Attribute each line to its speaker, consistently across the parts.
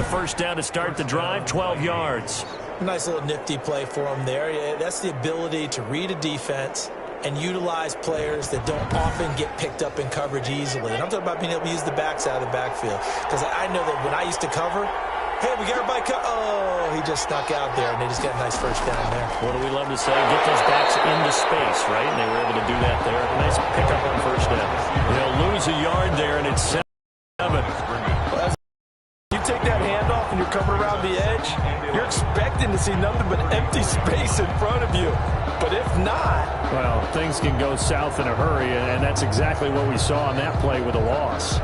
Speaker 1: first down to start the drive, 12 yards.
Speaker 2: Nice little nifty play for him there. Yeah, that's the ability to read a defense and utilize players that don't often get picked up in coverage easily. And I'm talking about being able to use the backs out of the backfield. Because I know that when I used to cover, hey, we got everybody oh, he just snuck out there, and they just got a nice first down there.
Speaker 1: What do we love to say? Get those backs into space, right? And they were able to do that there. Nice pickup on first down. They'll lose a yard there, and it's 7.
Speaker 3: You take that handoff and you're coming around the edge, you're expecting to see nothing but empty space in front of you. But if not...
Speaker 1: Well, things can go south in a hurry, and that's exactly what we saw on that play with a loss.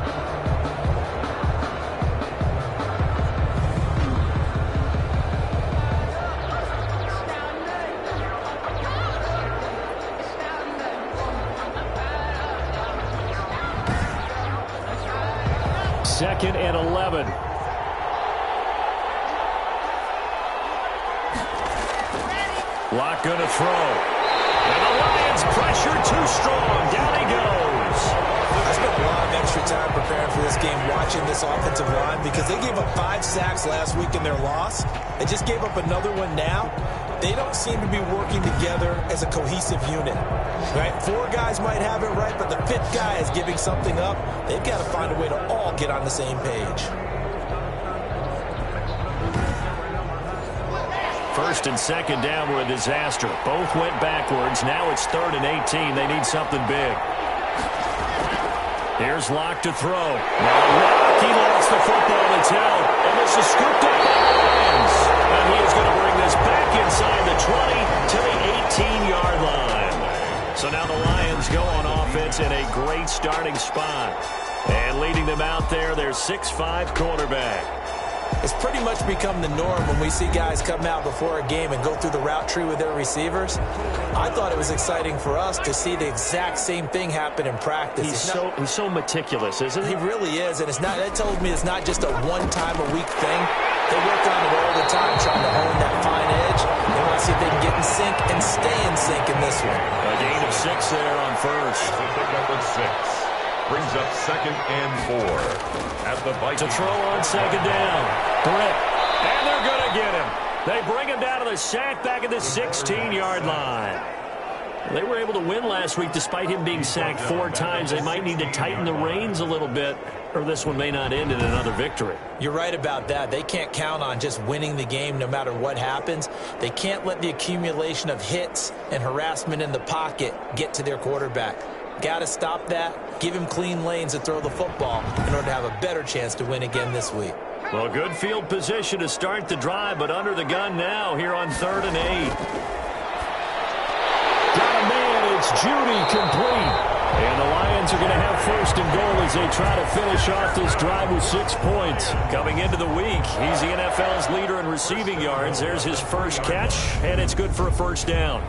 Speaker 1: Second and 11. Lock going to throw. And the Lions pressure too strong. Down he goes.
Speaker 2: I spent a lot of extra time preparing for this game watching this offensive line because they gave up 5 sacks last week in their loss. They just gave up another one now. They don't seem to be working together as a cohesive unit. Right? 4 guys might have it right, but the 5th guy is giving something up. They've got to find a way to all get on the same page.
Speaker 1: First and second down were a disaster. Both went backwards. Now it's 3rd and 18. They need something big. Here's Locke to throw. Now Locke, he lost the football to Tell. And this is scooped up by the Lions. And he is going to bring this back inside the 20 to the 18-yard line. So now the Lions go on offense in a great starting spot. And leading them out there, their 6'5" quarterback.
Speaker 2: It's pretty much become the norm when we see guys come out before a game and go through the route tree with their receivers. I thought it was exciting for us to see the exact same thing happen in practice.
Speaker 1: He's so meticulous, isn't he?
Speaker 2: He really is, and it's not. That told me it's not just a one-time-a-week thing. They work on it all the time, trying to hone that fine edge. They want to see if they can get in sync and stay in sync in this one.
Speaker 1: A gain of 6 there on first.
Speaker 4: Pickup of 6. Brings up 2nd and 4 at the Vikings.
Speaker 1: To throw on second down. Britt. And they're going to get him. They bring him down to the sack back at the 16-yard line. They were able to win last week despite him being sacked 4 times. They might need to tighten the reins a little bit, or this one may not end in another victory.
Speaker 2: You're right about that. They can't count on just winning the game no matter what happens. They can't let the accumulation of hits and harassment in the pocket get to their quarterback. Got to stop that, give him clean lanes to throw the football in order to have a better chance to win again this week.
Speaker 1: Well, good field position to start the drive, but under the gun now here on 3rd and 8. Got a man, it's Judy complete. And the Lions are going to have 1st and goal as they try to finish off this drive with 6 points. Coming into the week, he's the NFL's leader in receiving yards. There's his first catch, and it's good for a first down.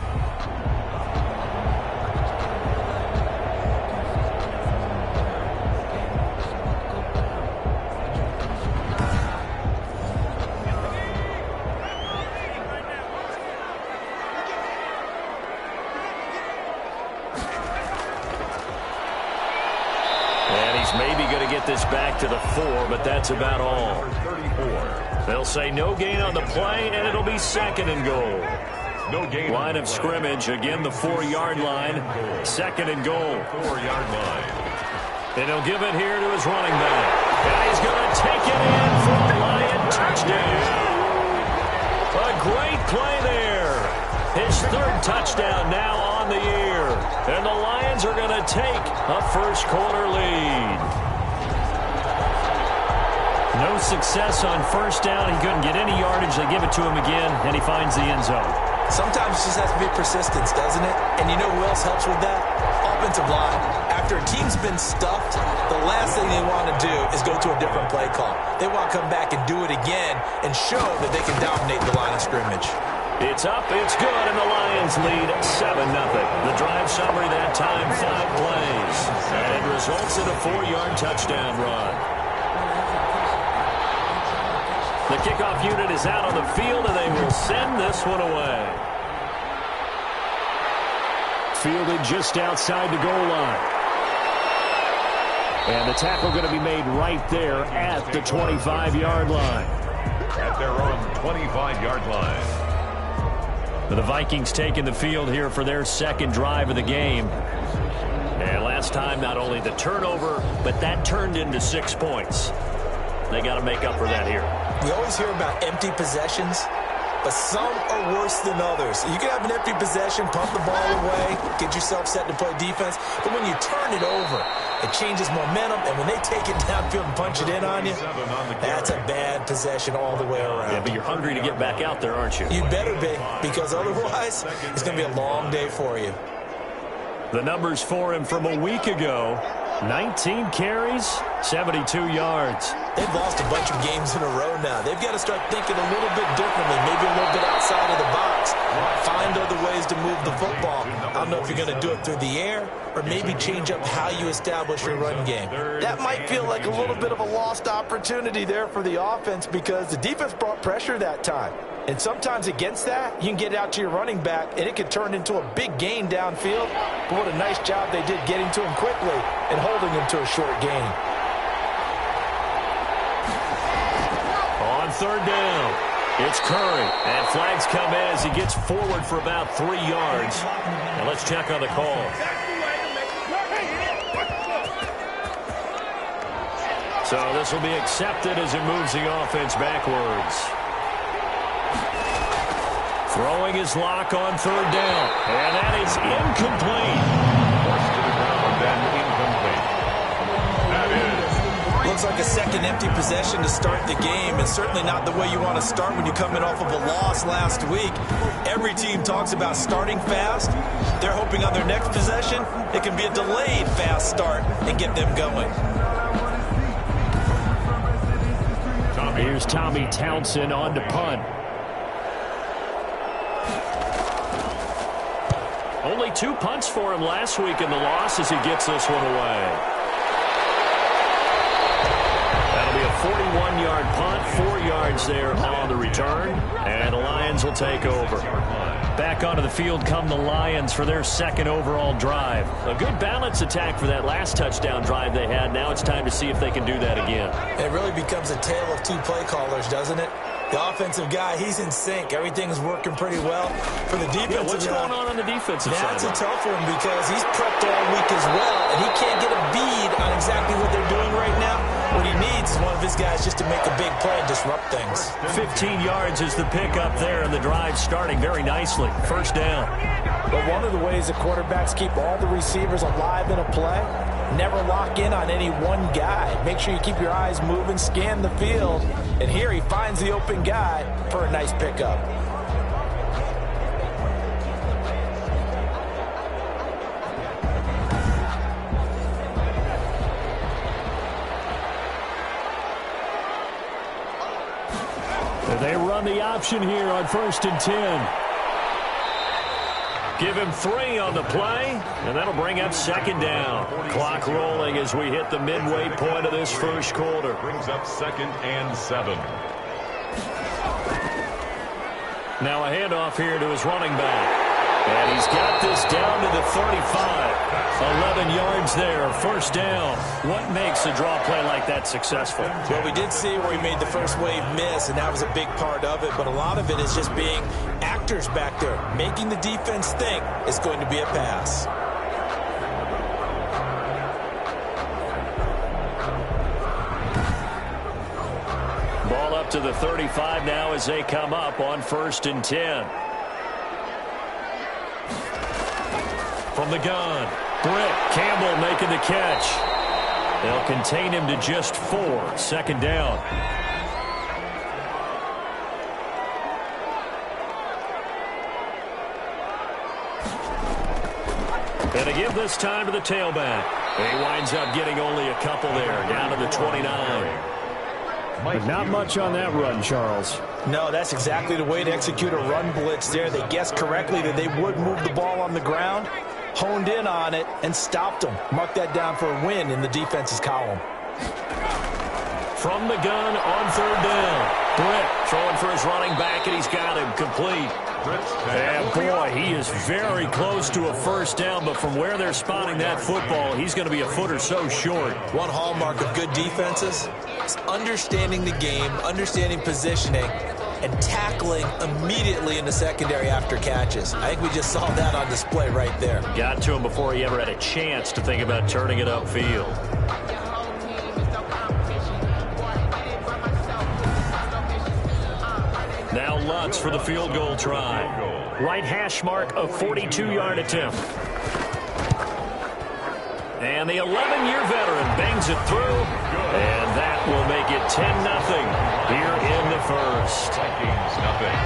Speaker 1: Maybe going to get this back to the 4, but that's about all. They'll say no gain on the play, and it'll be 2nd and goal.
Speaker 4: No gain.
Speaker 1: Line of scrimmage, again the 4-yard line. 2nd and goal.
Speaker 4: 4-yard line.
Speaker 1: And he'll give it here to his running back. And he's going to take it in for a Lion touchdown. A great play there. His 3rd touchdown now on the year. And the Lions are going to take a first-quarter lead. No success on first down. He couldn't get any yardage. They give it to him again, and he finds the end zone.
Speaker 2: Sometimes it just has to be persistence, doesn't it? And you know who else helps with that? Offensive line. After a team's been stuffed, the last thing they want to do is go to a different play call. They want to come back and do it again and show that they can dominate the line of scrimmage.
Speaker 1: It's up, it's good, and the Lions lead 7-0. The drive summary that time, 5 plays. And it results in a 4-yard touchdown run. The kickoff unit is out on the field, and they will send this one away. Fielded just outside the goal line. And the tackle going to be made right there at the 25-yard line.
Speaker 4: at their own 25-yard line.
Speaker 1: The Vikings taking the field here for their second drive of the game. And last time, not only the turnover, but that turned into 6 points. They got to make up for that here.
Speaker 2: We always hear about empty possessions, but some are worse than others. You can have an empty possession, pump the ball away, get yourself set to play defense, but when you turn it over, it changes momentum, and when they take it downfield and punch it in on you, that's a bad possession all the way around.
Speaker 1: Yeah, but you're hungry to get back out there, aren't you?
Speaker 2: You better be, because otherwise, it's going to be a long day for you.
Speaker 1: The numbers for him from a week ago, 19 carries, 72 yards.
Speaker 2: They've lost a bunch of games in a row now. They've got to start thinking a little bit differently, maybe a little bit outside of the box. Find other ways to move the football. I don't know if you're going to do it through the air or maybe change up how you establish your run game.
Speaker 3: That might feel like a little bit of a lost opportunity there for the offense because the defense brought pressure that time. And sometimes against that, you can get out to your running back, and it can turn into a big gain downfield. But what a nice job they did getting to him quickly and holding him to a short gain.
Speaker 1: On third down, it's Curry. And flags come in as he gets forward for about 3 yards. And let's check on the call. So this will be accepted as it moves the offense backwards. Throwing his lock on third down. And that is incomplete.
Speaker 4: Forced to the ground and incomplete. That is.
Speaker 2: Looks like a second empty possession to start the game, and certainly not the way you want to start when you're coming off of a loss last week. Every team talks about starting fast. They're hoping on their next possession, it can be a delayed fast start and get them going.
Speaker 1: Here's Tommy Townsend on to punt. Only 2 punts for him last week in the loss as he gets this one away. That'll be a 41-yard punt, 4 yards there on the return, and the Lions will take over. Back onto the field come the Lions for their second overall drive. A good balance attack for that last touchdown drive they had. Now it's time to see if they can do that again.
Speaker 2: It really becomes a tale of 2 play callers, doesn't it? The offensive guy, he's in sync. Everything's working pretty well. For the defensive
Speaker 1: what's going on the defensive side?
Speaker 2: That's a tough one because he's prepped all week as well, and he can't get a bead on exactly what they're doing right now. What he needs is one of his guys just to make a big play and disrupt things.
Speaker 1: 15 yards is the pickup there, and the drive starting very nicely. First down.
Speaker 3: But one of the ways the quarterbacks keep all the receivers alive in a play, never lock in on any one guy. Make sure you keep your eyes moving, scan the field. And here he finds the open guy for a nice pickup.
Speaker 1: They run the option here on 1st and 10. Give him 3 on the play, and that'll bring up second down. Clock rolling as we hit the midway point of this first quarter.
Speaker 4: Brings up 2nd and 7.
Speaker 1: Now a handoff here to his running back. And he's got this down to the 35. 11 yards there, first down. What makes a draw play like that successful?
Speaker 2: Well, we did see where he made the first wave miss, and that was a big part of it. But a lot of it is just being actors back there, making the defense think it's going to be a pass.
Speaker 1: Ball up to the 35 now as they come up on 1st and 10. From the gun, Britt Campbell making the catch. They'll contain him to just 4. Second down. And again this time to the tailback. And he winds up getting only a couple there, down to the 29.
Speaker 5: But not much on that run, Charles.
Speaker 3: No, that's exactly the way to execute a run blitz there. They guessed correctly that they would move the ball on the ground, honed in on it, and stopped them. Mark that down for a win in the defense's column.
Speaker 1: From the gun on 3rd down. Britt throwing for his running back, and he's got him complete. And boy, he is very close to a first down, but from where they're spotting that football, he's going to be a foot or so short.
Speaker 2: One hallmark of good defenses is understanding the game, understanding positioning, and tackling immediately in the secondary after catches. I think we just saw that on display right there.
Speaker 1: Got to him before he ever had a chance to think about turning it upfield. Now Lutz for the field goal try. Right hash mark, a 42-yard attempt. And the 11-year veteran bangs it through, and that will make it 10-0 here in the first.
Speaker 4: Vikings nothing.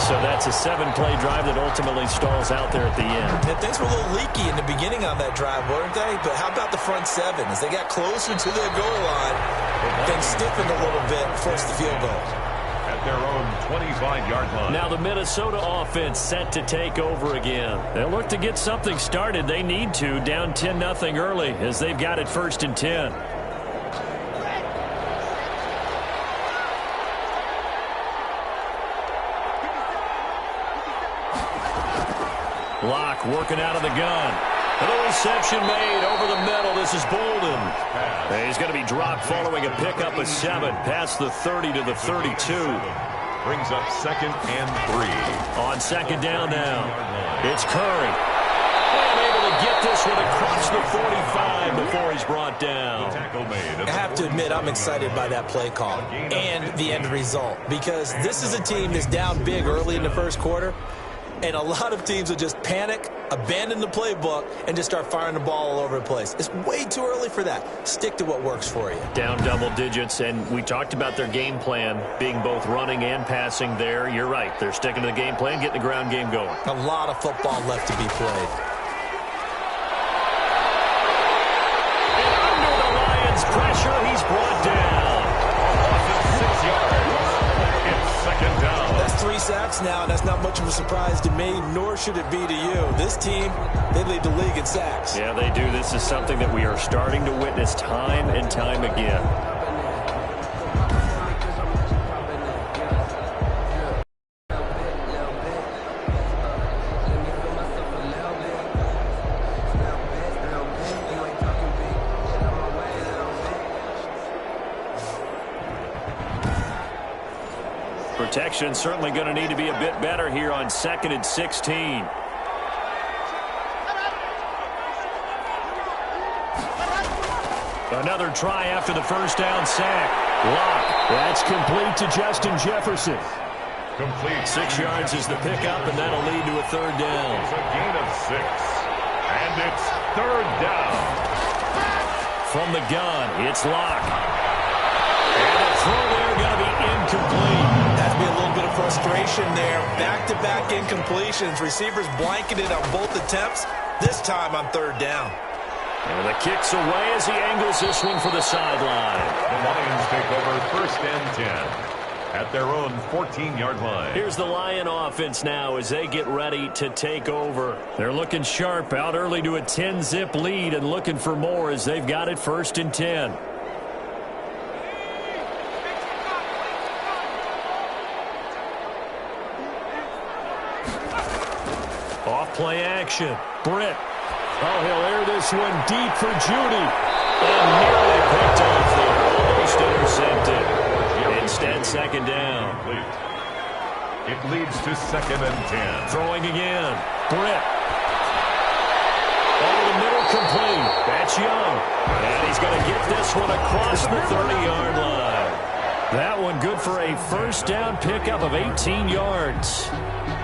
Speaker 1: So that's a 7-play drive that ultimately stalls out there at the end.
Speaker 2: And things were a little leaky in the beginning on that drive, weren't they? But how about the front seven? As they got closer to their goal line, things stiffened a little bit, forced the field goal.
Speaker 4: At their own 25-yard line.
Speaker 1: Now the Minnesota offense set to take over again. They'll look to get something started. They need to, down 10-0 early as they've got it 1st and 10. Locke working out of the gun. And a reception made over the middle. This is Bolden. And he's going to be dropped following a pickup of 7 past the 30 to the 32.
Speaker 4: Brings up 2nd and 3.
Speaker 1: On 2nd down now. It's Curry. And able to get this one across the 45 before he's brought down.
Speaker 4: Tackle made.
Speaker 2: I have to admit, I'm excited by that play call and the end result, because this is a team that's down big early in the first quarter, and a lot of teams will just panic, abandon the playbook, and just start firing the ball all over the place. It's way too early for that. Stick to what works for you.
Speaker 1: Down double digits, and we talked about their game plan being both running and passing there. You're right. They're sticking to the game plan, getting the ground game going.
Speaker 2: A lot of football left to be played.
Speaker 1: And under the Lions' pressure, he's brought down.
Speaker 4: 6 yards. It's 2nd down.
Speaker 2: That's 3 sacks now, and that's not much of a surprise to me, nor should it be to you. This team, they lead the league in sacks.
Speaker 1: Yeah, they do. This is something that we are starting to witness time and time again. Protection certainly going to need to be a bit better here on 2nd and 16. Another try after the first down sack. Locke. That's complete to Justin Jefferson.
Speaker 4: Complete.
Speaker 1: 6 yards is the pickup, and that'll lead to a 3rd down.
Speaker 4: It's a gain of 6. And it's 3rd down.
Speaker 1: From the gun, it's Locke. And the throw there going to be incomplete.
Speaker 2: Has to be a little bit of frustration there. Back-to-back incompletions. Receivers blanketed on both attempts. This time on 3rd down.
Speaker 1: And the kick's away as he angles this one for the sideline.
Speaker 4: The Lions take over 1st and 10 at their own 14-yard line.
Speaker 1: Here's the Lion offense now as they get ready to take over. They're looking sharp, out early to a 10-zip lead and looking for more as they've got it 1st and 10. Off-play action. Britt. Oh, he'll air this one deep for Judy. And nearly picked off there. Almost intercepted. Instead, 2nd down.
Speaker 4: It leads to 2nd and 10.
Speaker 1: Throwing again. Britt. Over the middle, complete. That's Young. And he's going to get this one across the 30-yard line. That one good for a 1st down pickup of 18 yards.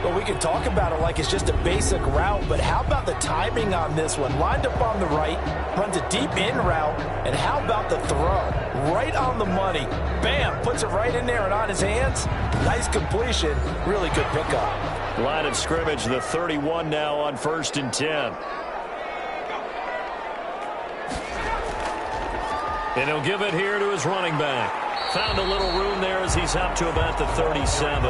Speaker 3: Well, we can talk about it like it's just a basic route, but how about the timing on this one? Lined up on the right, runs a deep in route, and how about the throw? Right on the money. Bam, puts it right in there and on his hands. Nice completion, really good pickup.
Speaker 1: Line of scrimmage, the 31 now on 1st and 10. And he'll give it here to his running back. Found a little room there as he's up to about the 37.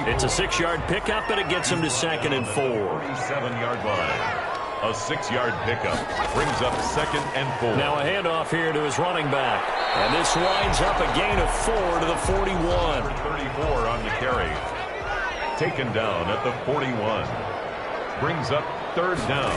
Speaker 1: It's a 6-yard pickup, but it gets him to 2nd and 4.
Speaker 4: 37-yard line. A 6-yard pickup brings up 2nd and 4.
Speaker 1: Now a handoff here to his running back. And this winds up a gain of 4 to the 41.
Speaker 4: Number 34 on the carry. Taken down at the 41. Brings up 3rd down.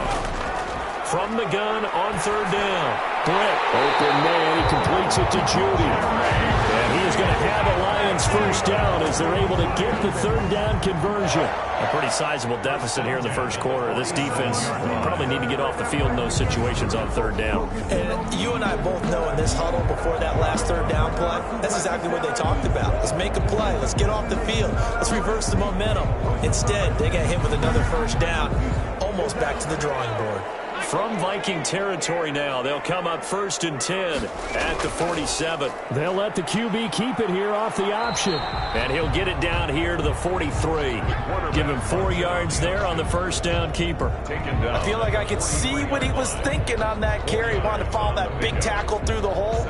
Speaker 1: From the gun on 3rd down. Britt, open man, he completes it to Judy. And he is going to have a Lions first down as they're able to get the 3rd down conversion. A pretty sizable deficit here in the first quarter. This defense probably need to get off the field in those situations on 3rd down.
Speaker 2: And you and I both know in this huddle before that last 3rd down play, that's exactly what they talked about. Let's make a play. Let's get off the field. Let's reverse the momentum. Instead, they got hit with another first down, almost back to the drawing board.
Speaker 1: From Viking territory now, they'll come up 1st and 10 at the 47.
Speaker 5: They'll let the QB keep it here off the option.
Speaker 1: And he'll get it down here to the 43. Give him 4 yards there on the first down keeper.
Speaker 3: I feel like I could see what he was thinking on that carry. Wanted to follow that big tackle through the hole.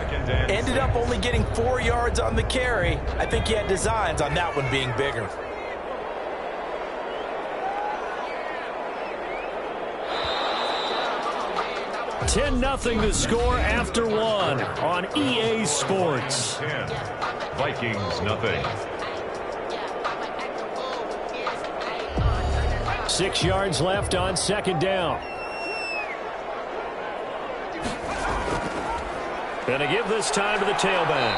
Speaker 3: Ended up only getting 4 yards on the carry. I think he had designs on that one being bigger.
Speaker 1: 10-0 the score after 1 on EA Sports.
Speaker 4: 10. Vikings nothing.
Speaker 5: 6 yards left on 2nd down.
Speaker 1: Gonna give this time to the tailback.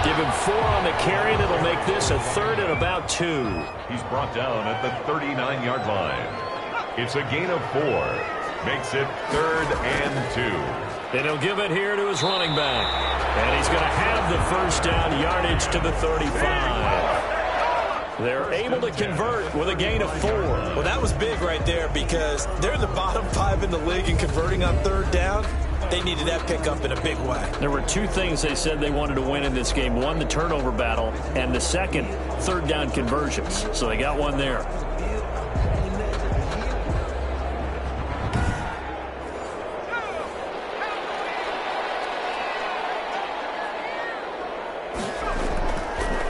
Speaker 1: Give him 4 on the carry, and it'll make this a 3rd and about 2.
Speaker 4: He's brought down at the 39-yard line. It's a gain of 4. Makes it 3rd and 2.
Speaker 1: And he'll give it here to his running back. And he's going to have the first down yardage to the 35. They're able to convert with a gain of 4.
Speaker 2: Well, that was big right there because they're in the bottom 5 in the league in converting on 3rd down. They needed that pickup in a big way.
Speaker 1: There were 2 things they said they wanted to win in this game. One, the turnover battle, and the second, 3rd down conversions. So they got one there.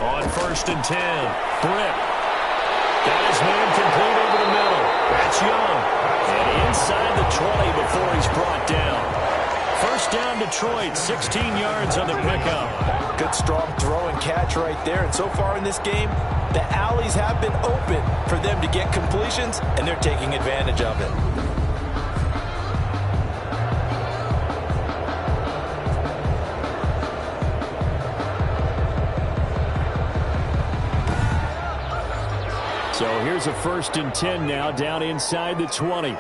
Speaker 1: On 1st and 10, Britt got his man complete over the middle. That's Young. And inside the 20 before he's brought down. First down Detroit, 16 yards on the pickup.
Speaker 3: Good strong throw and catch right there. And so far in this game, the alleys have been open for them to get completions, and they're taking advantage of it.
Speaker 5: So here's a 1st and 10 now down inside the 20.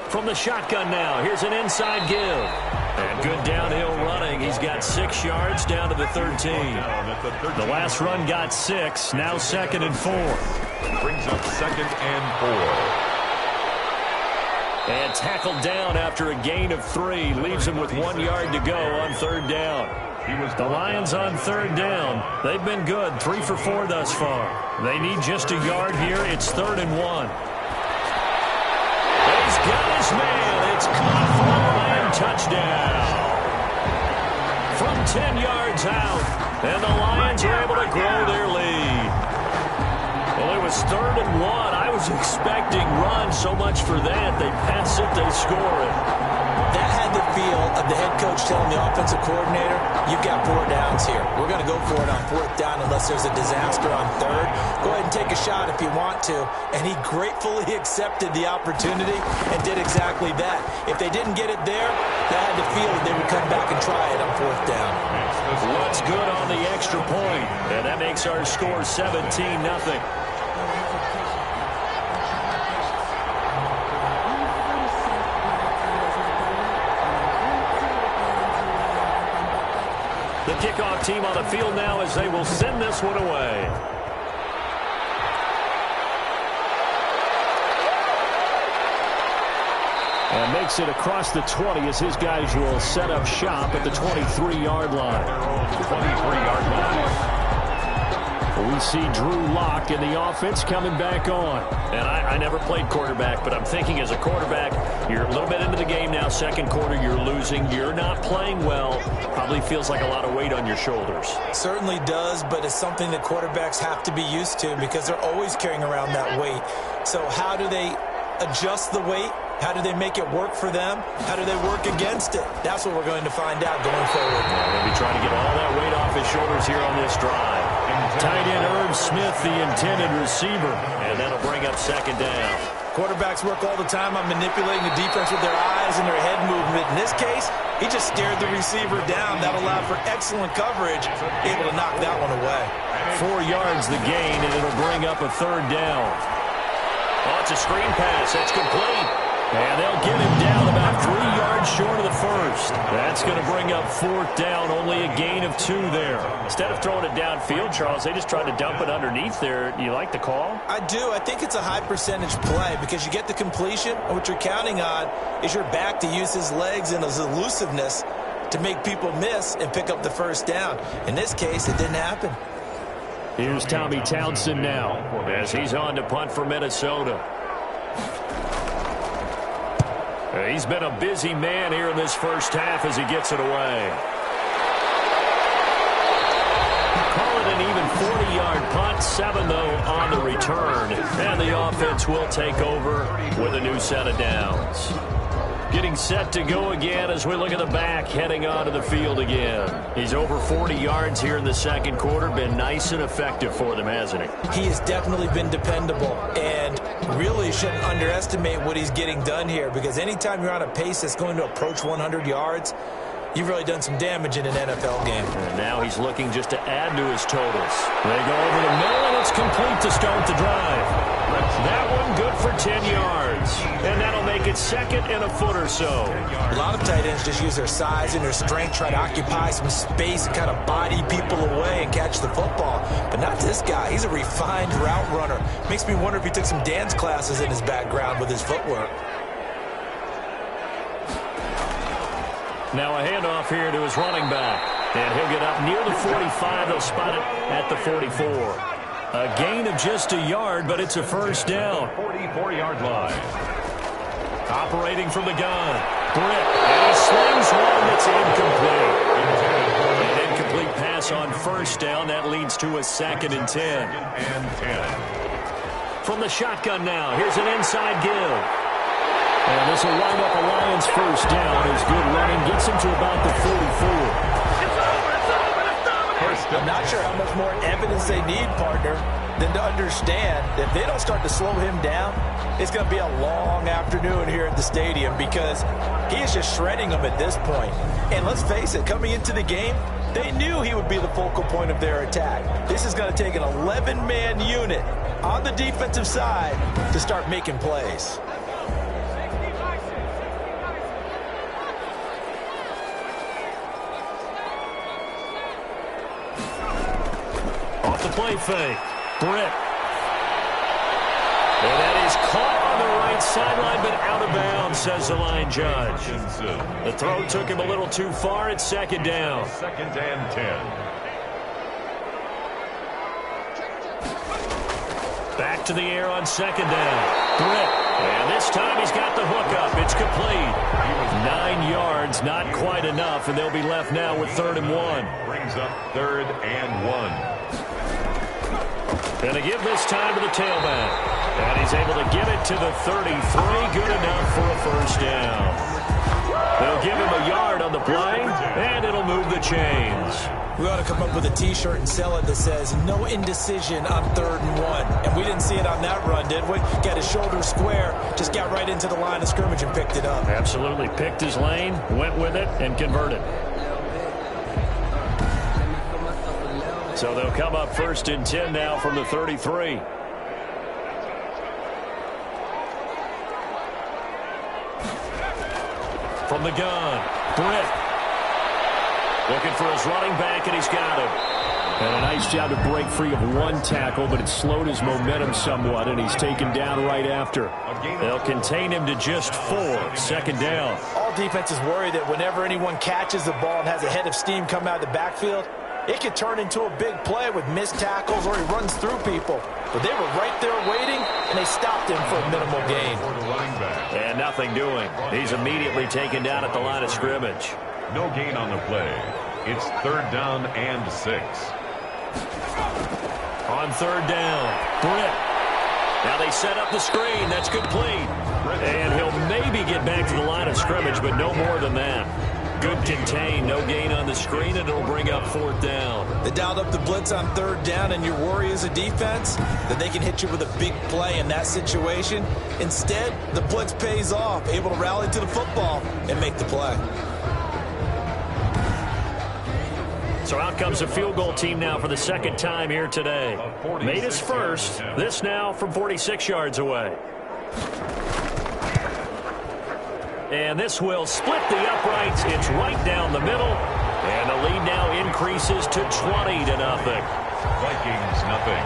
Speaker 1: From the shotgun now, here's an inside give. And good downhill running. He's got 6 yards down to the 13. The last run got 6, now 2nd and 4.
Speaker 4: Brings up 2nd and 4.
Speaker 1: And tackled down after a gain of 3. Leaves him with 1 yard to go on 3rd down. The Lions on 3rd down. They've been good, 3 for 4 thus far. They need just a yard here. It's 3rd and 1. He's got his man. It's caught for a Lion touchdown. From 10 yards out. And the Lions are able to grow their lead. Well, it was 3rd and 1. I was expecting run so much for that. They pass it, they score it.
Speaker 2: That had the feel of the head coach telling the offensive coordinator, you've got 4 downs here. We're going to go for it on 4th down unless there's a disaster on 3rd. Go ahead and take a shot if you want to. And he gratefully accepted the opportunity and did exactly that. If they didn't get it there, they had the feel that they would come back and try it on 4th down.
Speaker 1: What's good on the extra point? And that makes our score 17-0. The kickoff team on the field now as they will send this one away.
Speaker 5: And makes it across the 20 as his guys will set up shop at the 23-yard line.
Speaker 4: 23-yard line.
Speaker 5: We see Drew Lock in the offense coming back on.
Speaker 1: And I never played quarterback, but I'm thinking as a quarterback, you're a little bit into the game now. Second quarter, you're losing. You're not playing well. Probably feels like a lot of weight on your shoulders.
Speaker 2: Certainly does, but it's something that quarterbacks have to be used to because they're always carrying around that weight. So how do they adjust the weight? How do they make it work for them? How do they work against it? That's what we're going to find out going forward.
Speaker 1: They'll be trying to get all that weight off his shoulders here on this drive.
Speaker 5: Tight end Irv Smith, the intended receiver.
Speaker 1: And that'll bring up second down.
Speaker 2: Quarterbacks work all the time on manipulating the defense with their eyes and their head movement. In this case, he just stared the receiver down. That allowed for excellent coverage, able to knock that one away.
Speaker 5: 4 yards the gain, and it'll bring up a third down.
Speaker 1: Oh, it's a screen pass. That's complete.
Speaker 5: And they'll get him down about 3 yards short of the first. That's going to bring up fourth down, only a gain of 2 there.
Speaker 1: Instead of throwing it downfield, Charles, they just tried to dump it underneath there. You like the call?
Speaker 2: I do. I think it's a high percentage play because you get the completion, and what you're counting on is your back to use his legs and his elusiveness to make people miss and pick up the first down. In this case, it didn't happen.
Speaker 5: Here's Tommy Townsend now
Speaker 1: as he's on to punt for Minnesota. He's been a busy man here in this first half as he gets it away. Call it an even 40-yard punt. 7, though, on the return. And the offense will take over with a new set of downs. Getting set to go again as we look at the back, heading onto the field again. He's over 40 yards here in the second quarter. Been nice and effective for them, hasn't he?
Speaker 2: He has definitely been dependable and really shouldn't underestimate what he's getting done here because anytime you're on a pace that's going to approach 100 yards, you've really done some damage in an NFL game.
Speaker 1: And now he's looking just to add to his totals.
Speaker 5: They go over the middle, and it's complete to start the drive.
Speaker 1: That one good for 10 yards. And that'll make it second and a foot or so.
Speaker 2: A lot of tight ends just use their size and their strength, try to occupy some space and kind of body people away and catch the football. But not this guy. He's a refined route runner. Makes me wonder if he took some dance classes in his background with his footwork.
Speaker 5: Now a handoff here to his running back. And he'll get up near the 45. They'll spot it at the 44. A gain of just a yard, but it's a first down.
Speaker 4: 44-yard line.
Speaker 5: Operating from the gun. Britt. And he slings one that's incomplete. An incomplete pass on first down. That leads to a 2nd and 10.
Speaker 4: And 10.
Speaker 5: From the shotgun now. Here's an inside give. And this will wind up a Lions first down. His good running gets him to about the 44.
Speaker 2: I'm not sure how much more evidence they need, partner, than to understand that if they don't start to slow him down, it's going to be a long afternoon here at the stadium because he is just shredding them at this point. And let's face it, coming into the game, they knew he would be the focal point of their attack. This is going to take an 11-man unit on the defensive side to start making plays.
Speaker 5: Play fake. Britt. And that is caught on the right sideline, but out of bounds, says the line judge. The throw took him a little too far. It's second down.
Speaker 4: 2nd and 10.
Speaker 5: Back to the air on second down. Britt. And this time he's got the hook up. It's complete. 9 yards, not quite enough, and they'll be left now with 3rd and 1.
Speaker 4: Brings up 3rd and 1.
Speaker 5: And a give this time to the tailback. And he's able to get it to the 33. Good enough for a first down. They'll give him a yard on the play, and it'll move the chains.
Speaker 2: We ought to come up with a T-shirt and sell it that says, no indecision on 3rd and 1. And we didn't see it on that run, did we? Got his shoulder square, just got right into the line of scrimmage and picked it up.
Speaker 5: Absolutely picked his lane, went with it, and converted. So they'll come up 1st and 10 now from the 33. From the gun, Britt. Looking for his running back, and he's got him. And a nice job to break free of one tackle, but it slowed his momentum somewhat, and he's taken down right after. They'll contain him to just 4. 2nd down.
Speaker 2: All defenses worry that whenever anyone catches the ball and has a head of steam come out of the backfield,
Speaker 3: it could turn into a big play with missed tackles or he runs through people. But they were right there waiting, and they stopped him for a minimal gain.
Speaker 5: And nothing doing. He's immediately taken down at the line of scrimmage.
Speaker 4: No gain on the play. It's 3rd down and 6.
Speaker 5: On 3rd down, Britt. Now they set up the screen. That's complete. And he'll maybe get back to the line of scrimmage, but no more than that. Good contain, no gain on the screen, and it'll bring up 4th down.
Speaker 2: They dialed up the blitz on 3rd down, and your worry as a defense that they can hit you with a big play in that situation. Instead, the blitz pays off, able to rally to the football and make the play.
Speaker 5: So out comes a field goal team now for the 2nd time here today. Made his first. This now from 46 yards away. And this will split the uprights. It's right down the middle. And the lead now increases to 20-0.
Speaker 4: Vikings, nothing.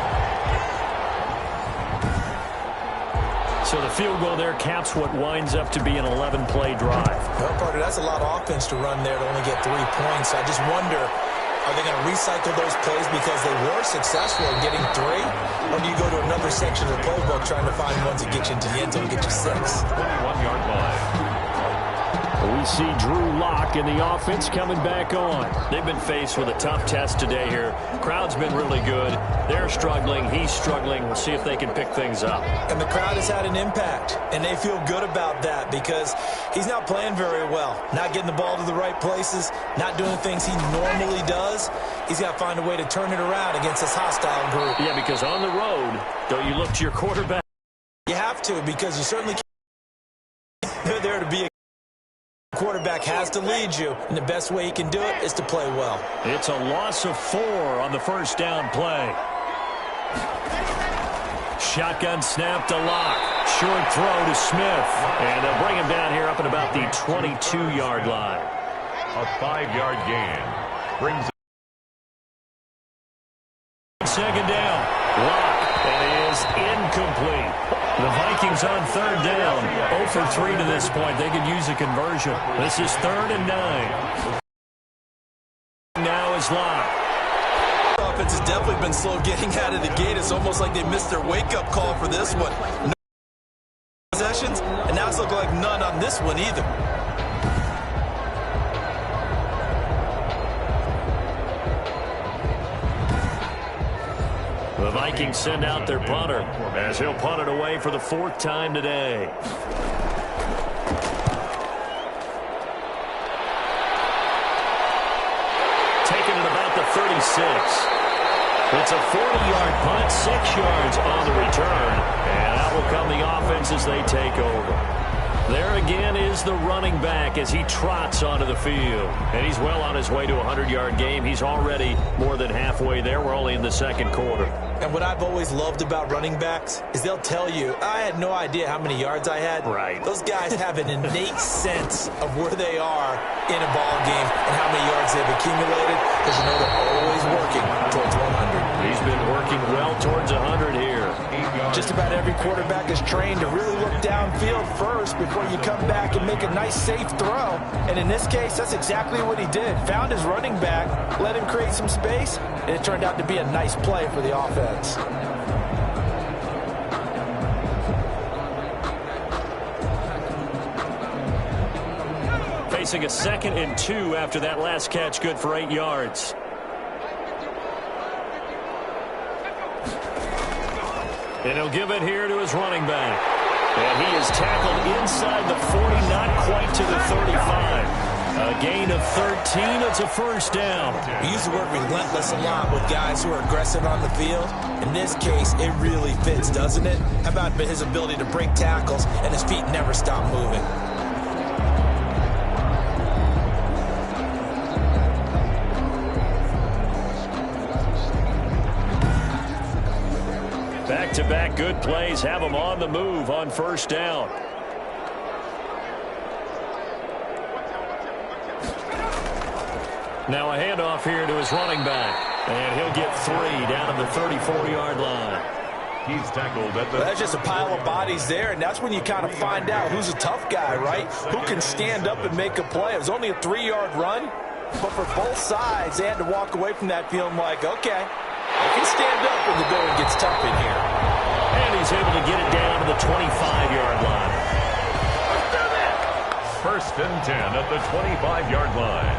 Speaker 5: So the field goal there caps what winds up to be an 11-play drive.
Speaker 2: Well, Parker, that's a lot of offense to run there to only get 3 points. I just wonder, are they going to recycle those plays because they were successful in getting 3? Or do you go to another section of the playbook trying to find ones that get you into the end zone and get you 6?
Speaker 4: 21-yard line.
Speaker 5: We see Drew Lock in the offense coming back on. They've been faced with a tough test today here. Crowd's been really good. They're struggling. He's struggling. We'll see if they can pick things up.
Speaker 2: And the crowd has had an impact, and they feel good about that because he's not playing very well, not getting the ball to the right places, not doing things he normally does. He's got to find a way to turn it around against this hostile group.
Speaker 5: Yeah, because on the road, don't you look to your quarterback?
Speaker 2: You have to, because you certainly can't. They're there to be a quarterback has to lead you, and the best way he can do it is to play well.
Speaker 5: It's a loss of 4 on the 1st down play. Shotgun snap to Lock. Short throw to Smith. And they'll bring him down here up at about the 22-yard line.
Speaker 4: A 5-yard gain. Brings
Speaker 5: 2nd down. Lock. And it is incomplete. The Vikings on 3rd down. 0 for 3 to this point. They could use a conversion. This is 3rd and 9. Now is Lock.
Speaker 2: Offense has definitely been slow getting out of the gate. It's almost like they missed their wake-up call for this one. No possessions, and now it's looking like none on this one either.
Speaker 5: The Vikings send out their punter as he'll punt it away for the 4th time today. Taken at about the 36. It's a 40-yard punt, 6 yards on the return. And out will come the offense as they take over. There again is the running back as he trots onto the field. And he's well on his way to a 100-yard game. He's already more than halfway there. We're only in the 2nd quarter.
Speaker 2: And what I've always loved about running backs is they'll tell you, I had no idea how many yards I had.
Speaker 5: Right.
Speaker 2: Those guys have an innate sense of where they are in a ball game and how many yards they've accumulated, because you know they're always working towards 100.
Speaker 5: He's been working well towards 100 here.
Speaker 3: Just about every quarterback is trained to really look downfield first before you come back and make a nice, safe throw. And in this case, that's exactly what he did. Found his running back, let him create some space, and it turned out to be a nice play for the offense.
Speaker 5: Facing a 2nd and 2 after that last catch, good for 8 yards. And he'll give it here to his running back. And he is tackled inside the 40, not quite to the 35. A gain of 13. It's a 1st down.
Speaker 2: We use the word relentless a lot with guys who are aggressive on the field. In this case, it really fits, doesn't it? How about his ability to break tackles and his feet never stop moving?
Speaker 5: Back-to-back good plays have him on the move on 1st down. Now a handoff here to his running back. And he'll get 3 down at the 34-yard line.
Speaker 4: He's tackled at the...
Speaker 3: That's just a pile of bodies there, and that's when you kind of find out who's a tough guy, right? Who can stand up and make a play. It was only a 3-yard run, But for both sides, they had to walk away from that feeling like, okay, I can stand up when the going gets tough in here.
Speaker 5: And he's able to get it down to the 25-yard line.
Speaker 4: First and 10 at the 25-yard line.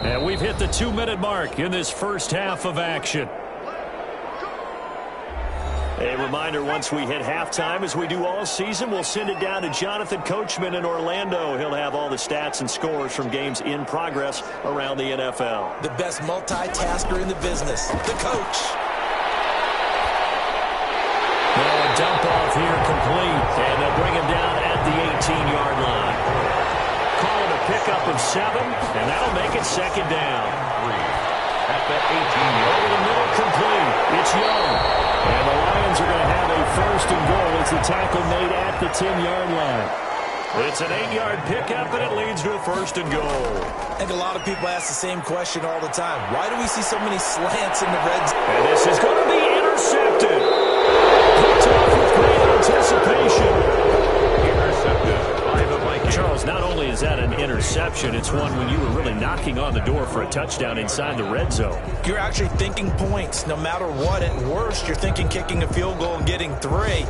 Speaker 5: And we've hit the 2-minute mark in this first half of action. A reminder, once we hit halftime, as we do all season, we'll send it down to Jonathan Coachman in Orlando. He'll have all the stats and scores from games in progress around the NFL.
Speaker 2: The best multitasker in the business, the coach.
Speaker 5: Now a dump off here complete, and they'll bring him down at the 18-yard line. Call it a pickup of 7, and that'll make it second down.
Speaker 4: 3 at the 18-yard
Speaker 5: Over the middle complete. It's Young. And the Lions are going to have a first and goal. It's a tackle made at the 10-yard line. It's an 8-yard pickup, and it leads to a first and goal.
Speaker 2: I think a lot of people ask the same question all the time. Why do we see so many slants in the red zone?
Speaker 5: And this is going to be intercepted. Picked off with great anticipation.
Speaker 4: Intercepted by the Vikings.
Speaker 5: Charles, not only is that an interception, it's one when you were really knocking on the door for a touchdown inside the red zone.
Speaker 2: You're actually thinking points. No matter what, at worst, you're thinking kicking a field goal and getting 3.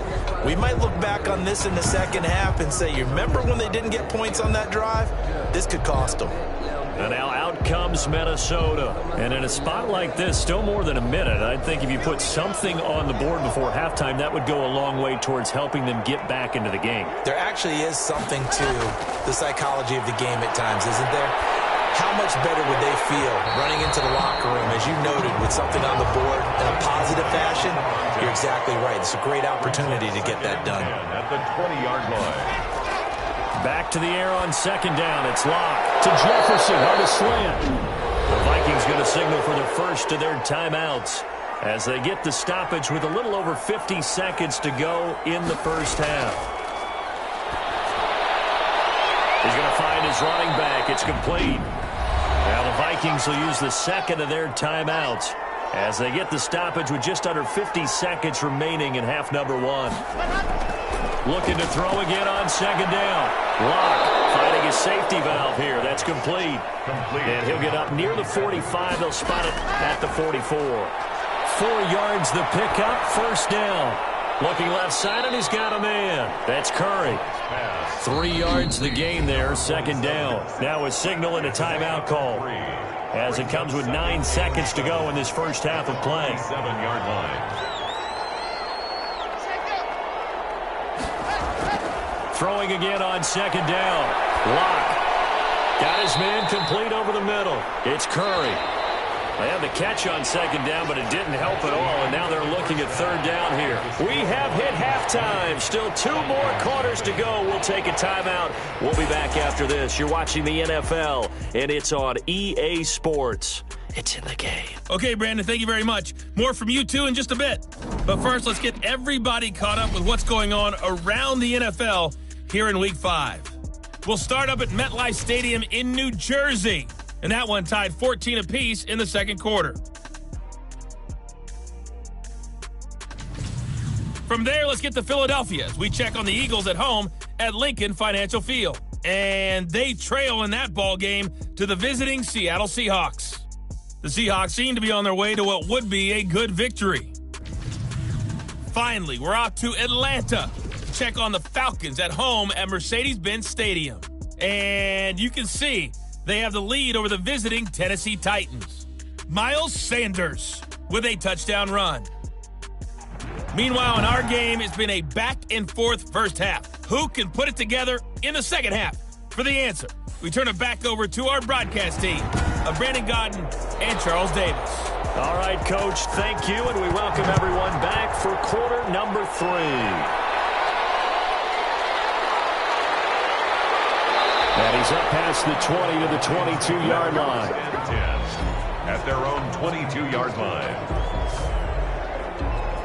Speaker 2: We might look back on this in the second half and say, you remember when they didn't get points on that drive? This could cost them.
Speaker 5: And now out comes Minnesota. And in a spot like this, still more than a minute, I think if you put something on the board before halftime, that would go a long way towards helping them get back into the game.
Speaker 2: There actually is something to the psychology of the game at times, isn't there? How much better would they feel running into the locker room, as you noted, with something on the board in a positive fashion? You're exactly right. It's a great opportunity to get that done.
Speaker 4: At the 20-yard line.
Speaker 5: Back to the air on second down. It's Locke to Jefferson on the slant. The Vikings going to signal for the first of their timeouts as they get the stoppage with a little over 50 seconds to go in the first half. He's going to find his running back. It's complete. Now the Vikings will use the second of their timeouts as they get the stoppage with just under 50 seconds remaining in half number 1. Looking to throw again on second down. Locke finding his safety valve here. That's complete. And he'll get up near the 45. They'll spot it at the 44. 4 yards the pickup. First down. Looking left side, and he's got a man. That's Curry. 3 yards the gain there. Second down. Now a signal and a timeout call, as it comes with 9 seconds to go in this first half of play.
Speaker 4: 7-yard line.
Speaker 5: Throwing again on second down. Locke got his man complete over the middle. It's Curry. They had the catch on second down, but it didn't help at all, and now they're looking at third down here. We have hit halftime. Still 2 more quarters to go. We'll take a timeout. We'll be back after this. You're watching the NFL, and it's on EA Sports. It's in the game.
Speaker 6: Okay, Brandon, thank you very much. More from you, too, in just a bit. But first, let's get everybody caught up with what's going on around the NFL here in Week 5. We'll start up at MetLife Stadium in New Jersey, and that one tied 14 apiece in the second quarter. From there, let's get to Philadelphia as we check on the Eagles at home at Lincoln Financial Field. And they trail in that ball game to the visiting Seattle Seahawks. The Seahawks seem to be on their way to what would be a good victory. Finally, we're off to Atlanta. Check on the Falcons at home at Mercedes-Benz Stadium. And you can see they have the lead over the visiting Tennessee Titans. Miles Sanders with a touchdown run. Meanwhile, in our game, it's been a back-and-forth first half. Who can put it together in the second half? For the answer, we turn it back over to our broadcast team of Brandon Godden and Charles Davis.
Speaker 5: All right, Coach, thank you, and we welcome everyone back for quarter number 3. And he's up past the 20 to the 22-yard line.
Speaker 4: At their own 22-yard line.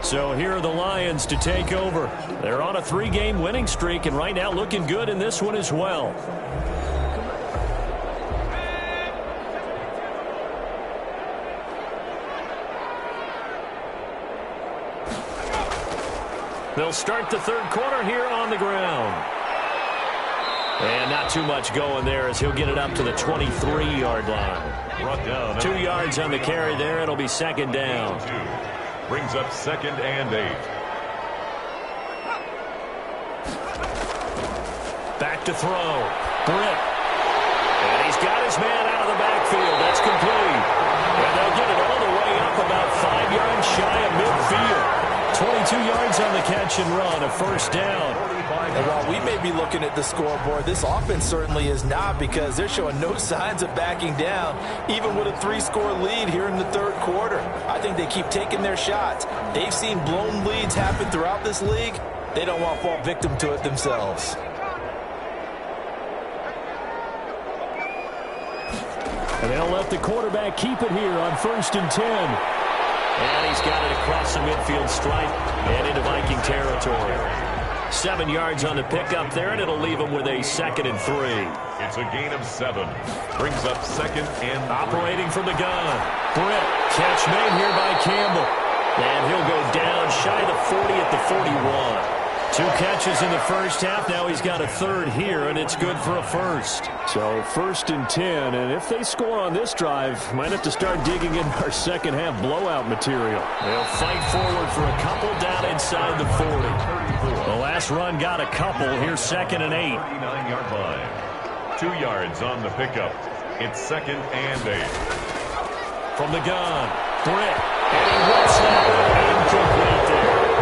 Speaker 5: So here are the Lions to take over. They're on a 3-game winning streak, and right now looking good in this one as well. They'll start the third quarter here on the ground. And not too much going there as he'll get it up to the 23-yard line.
Speaker 4: Brought down.
Speaker 5: 2 yards on the carry there. It'll be second down.
Speaker 4: Brings up 2nd and 8.
Speaker 5: Back to throw. Britt. And he's got his man out of the backfield. That's complete. And they'll get it all the way up about 5 yards shy of midfield. 22 yards on the catch and run, a first down.
Speaker 3: And while we may be looking at the scoreboard, this offense certainly is not, because they're showing no signs of backing down, even with a 3-score lead here in the third quarter. I think they keep taking their shots. They've seen blown leads happen throughout this league. They don't want to fall victim to it themselves.
Speaker 5: And they'll let the quarterback keep it here on 1st and 10. And he's got it across the midfield stripe and into Viking territory. 7 yards on the pickup there, and it'll leave him with a 2nd and 3.
Speaker 4: It's a gain of 7. Brings up 2nd and 3.
Speaker 5: Operating from the gun. Britt, catch made here by Campbell. And he'll go down shy of the 40 at the 41. 2 catches in the first half. Now he's got a 3rd here, and it's good for a first. So 1st and 10, and if they score on this drive, might have to start digging in our second half blowout material. They'll fight forward for a couple down inside the 40. The last run got a couple. Here's 2nd and 8.
Speaker 4: 39-yard line. 2 yards on the pickup. It's 2nd and 8.
Speaker 5: From the gun, Britt, and he whips that incomplete there.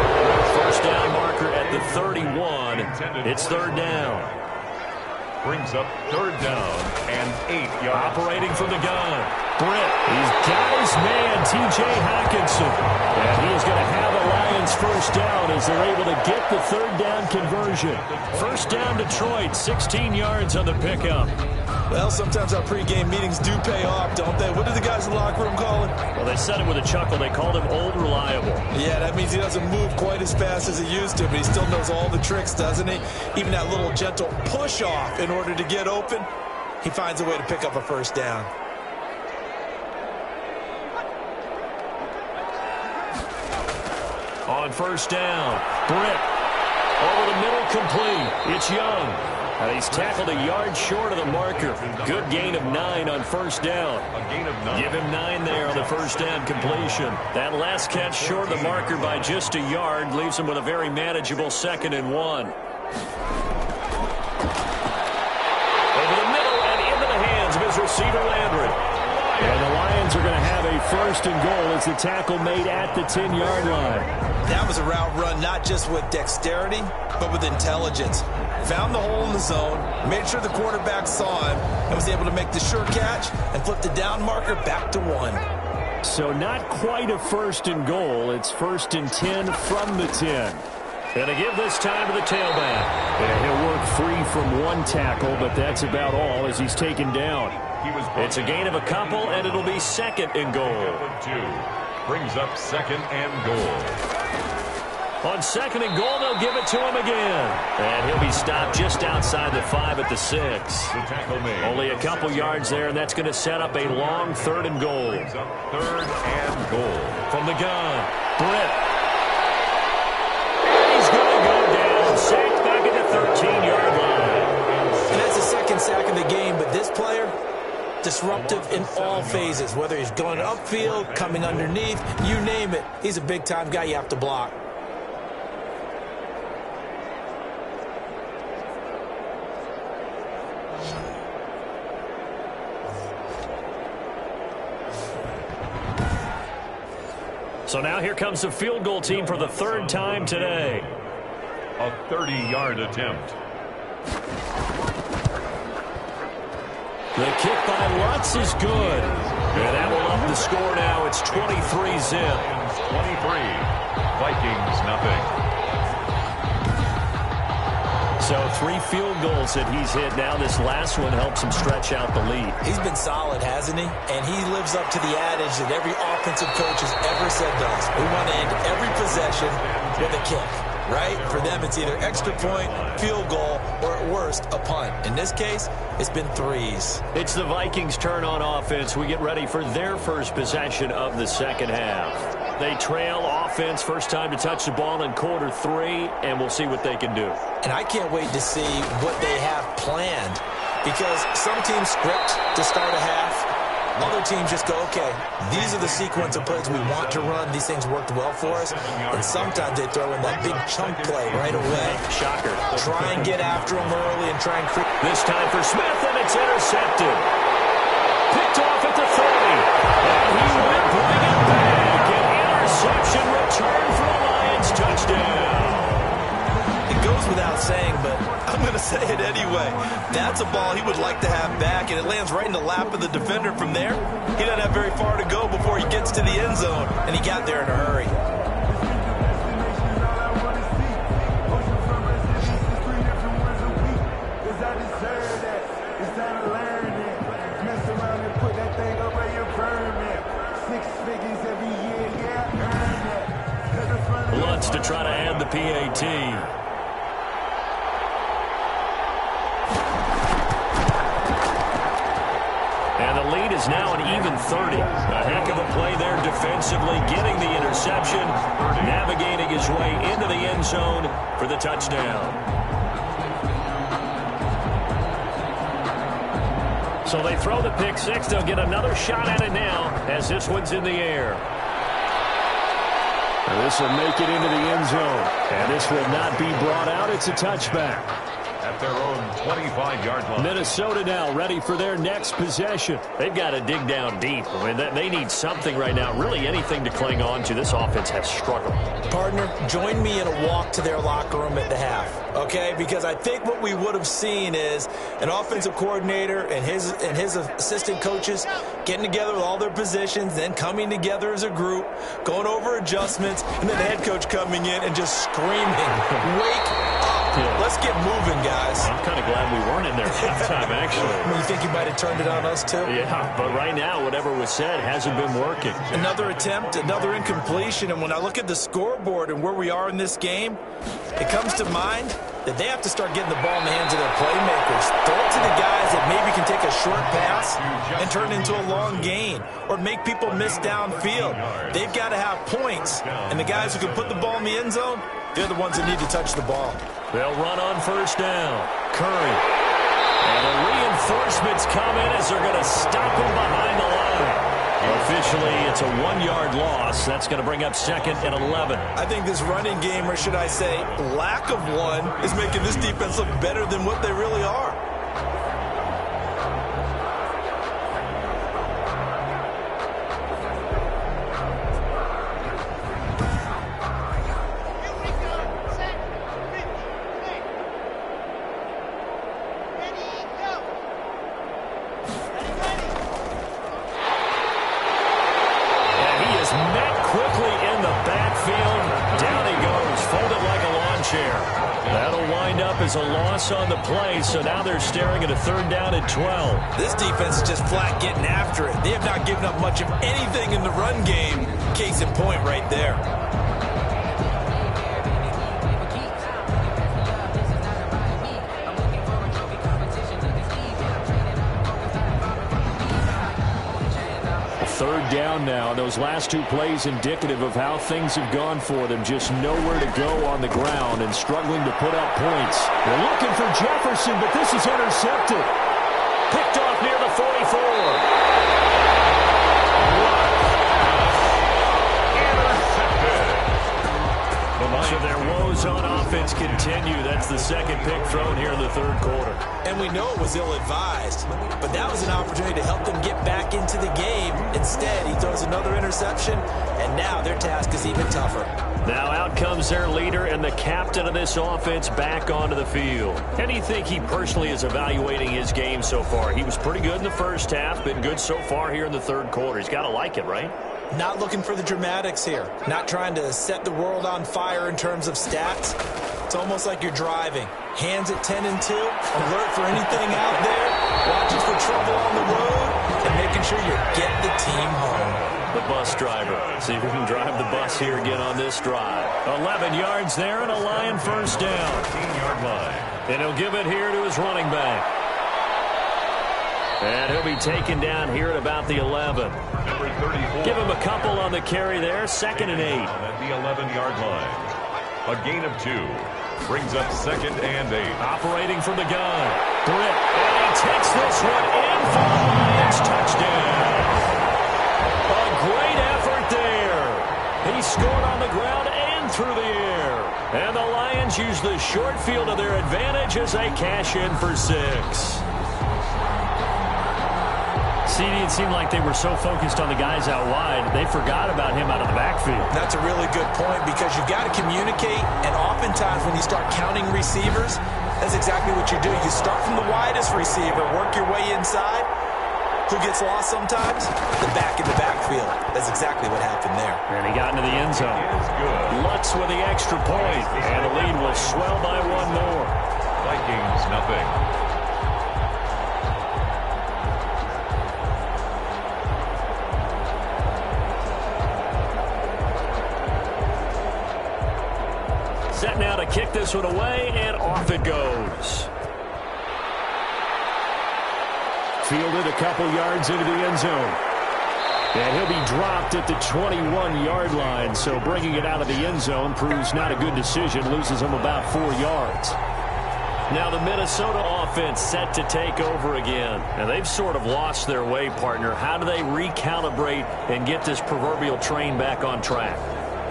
Speaker 5: First down marker at the 31. It's 3rd down.
Speaker 4: Brings up 3rd down and 8 yards.
Speaker 5: Operating from the gun. Britt, he's got his man, T.J. Hockenson. And he is going to have the Lions first down as they're able to get the 3rd down conversion. First down Detroit, 16 yards on the pickup.
Speaker 3: Well, sometimes our pregame meetings do pay off, don't they? What did the guys in the locker room call him?
Speaker 5: Well, they said it with a chuckle. They called him Old Reliable.
Speaker 3: Yeah, that means he doesn't move quite as fast as he used to, but he still knows all the tricks, doesn't he? Even that little gentle push-off in order to get open, he finds a way to pick up a first down.
Speaker 5: On first down, Britt. Over the middle, complete. It's Young. And he's tackled a yard short of the marker. Good gain of 9 on first down.
Speaker 4: A gain of 9.
Speaker 5: Give him 9 there on the first down completion. That last catch short of the marker by just a yard leaves him with a very manageable 2nd and 1. Over the middle and into the hands of his receiver, Landry. And the Lions are going to have a 1st and goal as the tackle made at the 10-yard line.
Speaker 3: That was a route run not just with dexterity, but with intelligence. Found the hole in the zone, made sure the quarterback saw him, and was able to make the sure catch and flip the down marker back to 1.
Speaker 5: So not quite a 1st and goal. It's 1st and 10 from the 10. And to give this time to the tailback. And he'll work free from 1 tackle, but that's about all as he's taken down. It's a gain of a couple, and it'll be 2nd and goal.
Speaker 4: 2 brings up 2nd and goal.
Speaker 5: On 2nd and goal, they'll give it to him again. And he'll be stopped just outside the 5 at the 6.
Speaker 4: The tackle made.
Speaker 5: Only a couple yards there, and that's going to set up a long 3rd and goal.
Speaker 4: Brings up 3rd and goal.
Speaker 5: From the gun, Britt. And he's going to go down. Sacked back at the 13-yard line.
Speaker 3: And that's the 2nd sack of the game, but this player, disruptive in all phases, whether he's going upfield, coming underneath, you name it. He's a big-time guy you have to block.
Speaker 5: So now here comes the field goal team for the 3rd time today.
Speaker 4: A 30-yard attempt.
Speaker 5: The kick by Lutz is good. And that will up the score now. It's 23-zip.
Speaker 4: 23. Vikings, nothing.
Speaker 5: So 3 field goals that he's hit now. This last one helps him stretch out the lead.
Speaker 3: He's been solid, hasn't he? And he lives up to the adage that every offensive coach has ever said to us. We want to end every possession with a kick, right? For them, it's either extra point, field goal, or at worst, a punt. In this case, it's been 3s.
Speaker 5: It's the Vikings' turn on offense. We get ready for their first possession of the second half. They trail offense, first time to touch the ball in quarter 3, and we'll see what they can do.
Speaker 2: And I can't wait to see what they have planned, because some teams script to start a half. Other teams just go, okay, these are the sequence of plays we want to run. These things worked well for us. And sometimes they throw in that big chunk play right away.
Speaker 5: Shocker.
Speaker 2: Try and get after them early and try and create.
Speaker 5: This time for Smith, and it's intercepted. Picked off at the 30. And he will bring it back. An interception return for a Lions touchdown.
Speaker 3: It goes without saying, but I'm going to say it anyway. That's a ball he would like to have back, and it lands right in the lap of the defender from there. He doesn't have very far to go before he gets to the end zone, and he got there in a hurry.
Speaker 5: Lutz to try to add the PAT. And the lead is now an even 30. A heck of a play there defensively, getting the interception, navigating his way into the end zone for the touchdown. So they throw the pick six. They'll get another shot at it now as this one's in the air. And this will make it into the end zone. And this will not be brought out. It's a touchback.
Speaker 4: At their own 25-yard line.
Speaker 5: Minnesota now ready for their next possession. They've got to dig down deep. I mean, they need something right now, really anything to cling on to. This offense has struggled.
Speaker 2: Partner, join me in a walk to their locker room at the half, okay? Because I think what we would have seen is an offensive coordinator and his assistant coaches getting together with all their positions, then coming together as a group, going over adjustments, and then the head coach coming in and just screaming, "Wake up! Yeah. Let's get moving, guys."
Speaker 5: I'm kind of glad we weren't in there at halftime, actually.
Speaker 2: You think you might have turned it on us, too?
Speaker 5: Yeah, but right now, whatever was said hasn't been working.
Speaker 3: Another attempt, another incompletion, and when I look at the scoreboard and where we are in this game, it comes to mind that they have to start getting the ball in the hands of their playmakers. Throw it to the guys that maybe can take a short pass and turn into a long gain or make people miss downfield. They've got to have points, and the guys who can put the ball in the end zone, they're the ones that need to touch the ball.
Speaker 5: They'll run on first down. Curry. And the reinforcements come in as they're going to stop him behind the line. Officially, it's a 1-yard loss. That's going to bring up 2nd and 11.
Speaker 3: I think this running game, or should I say lack of one, is making this defense look better than what they really are.
Speaker 5: Is a loss on the play, so now they're staring at a 3rd down and 12.
Speaker 3: This defense is just flat getting after it. They have not given up much of anything in the run game. Case in point right there.
Speaker 5: Third down now. Those last 2 plays indicative of how things have gone for them. Just nowhere to go on the ground and struggling to put up points. They're looking for Jefferson, but this is intercepted. Picked off near the 44. So their woes on offense continue. That's the 2nd pick thrown here in the 3rd quarter.
Speaker 2: And we know it was ill-advised, but that was an opportunity to help them get back into the game. Instead, he throws another interception, and now their task is even tougher.
Speaker 5: Now out comes their leader and the captain of this offense back onto the field. How do you think he personally is evaluating his game so far? He was pretty good in the first half, been good so far here in the 3rd quarter. He's got to like it, right?
Speaker 2: Not looking for the dramatics here. Not trying to set the world on fire in terms of stats. It's almost like you're driving. Hands at 10 and 2, alert for anything out there, watching for trouble on the road, and making sure you get the team home.
Speaker 5: The bus driver. See if we can drive the bus here again on this drive. 11 yards there and a Lion first down.
Speaker 4: 15-yard line.
Speaker 5: And he'll give it here to his running back. And he'll be taken down here at about the 11.
Speaker 4: Number 34.
Speaker 5: Give him a couple on the carry there. 2nd and 8.
Speaker 4: At the 11-yard line. A gain of 2. Brings up 2nd and 8.
Speaker 5: Operating from the gun. Britt. And he takes this one in for the Lions. Touchdown. A great effort there. He scored on the ground and through the air. And the Lions use the short field to their advantage as they cash in for 6. CD, it seemed like they were so focused on the guys out wide, they forgot about him out of the backfield.
Speaker 2: That's a really good point because you've got to communicate, and oftentimes when you start counting receivers, that's exactly what you do. You start from the widest receiver, work your way inside. Who gets lost sometimes? The back in the backfield. That's exactly what happened there.
Speaker 5: And he got into the end zone. Lutz with the extra point, and the lead will swell by 1 more.
Speaker 4: Vikings, nothing.
Speaker 5: Set now to kick this one away, and off it goes. Fielded a couple yards into the end zone. And he'll be dropped at the 21-yard line, so bringing it out of the end zone proves not a good decision, loses him about 4 yards. Now the Minnesota offense set to take over again. And they've sort of lost their way, partner. How do they recalibrate and get this proverbial train back on track?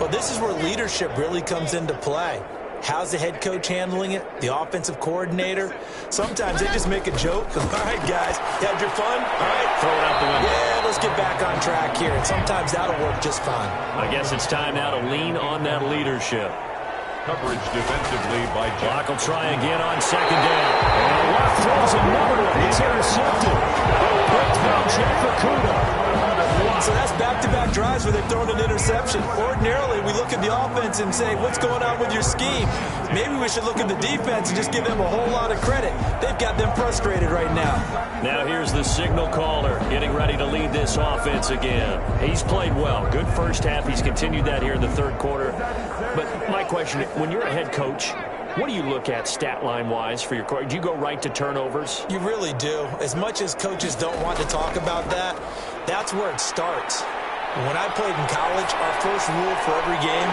Speaker 2: Well, this is where leadership really comes into play. How's the head coach handling it? The offensive coordinator? Sometimes they just make a joke. All right, guys, you had your fun? All right.
Speaker 5: Throw it out the window.
Speaker 2: Yeah, let's get back on track here. And sometimes that'll work just fine.
Speaker 5: I guess it's time now to lean on that leadership.
Speaker 4: Coverage defensively by
Speaker 5: Clock will try again on 2nd down. And Luck throws another one. It's intercepted. Picked by Jeff Okudah.
Speaker 2: So that's back-to-back drives where they've thrown an interception. Ordinarily, we look at the offense and say, what's going on with your scheme? Maybe we should look at the defense and just give them a whole lot of credit. They've got them frustrated right now.
Speaker 5: Now here's the signal caller getting ready to lead this offense again. He's played well. Good first half. He's continued that here in the 3rd quarter. But my question, when you're a head coach, what do you look at stat line-wise for your coach? Do you go right to turnovers?
Speaker 2: You really do. As much as coaches don't want to talk about that, that's where it starts. When I played in college, our first rule for every game,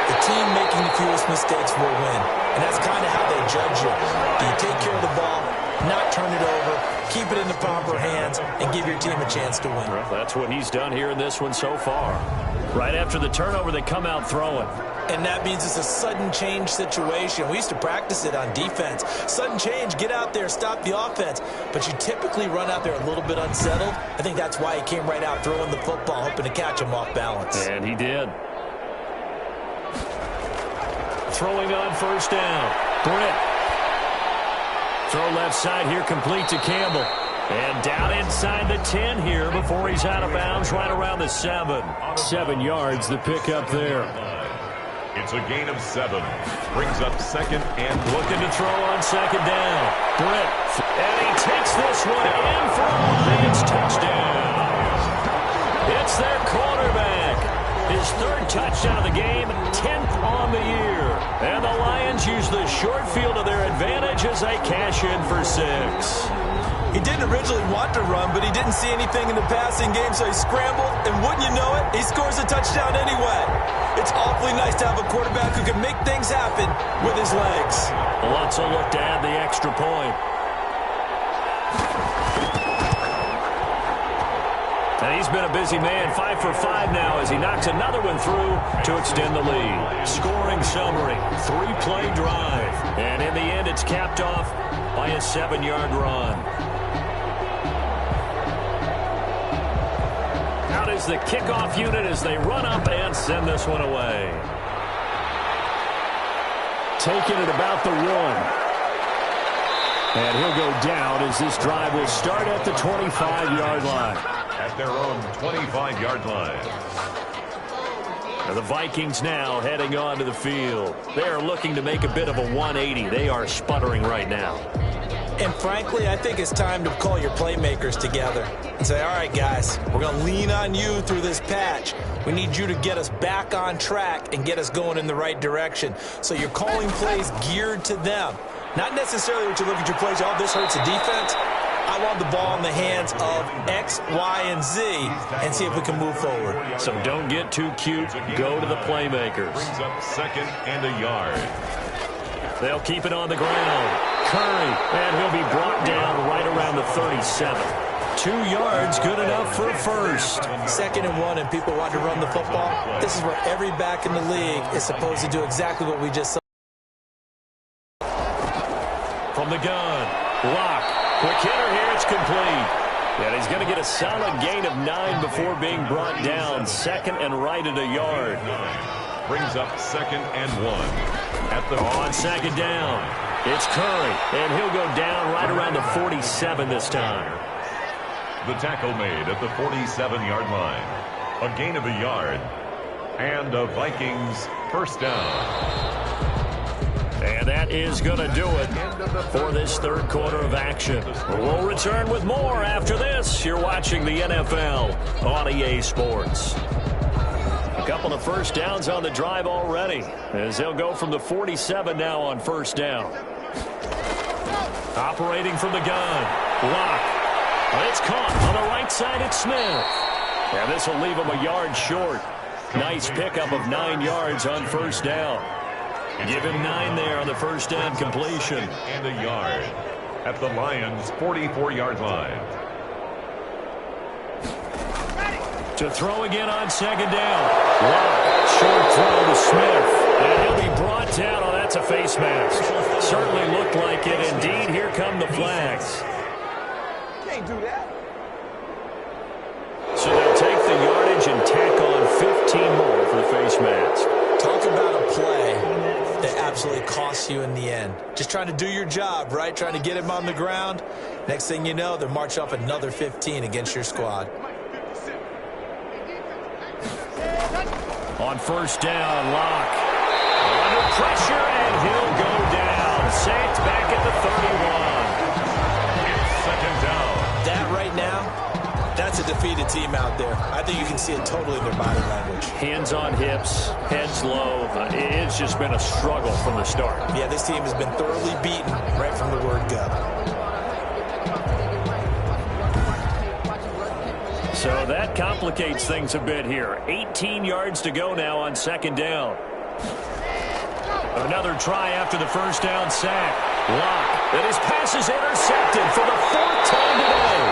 Speaker 2: the team making the fewest mistakes will win. And that's kind of how they judge you. Do you take care of the ball, not turn it over, keep it in the proper hands, and give your team a chance to win?
Speaker 5: Well, that's what he's done here in this one so far. Right after the turnover, they come out throwing.
Speaker 2: And that means it's a sudden change situation. We used to practice it on defense. Sudden change, get out there, stop the offense. But you typically run out there a little bit unsettled. I think that's why he came right out throwing the football, hoping to catch him off balance.
Speaker 5: And he did. Throwing on 1st down. Britt. Throw left side here, complete to Campbell. And down inside the 10 here before he's out of bounds, right around the 7. 7 yards, the pickup there.
Speaker 4: It's a gain of 7. Brings up 2nd and
Speaker 5: looking to throw on 2nd down. Britt. And he takes this one in for a Lions touchdown. It's their quarterback. His 3rd touchdown of the game, 10th on the year. And the Lions use the short field to their advantage as they cash in for 6.
Speaker 2: He didn't originally want to run, but he didn't see anything in the passing game, so he scrambled, and wouldn't you know it, he scores a touchdown anyway. It's awfully nice to have a quarterback who can make things happen with his legs.
Speaker 5: Lutz will look to add the extra point. And he's been a busy man, 5 for 5 now as he knocks another one through to extend the lead. Scoring summary, 3-play drive. And in the end, it's capped off by a 7-yard run. Out is the kickoff unit as they run up and send this one away. Taking it about the 1. And he'll go down as this drive will start at the 25-yard line.
Speaker 4: At their own 25-yard line.
Speaker 5: And the Vikings now heading onto the field. They are looking to make a bit of a 180. They are sputtering right now.
Speaker 2: And frankly, I think it's time to call your playmakers together and say, all right, guys, we're going to lean on you through this patch. We need you to get us back on track and get us going in the right direction. So you're calling plays geared to them. Not necessarily what you look at your plays, oh, this hurts the defense. I want the ball in the hands of X, Y, and Z and see if we can move forward.
Speaker 5: So don't get too cute. Go to the playmakers.
Speaker 4: Brings up 2nd and a yard.
Speaker 5: They'll keep it on the ground. Curry, and he'll be brought down right around the 37. 2 yards, good enough for a first.
Speaker 2: 2nd and 1, and people want to run the football. This is where every back in the league is supposed to do exactly what we just saw.
Speaker 5: From the gun, Locke. Quick hitter here, it's complete. And he's going to get a solid gain of 9 before being brought down. 2nd and right at a yard.
Speaker 4: Brings up 2nd and 1.
Speaker 5: On 2nd down, it's Curry, and he'll go down right around the 47 this time.
Speaker 4: The tackle made at the 47-yard line. A gain of a yard. And a Vikings first down.
Speaker 5: And that is going to do it for this 3rd quarter of action. We'll return with more after this. You're watching the NFL on EA Sports. A couple of first downs on the drive already, as they'll go from the 47 now on 1st down. Operating from the gun, Locke. It's caught on the right side at Smith. And this will leave him a yard short. Nice pickup of 9 yards on 1st down. Give him 9 there on the 1st down completion.
Speaker 4: And a yard at the Lions' 44-yard line.
Speaker 5: To throw again on 2nd down. Locke, short throw to Smith. And he'll be brought down. Oh, that's a face mask. Certainly looked like it. Indeed, here come the flags.
Speaker 3: Can't do that.
Speaker 5: So they'll take the yardage and tack on 15 more for the face mask.
Speaker 2: Talk about a play that absolutely costs you in the end. Just trying to do your job, right? Trying to get him on the ground. Next thing you know, they're marching off another 15 against your squad.
Speaker 5: On 1st down, Locke. Under pressure, and he'll go down. Sacked back at the 31.
Speaker 4: 2nd down.
Speaker 2: That right now, that's a defeated team out there. I think you can see it totally in their body language.
Speaker 5: Hands on hips, heads low. It's just been a struggle from the start.
Speaker 2: Yeah, this team has been thoroughly beaten right from the word go.
Speaker 5: So that complicates things a bit here. 18 yards to go now on 2nd down. Another try after the 1st down sack. Locke, and his pass is intercepted for the 4th time today.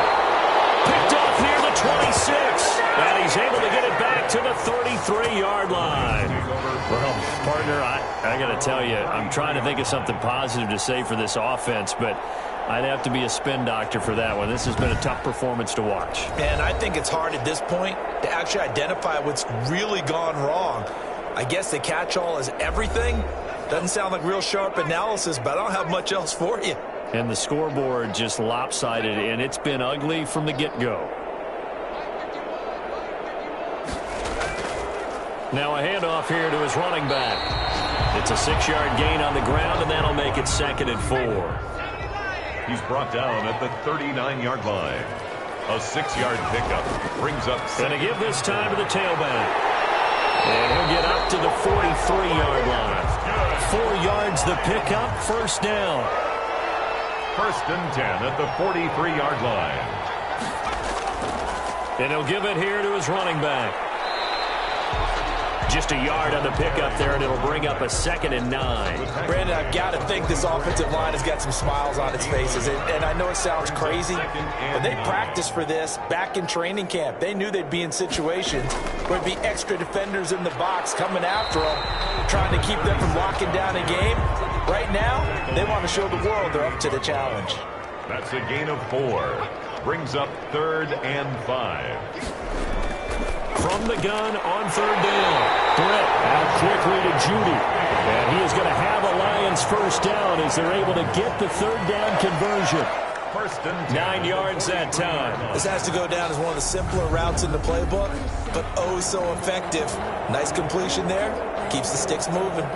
Speaker 5: Picked off near the 26. And he's able to get it back to the 33-yard line. Well, partner, I got to tell you, I'm trying to think of something positive to say for this offense, but I'd have to be a spin doctor for that one. This has been a tough performance to watch.
Speaker 2: And I think it's hard at this point to actually identify what's really gone wrong. I guess the catch-all is everything. Doesn't sound like real sharp analysis, but I don't have much else for you.
Speaker 5: And the scoreboard just lopsided, and it's been ugly from the get-go. Now a handoff here to his running back. It's a 6-yard gain on the ground, and that'll make it 2nd and 4.
Speaker 4: He's brought down at the 39-yard line. A 6-yard pickup brings up.
Speaker 5: Going to give this time to the tailback. And he'll get up to the 43-yard line. 4 yards the pickup, 1st down.
Speaker 4: 1st and 10 at the 43-yard line.
Speaker 5: And he'll give it here to his running back. Just a yard on the pickup there, and it'll bring up a 2nd and 9.
Speaker 2: Brandon, I've got to think this offensive line has got some smiles on its faces. And I know it sounds crazy, but they practiced for this back in training camp. They knew they'd be in situations where there'd be extra defenders in the box coming after them, trying to keep them from locking down a game. Right now, they want to show the world they're up to the challenge.
Speaker 4: That's a gain of 4. Brings up 3rd and 5.
Speaker 5: From the gun on 3rd down. Britt out quickly to Judy. And he is going to have a Lions 1st down as they're able to get the 3rd down conversion.
Speaker 4: 1st and
Speaker 5: 9 yards that time.
Speaker 2: This has to go down as one of the simpler routes in the playbook, but oh so effective. Nice completion there. Keeps the sticks moving.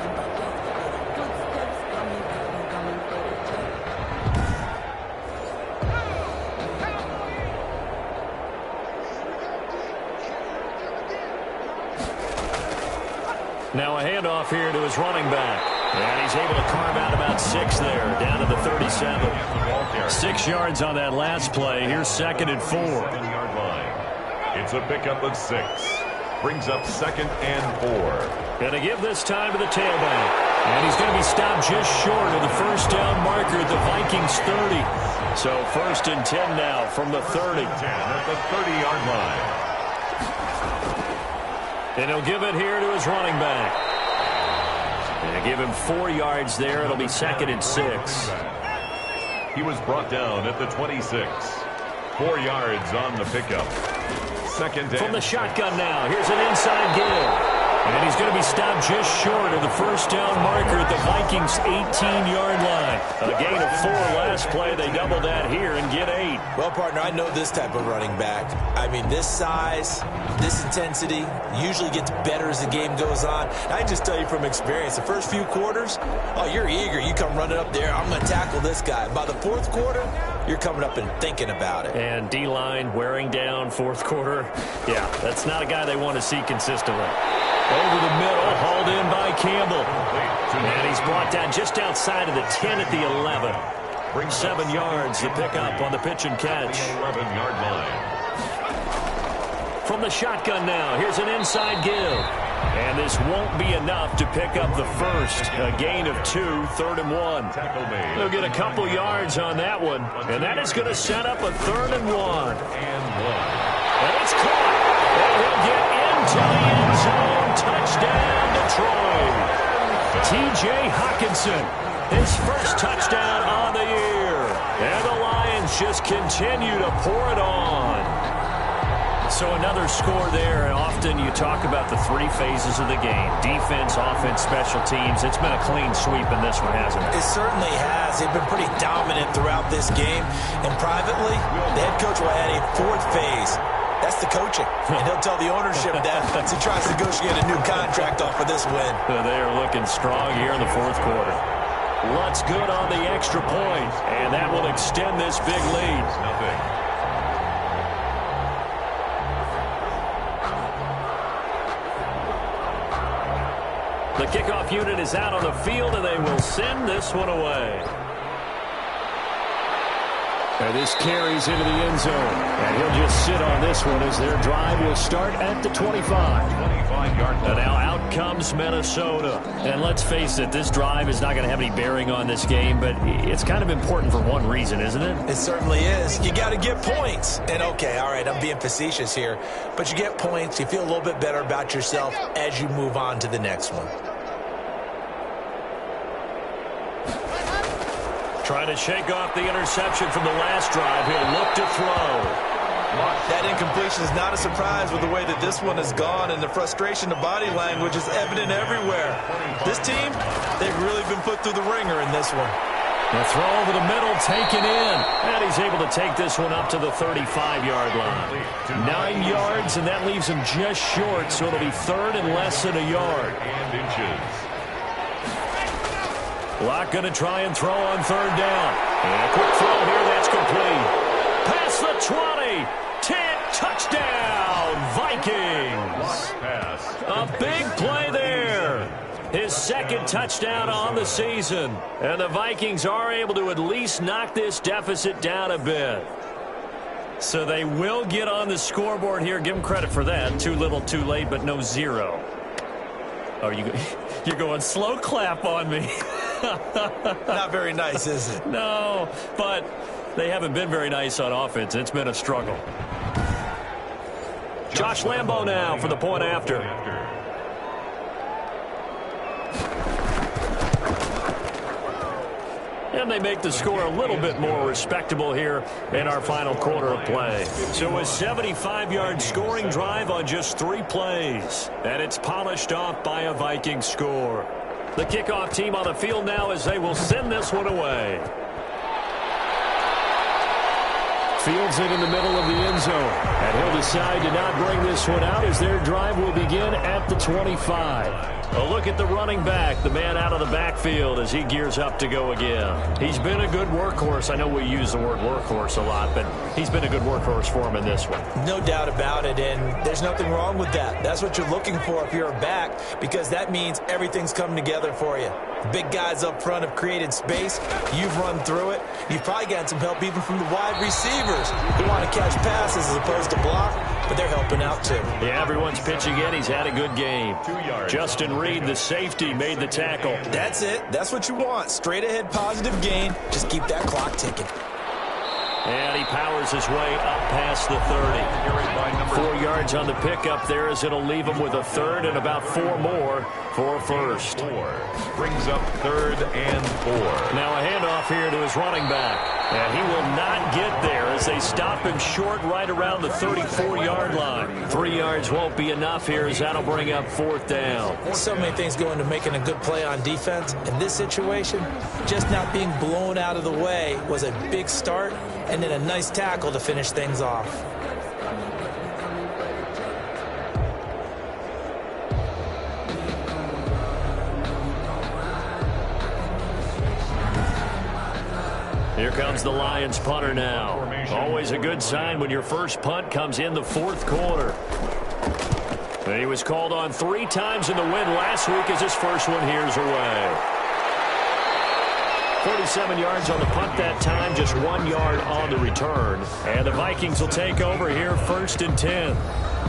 Speaker 5: Now a handoff here to his running back. And he's able to carve out about 6 there, down to the 37. 6 yards on that last play. Here's 2nd and 4.
Speaker 4: 7-yard line. It's a pickup of 6. Brings up 2nd and 4.
Speaker 5: Going to give this time to the tailback. And he's going to be stopped just short of the first down marker at the Vikings 30. So 1st and 10 now from the 30.
Speaker 4: 10 at the 30-yard line.
Speaker 5: And he'll give it here to his running back. And give him 4 yards there. It'll be 2nd and 6.
Speaker 4: He was brought down at the 26. 4 yards on the pickup. 2nd and
Speaker 5: from the shotgun now. Here's an inside give. And he's going to be stopped just short of the first down marker at the Vikings' 18-yard line. A gain of 4 last play. They double that here and get 8.
Speaker 2: Well, partner, I know this type of running back. I mean, this size, this intensity usually gets better as the game goes on. I can just tell you from experience, the first few quarters, oh, you're eager. You come running up there, I'm going to tackle this guy. By the 4th quarter, you're coming up and thinking about it.
Speaker 5: And D-line wearing down 4th quarter. Yeah, that's not a guy they want to see consistently. Over the middle, hauled in by Campbell. And he's brought down just outside of the 10 at the 11. 7 yards, the pickup on the pitch and catch.
Speaker 4: 11-yard line.
Speaker 5: From the shotgun now, here's an inside give. And this won't be enough to pick up the first. A gain of 2, 3rd and 1. They'll get a couple yards on that one. And that is going to set up a 3rd and 1. And it's caught. And he'll get into the end zone. Touchdown, Detroit. T.J. Hockenson, his first touchdown on the year. And the Lions just continue to pour it on. So another score there. Often you talk about the 3 phases of the game. Defense, offense, special teams. It's been a clean sweep in this one, hasn't it?
Speaker 2: It certainly has. They've been pretty dominant throughout this game. And privately, the head coach will add a 4th phase. That's the coaching. And he'll tell the ownership that as he tries to negotiate a new contract off of this win.
Speaker 5: They are looking strong here in the 4th quarter. Lutz good on the extra point, and that will extend this big lead. The kickoff unit is out on the field, and they will send this one away. And this carries into the end zone. And he'll just sit on this one as their drive will start at the 25.
Speaker 4: 25-yard line.
Speaker 5: And now out comes Minnesota. And let's face it, this drive is not going to have any bearing on this game, but it's kind of important for one reason, isn't it?
Speaker 2: It certainly is. You got to get points. And okay, all right, I'm being facetious here, but you get points, you feel a little bit better about yourself as you move on to the next one.
Speaker 5: Trying to shake off the interception from the last drive. He'll look to throw.
Speaker 3: That incompletion is not a surprise with the way that this one has gone, and the frustration, the body language is evident everywhere. This team, they've really been put through the ringer in this one.
Speaker 5: The throw over the middle taken in. And he's able to take this one up to the 35-yard line. 9 yards, and that leaves him just short, so it'll be 3rd and less than a yard.
Speaker 4: And inches.
Speaker 5: Locke going to try and throw on 3rd down. And a quick throw here, that's complete. Past the 20. 10, touchdown, Vikings. A big play there. His 2nd touchdown on the season. And the Vikings are able to at least knock this deficit down a bit. So they will get on the scoreboard here. Give them credit for that. Too little, too late, but no 0. Oh, you're going slow clap on me.
Speaker 2: Not very nice, is it?
Speaker 5: No, but they haven't been very nice on offense. It's been a struggle. Josh Lambo now for the point after. And they make the score a little bit more respectable here in our final quarter of play. So a 75-yard scoring drive on just 3 plays. And it's polished off by a Viking score. The kickoff team on the field now as they will send this one away. Fields it in the middle of the end zone. And he'll decide to not bring this one out as their drive will begin at the 25. A look at the running back, the man out of the backfield as he gears up to go again. He's been a good workhorse. I know we use the word workhorse a lot, but he's been a good workhorse for him in this one.
Speaker 2: No doubt about it, and there's nothing wrong with that. That's what you're looking for if you're a back, because that means everything's coming together for you. The big guys up front have created space. You've run through it. You've probably gotten some help even from the wide receivers who want to catch passes as opposed to block, but they're helping out too.
Speaker 5: Yeah, everyone's pitching in. He's had a good game. 2 yards. Justin Reed, the safety, made the tackle.
Speaker 2: That's it. That's what you want. Straight ahead positive gain. Just keep that clock ticking.
Speaker 5: And he powers his way up past the 30. 4 yards on the pickup there as it'll leave him with a third and about 4 more for first.
Speaker 4: Brings up 3rd and 4.
Speaker 5: Now a handoff here to his running back. And he will not get there as they stop him short right around the 34-yard line. 3 yards won't be enough here as that'll bring up 4th down.
Speaker 2: So many things go into making a good play on defense. In this situation, just not being blown out of the way was a big start, and then a nice tackle to finish things off.
Speaker 5: Here comes the Lions punter now. Always a good sign when your first punt comes in the 4th quarter. He was called on 3 times in the win last week as his first one here's away. 47 yards on the punt that time, just 1 yard on the return. And the Vikings will take over here 1st and 10.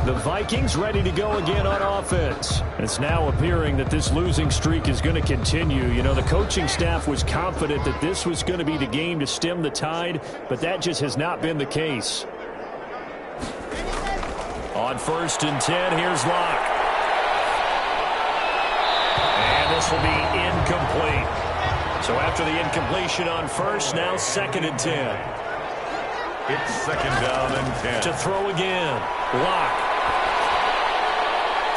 Speaker 5: The Vikings ready to go again on offense. It's now appearing that this losing streak is going to continue. You know, the coaching staff was confident that this was going to be the game to stem the tide, but that just has not been the case. On 1st and 10, here's Locke. And this will be incomplete. So after the incompletion on first, now 2nd and 10.
Speaker 4: It's 2nd down and 10.
Speaker 5: To throw again. Locke.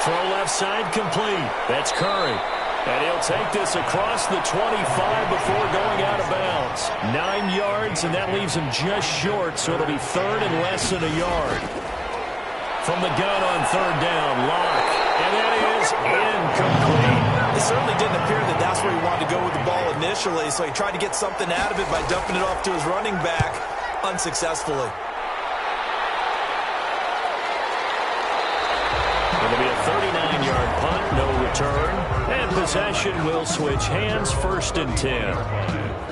Speaker 5: Throw left side complete. That's Curry. And he'll take this across the 25 before going out of bounds. 9 yards, and that leaves him just short, so it'll be 3rd and less than a yard. From the gun on 3rd down, Locke. And that is incomplete.
Speaker 2: It certainly didn't appear that that's where he wanted to go with the ball initially, so he tried to get something out of it by dumping it off to his running back unsuccessfully.
Speaker 5: It'll be a 39-yard punt, no return. And possession will switch hands, 1st and 10.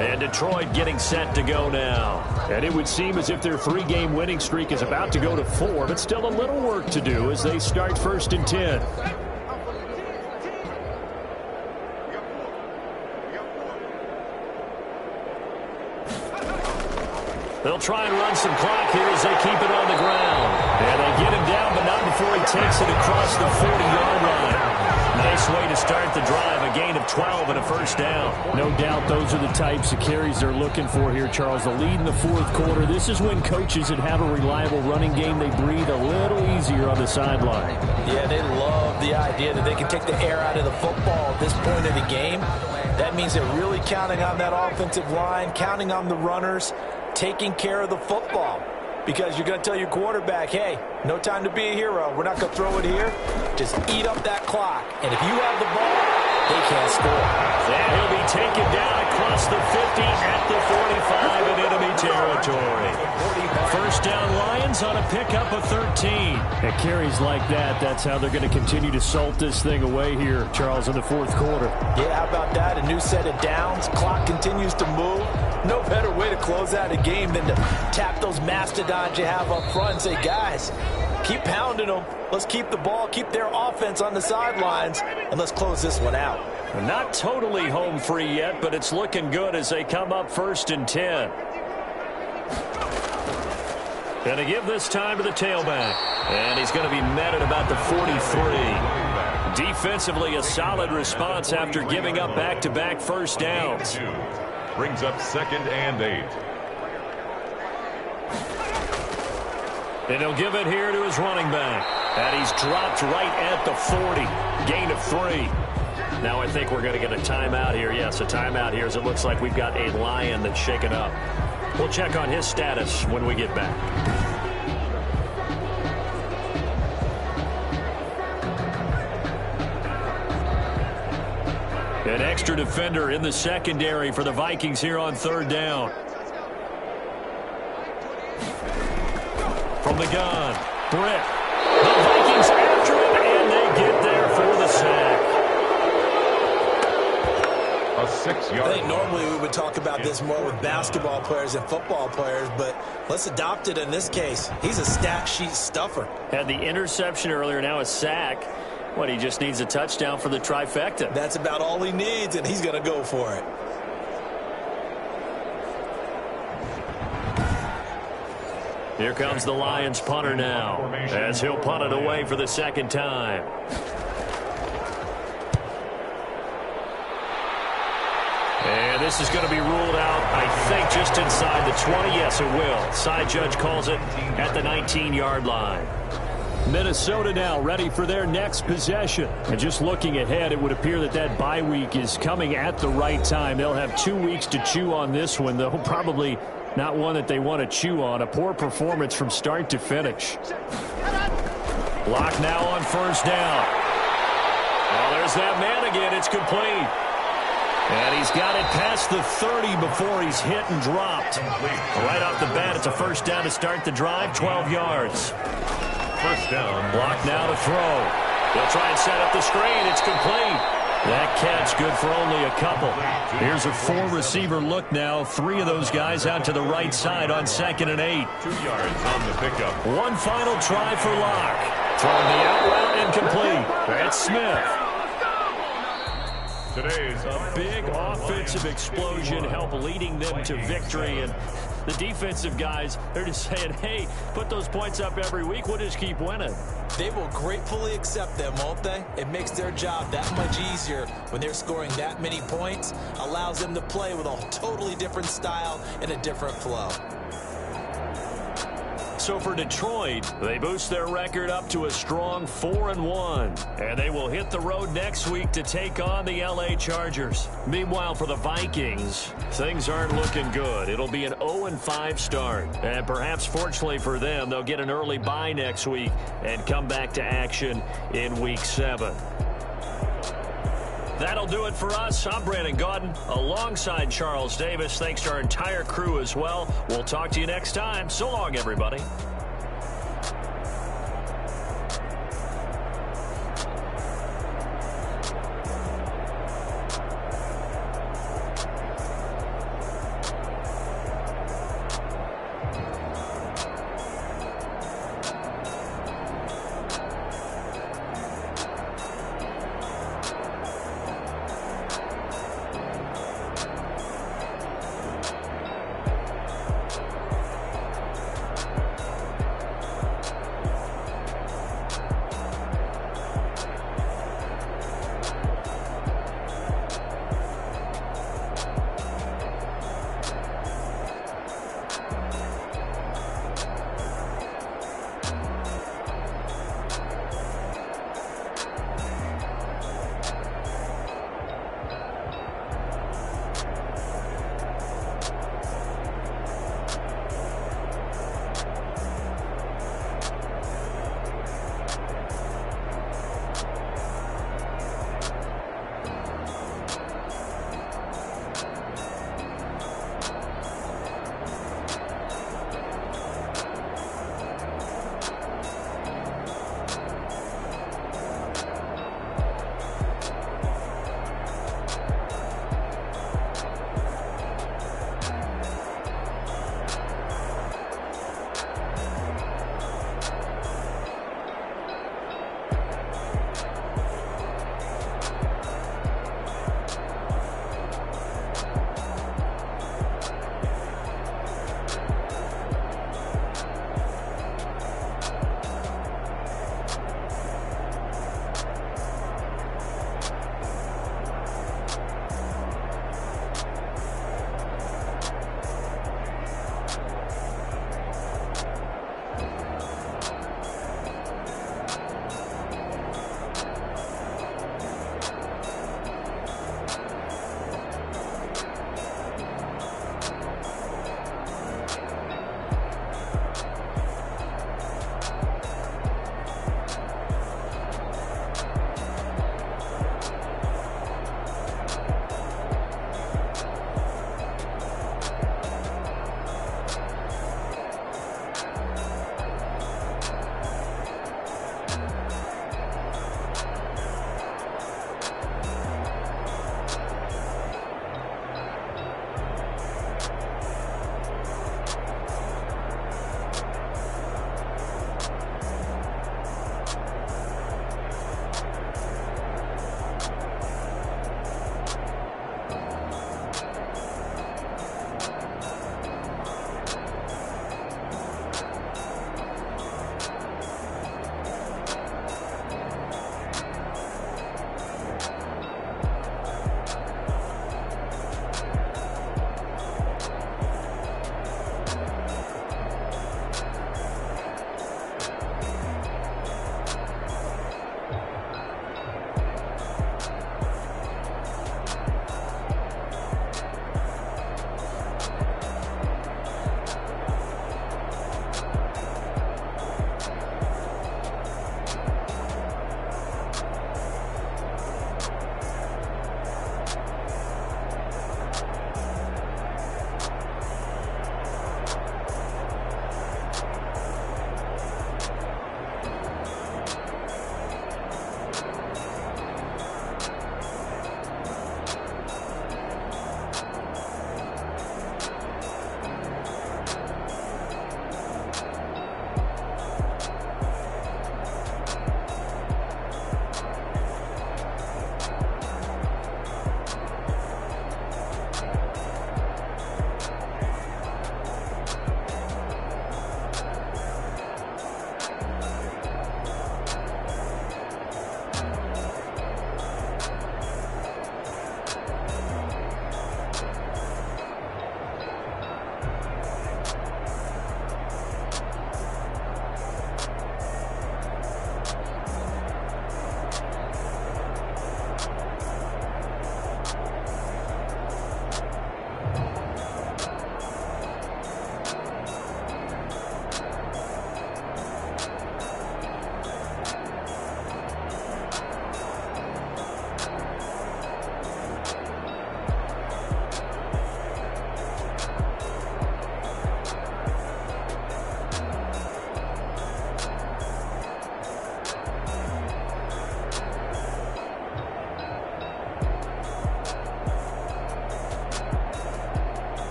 Speaker 5: And Detroit getting set to go now. And it would seem as if their 3-game winning streak is about to go to 4, but still a little work to do as they start 1st and 10. They'll try and run some clock here as they keep it on the ground. And they get him down, but not before he takes it across the 40-yard line. Nice way to start the drive, a gain of 12 and a 1st down.
Speaker 6: No doubt those are the types of carries they're looking for here, Charles. The lead in the 4th quarter. This is when coaches that have a reliable running game, they breathe a little easier on the sideline.
Speaker 2: Yeah, they love the idea that they can take the air out of the football at this point of the game. That means they're really counting on that offensive line, counting on the runners, taking care of the football. Because you're going to tell your quarterback, hey, no time to be a hero. We're not going to throw it here. Just eat up that clock. And if you have the ball, they can't score.
Speaker 5: And he'll be taken down across the 50 at the 45 in enemy territory. 1st down Lions on a pickup of 13.
Speaker 6: At carries like that, that's how they're going to continue to salt this thing away here, Charles, in the 4th quarter.
Speaker 2: Yeah, how about that? A new set of downs. Clock continues to move. No better way to close out a game than to tap those mastodons you have up front and say, guys, keep pounding them. Let's keep the ball, keep their offense on the sidelines, and let's close this one out.
Speaker 5: Not totally home free yet, but it's looking good as they come up 1st and 10. Going to give this time to the tailback. And he's going to be met at about the 43. Defensively, a solid response after giving up back-to-back 1st downs.
Speaker 4: Brings up 2nd and 8.
Speaker 5: And he'll give it here to his running back. And he's dropped right at the 40. Gain of 3. Now I think we're going to get a timeout here. Yes, a timeout here as it looks like we've got a Lion that's shaken up. We'll check on his status when we get back. An extra defender in the secondary for the Vikings here on third down. From the gun, Britt. The Vikings after him, and they get there for the sack.
Speaker 4: A 6-yard.
Speaker 2: I think normally we would talk about this more with basketball players and football players, but let's adopt it in this case. He's a stat sheet stuffer.
Speaker 5: Had the interception earlier, now a sack. What, he just needs a touchdown for the trifecta.
Speaker 2: That's about all he needs, and he's going to go for it.
Speaker 5: Here comes the Lions punter now, as he'll punt it away for the second time. And this is going to be ruled out, I think, just inside the 20. Yes, it will. Side judge calls it at the 19-yard line. Minnesota now ready for their next possession. And just looking ahead, it would appear that that bye week is coming at the right time. They'll have 2 weeks to chew on this one, though probably not one that they want to chew on. A poor performance from start to finish. Lock now on first down. Oh, there's that man again. It's complete. And he's got it past the 30 before he's hit and dropped. Right off the bat, it's a first down to start the drive, 12 yards.
Speaker 4: First down.
Speaker 5: Block now to throw. They'll try and set up the screen. It's complete. That catch good for only a couple. Here's a 4-receiver look now. 3 of those guys out to the right side on 2nd and 8.
Speaker 4: 2 yards on the pickup.
Speaker 5: One final try for Locke. Throwing the out route incomplete. That's Smith.
Speaker 4: Today's
Speaker 5: A big offensive explosion help leading them to victory. And the defensive guys, they're just saying, hey, put those points up every week. We'll just keep winning.
Speaker 2: They will gratefully accept them, won't they? It makes their job that much easier when they're scoring that many points. Allows them to play with a totally different style and a different flow.
Speaker 5: So for Detroit, they boost their record up to a strong 4-1. And they will hit the road next week to take on the LA Chargers. Meanwhile, for the Vikings, things aren't looking good. It'll be an 0-5 start. And perhaps fortunately for them, they'll get an early bye next week and come back to action in Week 7. That'll do it for us. I'm Brandon Gaudin alongside Charles Davis. Thanks to our entire crew as well. We'll talk to you next time. So long, everybody.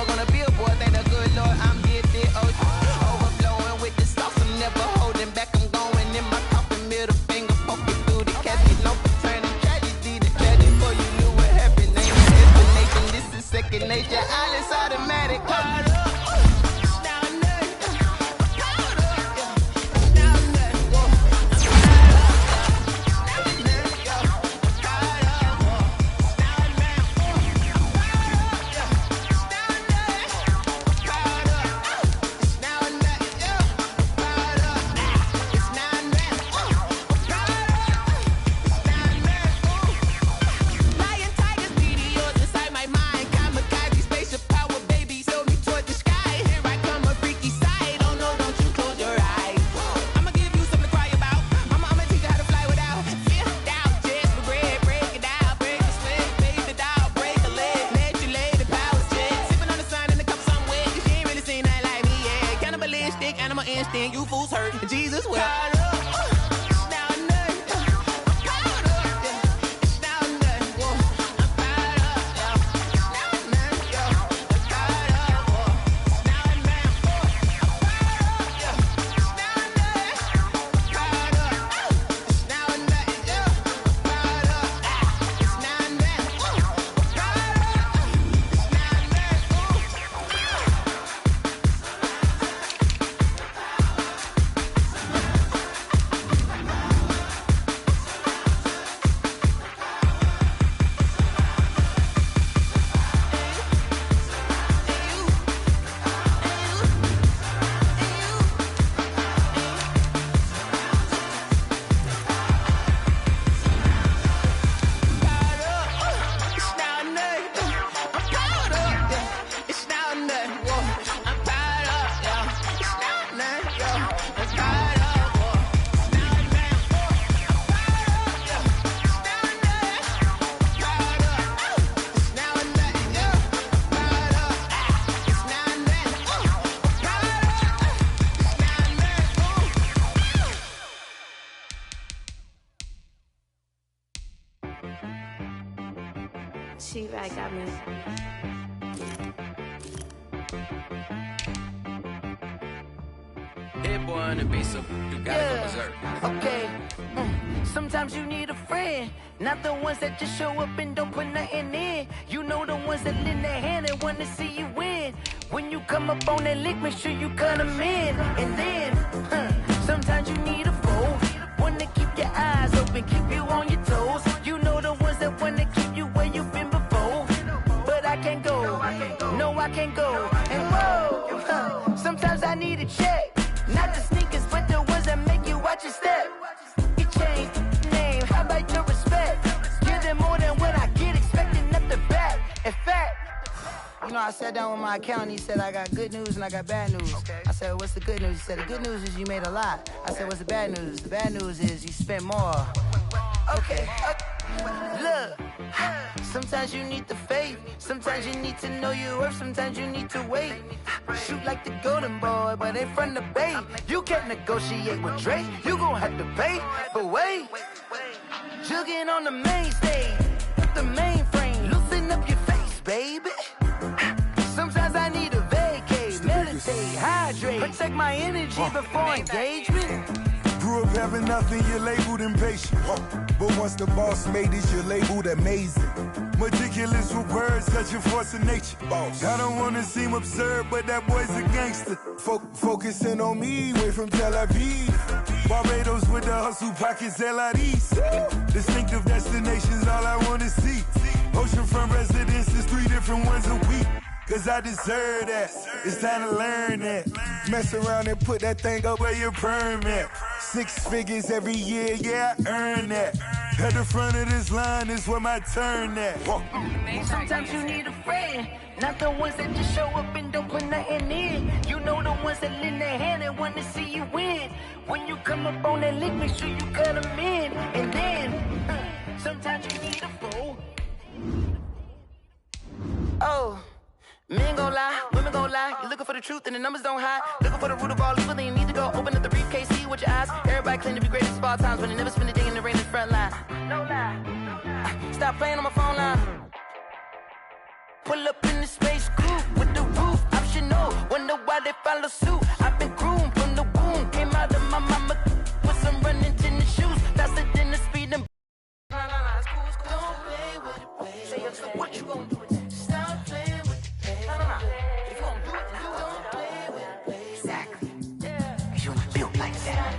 Speaker 7: plug on a billboard. Thank the good Lord I'm gifted. Overflowing with the sauce. I'm never holding back. I'm going in my coffin. Middle finger poking through the casket. No turning tragedy. The tragedy for you knew what happened. Ain't no explanation. This is second nature. All is automatic. Caught up. You fools hurt. Jesus will.
Speaker 8: Sea4 got me.
Speaker 7: Hit boy on the beat, so you gotta go berserk.
Speaker 9: Okay. Sometimes you need a friend, not the ones that just show up and don't put nothing in. You know the ones that lend their hand and want to see you win. When you come up on that lick, make sure you cut them in. And then, sometimes you need a foe, one to keep your eyes open, keep you on your toes. You know the ones that want to keep you where you've been before. But I can't go, no I can't go. And whoa, sometimes I need a check. Not the sneakers, but the ones that make you watch your step. You change name, how about your respect? Give them more than what I get, expecting nothing back. In fact, you know, I sat down with my accountant, he said I got good news and I got bad news. I said, what's the good news? He said, the good news is you made a lot. I said, what's the bad news? The bad news is you spent more. Okay, look, sometimes you need the faith, sometimes you need to know your worth, sometimes you need to wait. Shoot like the golden boy, but they from the bay. You can't negotiate with Drake, you gon' have to pay. But wait, jugging on the main stage, with the mainframe, loosen up your face, baby. Sometimes I need a vacate, meditate, hydrate, protect my energy before engagement.
Speaker 10: Grew up having nothing, you're labeled impatient. But once the boss made it, you're labeled amazing. Meticulous with words, such a force of nature. I don't wanna seem absurd, but that boy's a gangster. Focusing on me, way from Tel Aviv. Barbados with the hustle pockets, LIDs. Distinctive destinations, all I wanna see. Oceanfront residences, 3 different ones a week. Cause I deserve that, it's time to learn that. Mess around and put that thing up where your permit. 6 figures every year, yeah, I earn that. At the front of this line is where my turn at.
Speaker 9: Sometimes you need a friend, not the ones that just show up and don't put nothing in. You know the ones that lend their hand and want to see you win. When you come up on that lick, make sure you cut them in. And then, sometimes you need a fool. Oh. Men gon' lie, women gon' lie. You're looking for the truth and the numbers don't hide. Looking for the root of all evil, then you need to go open up the briefcase, see with your eyes. Everybody claim to be greatest of all times, but they never spend a day in the rain in the front line. No lie. Stop playing on my phone line. Pull up in the space coupe with the they follow suit. I've been groomed from the womb. Came out of my mama with some running tennis shoes. Faster than the speed and it's cool, it's cool. Don't play with it, play. Say what you gonna do with it? Stop playing with it. If you gonna do it, then don't play with it. Exactly. Yeah. You was built like that.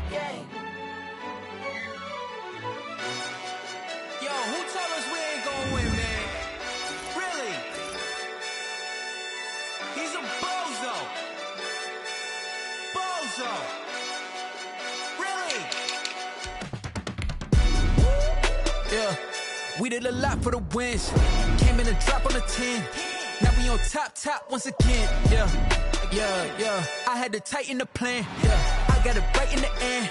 Speaker 11: Yo, who told us we ain't gonna win, man? Really? He's a bozo. Bozo. Really? Yeah, we did a lot for the wins. Came in a drop on a 10. Now we on top once again. Yeah. I had to tighten the plan. Yeah, I got it right in the end.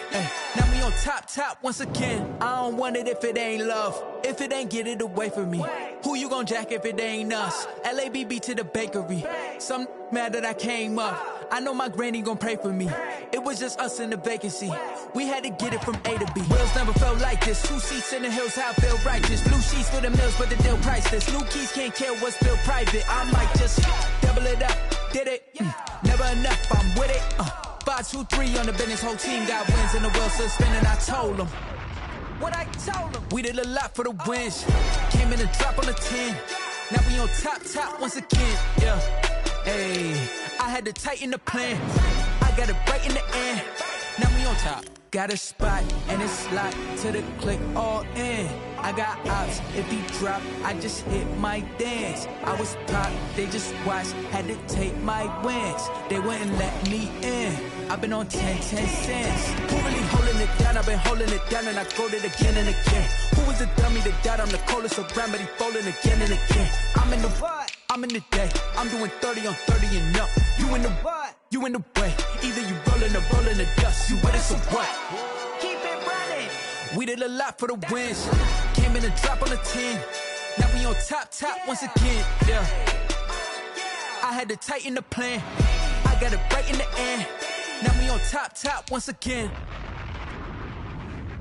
Speaker 11: Now we on top once again. I don't want it if it ain't love. If it ain't, get it away from me. Who you gon' jack if it ain't us? LABB to the bakery. Some mad that I came up. I know my granny gon' pray for me. It was just us in the vacancy. We had to get it from A to B. Wheels never felt like this. 2 seats in the hills, how I feel righteous. Blue sheets for the mills, but the deal priceless. New keys can't care what's still private. I might just double it up. Did it? Never enough, I'm with it. 5, 2, 3 on the business. Whole team got wins and the wheels still spinning. I told them what I told them. We did a lot for the wins. Came in a drop on the 10. Now we on top once again. Yeah. Hey, I had to tighten the plan. I got it right in the end. Now we on top. Got a spot and it's locked to the click all in. I got ops, if he drop, I just hit my dance. I was top, they just watched, had to take my wins. They wouldn't let me in. I've been on 10 cents. Who really holding it down? I've been holding it down and I go it again and again. Who was the dummy that doubt I'm the coldest around, but he folding again and again. I'm in the what? I'm in the day. I'm doing 30 on 30 and up. You in the what? You in the way. Either you rolling or rolling the dust. You with us or what?
Speaker 9: Keep it running.
Speaker 11: We did a lot for the wins. Came in a drop on the 10. Now we on top once again. Yeah. I had to tighten the plan. I got it right in the end. Now we on top once again.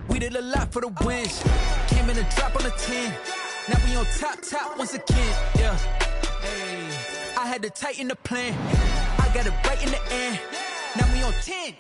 Speaker 11: We did a lot for the wins. Came in a drop on the 10. Now we on top once again. Yeah. Hey, I had to tighten the plan. I got it right in the end. Now we on 10.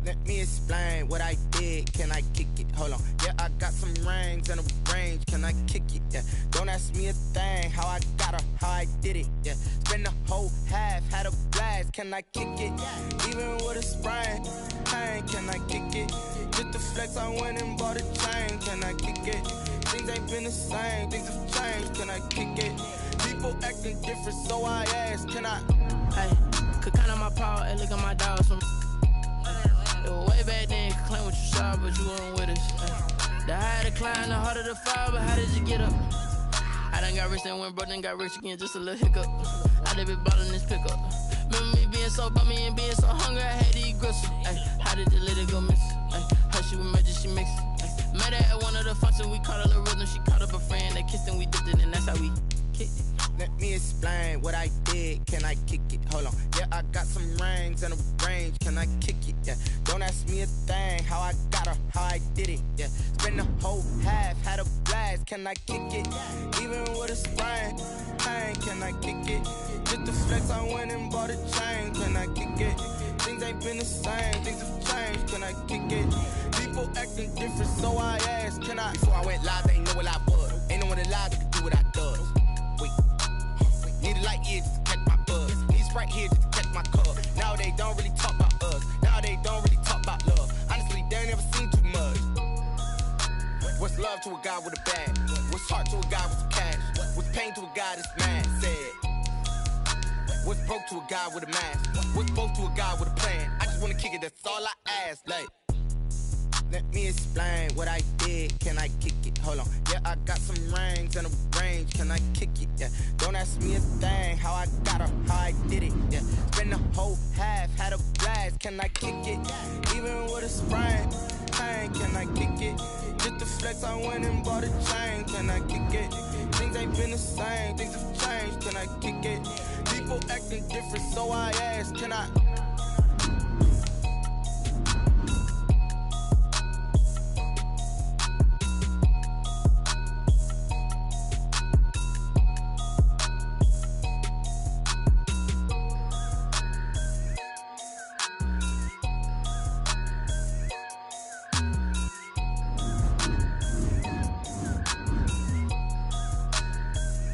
Speaker 12: Let me explain what I did. Can I kick it? Hold on. Yeah, I got some rings and a range. Can I kick it? Yeah. Don't ask me a thing. How I got her, how I did it. Yeah. Spend the whole half, had a blast. Can I kick it? Even with a sprain. Hey, can I kick it? Just the flex, I went and bought a chain. Can I kick it? Things ain't been the same. Things have changed. Can I kick it? People acting different, so I asked. Can I?
Speaker 13: Hey, could count on my power and look at my dogs from. Way back then, could claim what you saw, but you weren't with us. The higher the climb, the harder the fall, but how did you get up? I done got rich and went broke, then got rich again, just a little hiccup. I done been ballin' this pickup. Remember me being so bummy and being so hungry, I had to eat gristle. How did the lady go miss? How she was magic, she mixed. Met her at one of the functions, we caught a little rhythm, she caught up a friend, they kissed and we dipped it, and that's how we kicked it.
Speaker 12: Let me explain what I did. Can I kick it? Hold on. Yeah, I got some rings and a range. Can I kick it? Yeah. Don't ask me a thing. How I got her, how I did it. Yeah. Spend the whole half, had a blast. Can I kick it? Even with a sprain. Hey, can I kick it? Just the flex, I went and bought a chain. Can I kick it? Things ain't been the same. Things have changed. Can I kick it? People acting different, so I asked. Can I? Before I went live, they ain't know what I was. Ain't no one alive that could do what I does. Wait. Need a light here just to catch my buzz. Need Sprite here just to catch my cup. Now they don't really talk about us. Now they don't really talk about love. Honestly, they ain't never seen too much. What's love to a guy with a bag? What's heart to a guy with some cash? What's pain to a guy that's mad? Said. What's broke to a guy with a mask? What's both to a guy with a plan? I just wanna kick it, that's all I ask. Like, let me explain what I did. Can I kick it? Hold on. Yeah, I got some rings and a range. Can I kick it? Yeah. Don't ask me a thing. How I got her, how I did it. Yeah. Spend the whole half, had a blast. Can I kick it? Even with a sprain, pain, can I kick it? Just to flex, I went and bought a chain. Can I kick it? Things ain't been the same, things have changed. Can I kick it? People acting different, so I asked, can I?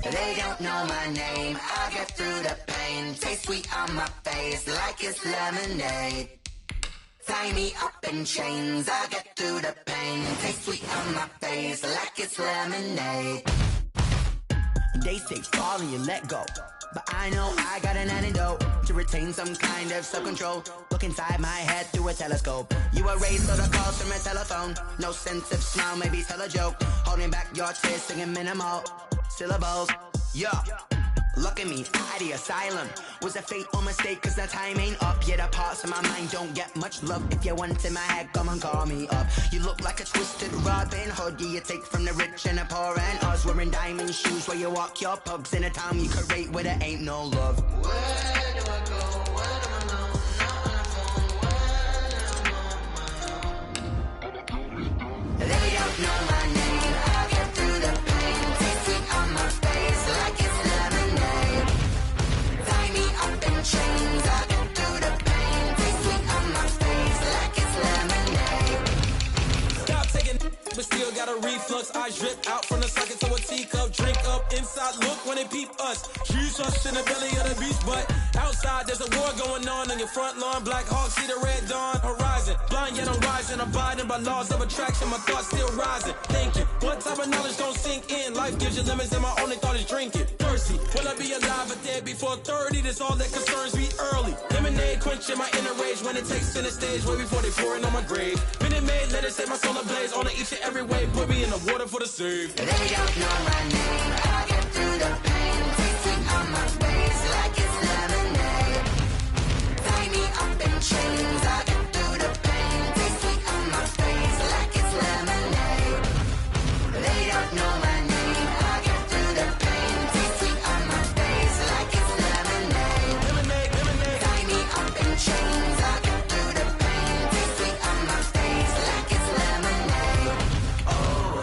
Speaker 9: They don't know my name, I get through the pain. Taste sweet on my face like it's lemonade. Tie me up in chains, I get through the pain. Taste sweet on my face like it's lemonade. They say fall and you let go, but I know I got an antidote to retain some kind of self-control. Look inside my head through a telescope. You erase all the calls from a telephone. No sense of smile, maybe tell a joke. Holding back your tears, singing minimal syllables. Yeah, look at me, at the asylum. Was a fate or mistake, cause the time ain't up. Yet the parts of my mind don't get much love. If you want in my head, come and call me up. You look like a twisted Robin Hood. Yeah, you take from the rich and the poor and us. Wearing diamond shoes where you walk your pugs. In a town you create where there ain't no love. Where do I go? Where do I know? Not on the phone. Where do I know? They don't know my name. I'll get through the pain. Taste sweet on my face like it's lemonade. Tie me up in chains. I'll get through the pain. Taste sweet on my face like it's lemonade.
Speaker 2: Stop taking, but still got a reflux. Eyes drip out from the socket to a teacup. Drink up inside, look when they peep us. Huge us in the belly of the beast, but outside there's a war going on your front lawn. Black Hawk, see the red dawn horizon. Blind yet I'm rising, abiding by laws of attraction. My thoughts still rising. Thinking, what type of knowledge don't sink in? Life gives you lemons, and my only thought is drinking. Thirsty, will I be alive or dead before 30? That's all that concerns me early. Lemonade quenching my inner rage when it takes center stage, way before they pour it on my grave. Minute Maid, let it set my soul ablaze. On each and every way, put me in the water for the save.
Speaker 9: They don't know my name, I get through the pain. Taste sweet on my face like it's lemonade. Tie me up in chains, I get through the pain. Taste sweet on my face like it's lemonade. They don't know my name, I get through the pain. Taste sweet on my face like it's lemonade. Tie me up in chains, I get through the pain. Taste sweet on my face like it's lemonade. Oh.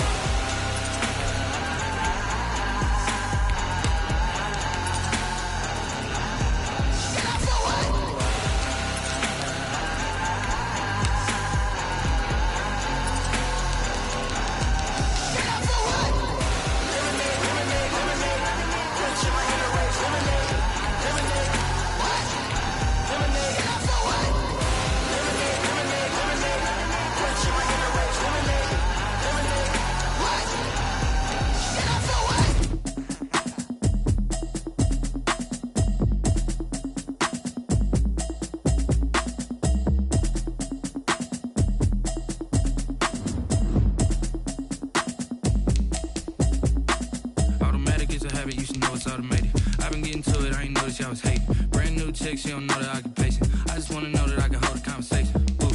Speaker 14: Automatic is a habit, you should know it's automated. I've been getting to it, I ain't noticed y'all was hating. Brand new chick, she don't know the occupation. I just wanna know that I can hold a conversation. Ooh,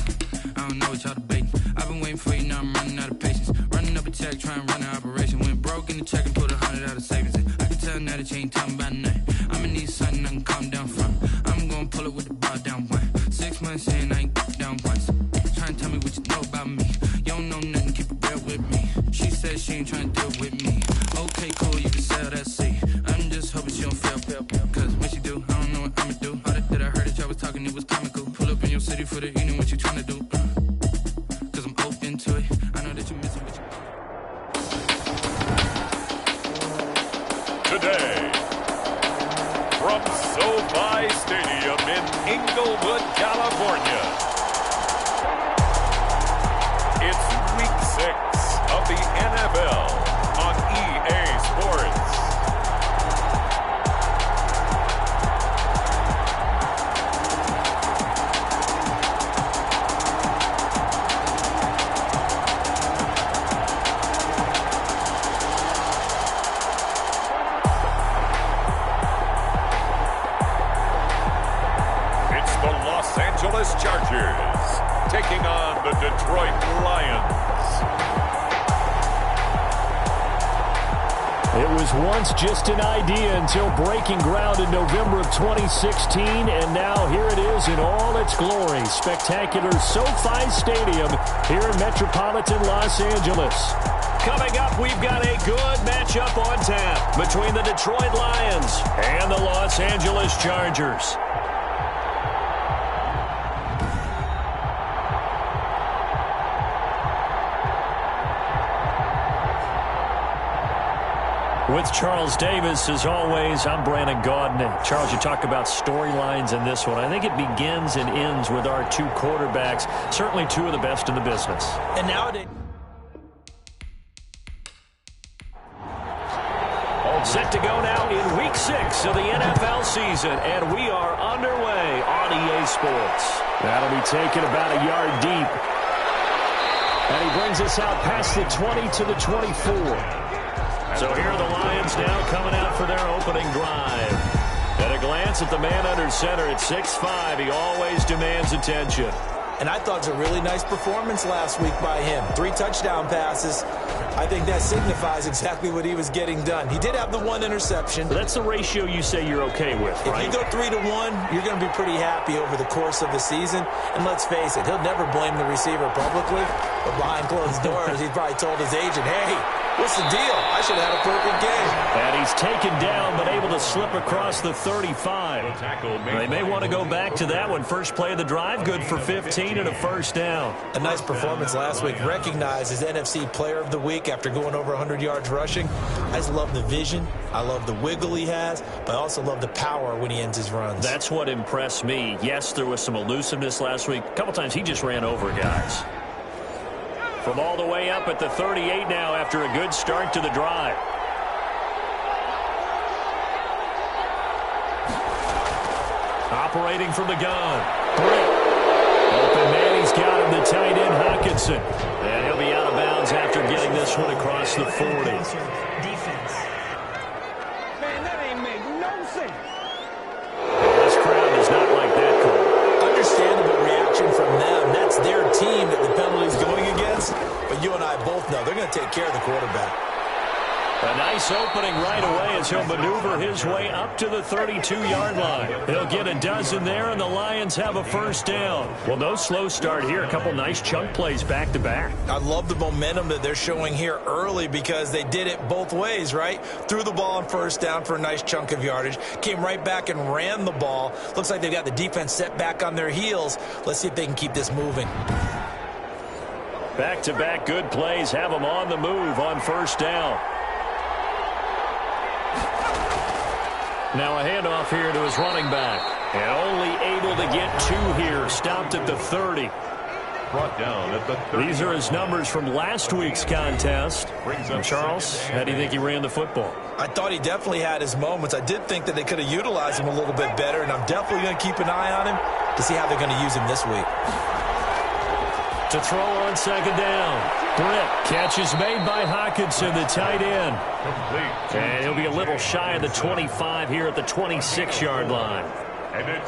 Speaker 14: I don't know what y'all debating. I've been waiting for you, now I'm running out of patience. Running up a check, trying to run an operation. Went broke in the check and put 100 out of savings in. I can tell now that you ain't talking about nothing. I'ma need something I can calm down from. I'm gonna pull it with the bar down one. 6 months in, I ain't down once. Trying to tell me what you know about me. You don't know nothing, keep it real with me. She said she ain't trying to deal with me. Okay, cool, you can sell that seat. I'm just hoping she don't fail. Cause when she do, I don't know what I'ma do. All that I heard that y'all was talking, it was comical. Pull up in your city for the evening, what you trying to do? Cause I'm open to it. I know that you missing what you...
Speaker 4: Today, from SoFi Stadium in Inglewood, California, it's Week 6 of the NFL on EA Sports. Angeles Chargers taking on the Detroit Lions.
Speaker 5: It was once just an idea until breaking ground in November of 2016, and now here it is in all its glory. Spectacular SoFi Stadium here in metropolitan Los Angeles. Coming up, we've got a good matchup on tap between the Detroit Lions and the Los Angeles Chargers. With Charles Davis, as always, I'm Brandon Gaudin. Charles, you talk about storylines in this one. I think it begins and ends with our two quarterbacks, certainly two of the best in the business.
Speaker 3: And nowadays...
Speaker 5: Set to go now in Week 6 of the NFL season, and we are underway on EA Sports. That'll be taken about a yard deep. And he brings us out past the 20 to the 24. So here are the Lions now coming out for their opening drive. At a glance at the man under center at 6'5", he always demands attention.
Speaker 3: And I thought it was a really nice performance last week by him. 3 touchdown passes. I think that signifies exactly what he was getting done. He did have the 1 interception.
Speaker 5: But that's the ratio you say you're okay with, right?
Speaker 3: If you go 3-to-1, you're going to be pretty happy over the course of the season. And let's face it, he'll never blame the receiver publicly. But behind closed doors, he probably told his agent, hey, what's the deal? I should have had a perfect game.
Speaker 5: And he's taken down, but able to slip across the 35. They may want to go back to that one. First play of the drive, good for 15 and a first down.
Speaker 3: A nice performance last week. Recognized as NFC Player of the Week after going over 100 yards rushing. I just love the vision. I love the wiggle he has, but I also love the power when he ends his runs.
Speaker 5: That's what impressed me. Yes, there was some elusiveness last week. A couple times he just ran over guys. From all the way up at the 38 now after a good start to the drive. Operating from the gun. Britt. Open man, he's got him, the tight end, Hawkinson. And he'll be out of bounds after getting this one across the 40.
Speaker 15: Defense. Man, that ain't make no sense.
Speaker 5: This crowd does not like that call.
Speaker 3: Understandable reaction from them. That's their team that the penalty's going against. But you and I both know they're going to take care of the quarterback.
Speaker 5: A nice opening right away as he'll maneuver his way up to the 32-yard line. He'll get a dozen there, and the Lions have a first down. Well, no slow start here. A couple nice chunk plays back-to-back.
Speaker 3: I love the momentum that they're showing here early because they did it both ways, right? Threw the ball on first down for a nice chunk of yardage. Came right back and ran the ball. Looks like they've got the defense set back on their heels. Let's see if they can keep this moving.
Speaker 5: Back-to-back good plays have them on the move on first down. Now a handoff here to his running back. And only able to get 2 here. Stopped at the 30.
Speaker 4: Brought down at the 30.
Speaker 5: These are his numbers from last week's contest. And Charles, how do you think he ran the football?
Speaker 3: I thought he definitely had his moments. I did think that they could have utilized him a little bit better, and I'm definitely going to keep an eye on him to see how they're going to use him this week.
Speaker 5: To throw on second down. Britt, catch is made by Hawkinson, the tight end. And he'll be a little shy of the 25 here at the 26-yard line.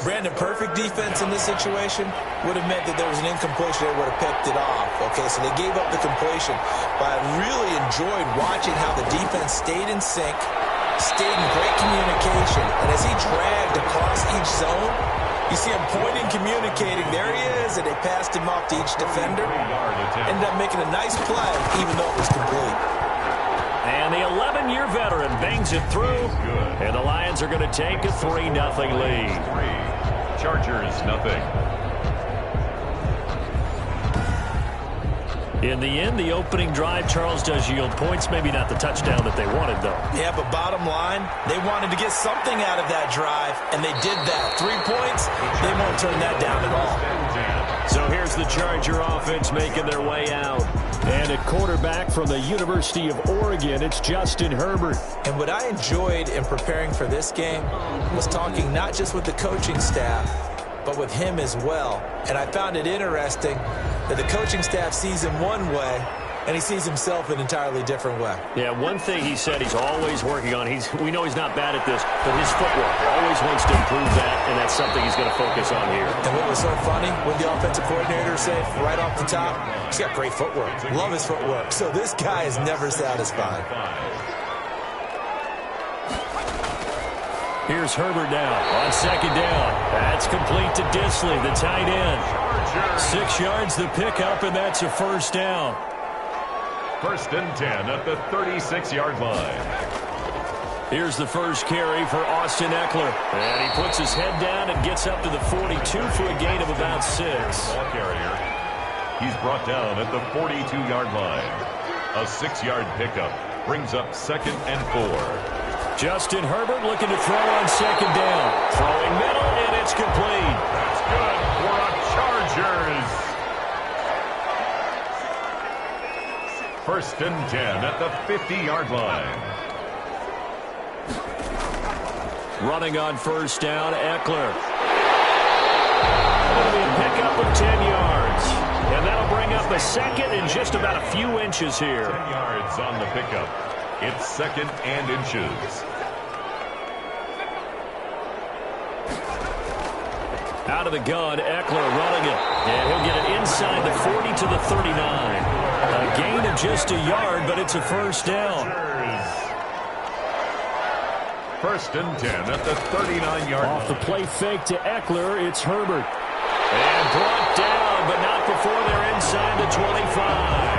Speaker 3: Brandon, perfect defense in this situation would have meant that there was an incompletion. They would have picked it off. Okay, so they gave up the completion. But I really enjoyed watching how the defense stayed in sync, stayed in great communication. And as he dragged across each zone, you see him pointing, communicating. There he is, and they passed him off to each defender. Ended up making a nice play, even though it was complete.
Speaker 5: And the 11-year veteran bangs it through. And the Lions are going to take a 3-0 lead.
Speaker 4: Chargers, nothing.
Speaker 5: In the end, the opening drive, Charles, does yield points. Maybe not the touchdown that they wanted, though.
Speaker 3: Yeah, but bottom line, they wanted to get something out of that drive, and they did that. 3 points, they won't turn that down at all.
Speaker 5: So here's the Charger offense making their way out. And at quarterback from the University of Oregon, it's Justin Herbert.
Speaker 3: And what I enjoyed in preparing for this game was talking not just with the coaching staff, but with him as well. And I found it interesting that the coaching staff sees him one way,
Speaker 2: and he sees himself an entirely different way.
Speaker 5: Yeah, one thing he said he's always working on, we know he's not bad at this, but his footwork, always wants to improve that, and that's something he's going to focus on here.
Speaker 2: And what was so funny, when the offensive coordinator said right off the top, he's got great footwork. Love his footwork. So this guy is never satisfied.
Speaker 5: Here's Herbert now on second down. That's complete to Disley, the tight end. 6 yards the pickup, and that's a first down.
Speaker 4: 1st and 10 at the 36-yard line.
Speaker 5: Here's the first carry for Austin Eckler. And he puts his head down and gets up to the 42 for a gain of about 6.
Speaker 4: Ball carrier. He's brought down at the 42-yard line. A 6-yard pickup brings up 2nd and 4.
Speaker 5: Justin Herbert looking to throw on second down. Throwing middle, and it's complete.
Speaker 4: That's good for a Chargers. 1st and 10 at the 50-yard line.
Speaker 5: Running on first down, Eckler. It'll be a pickup of 10 yards. And that'll bring up a second and just about a few inches here.
Speaker 4: 10 yards on the pickup. It's 2nd and inches.
Speaker 5: Out of the gun, Eckler running it. And he'll get it inside the 40 to the 39. A gain of just a yard, but it's a first down.
Speaker 4: 1st and 10 at the 39-yard line.
Speaker 5: Off the play fake to Eckler, it's Herbert. And brought down, but not before they're inside the 25.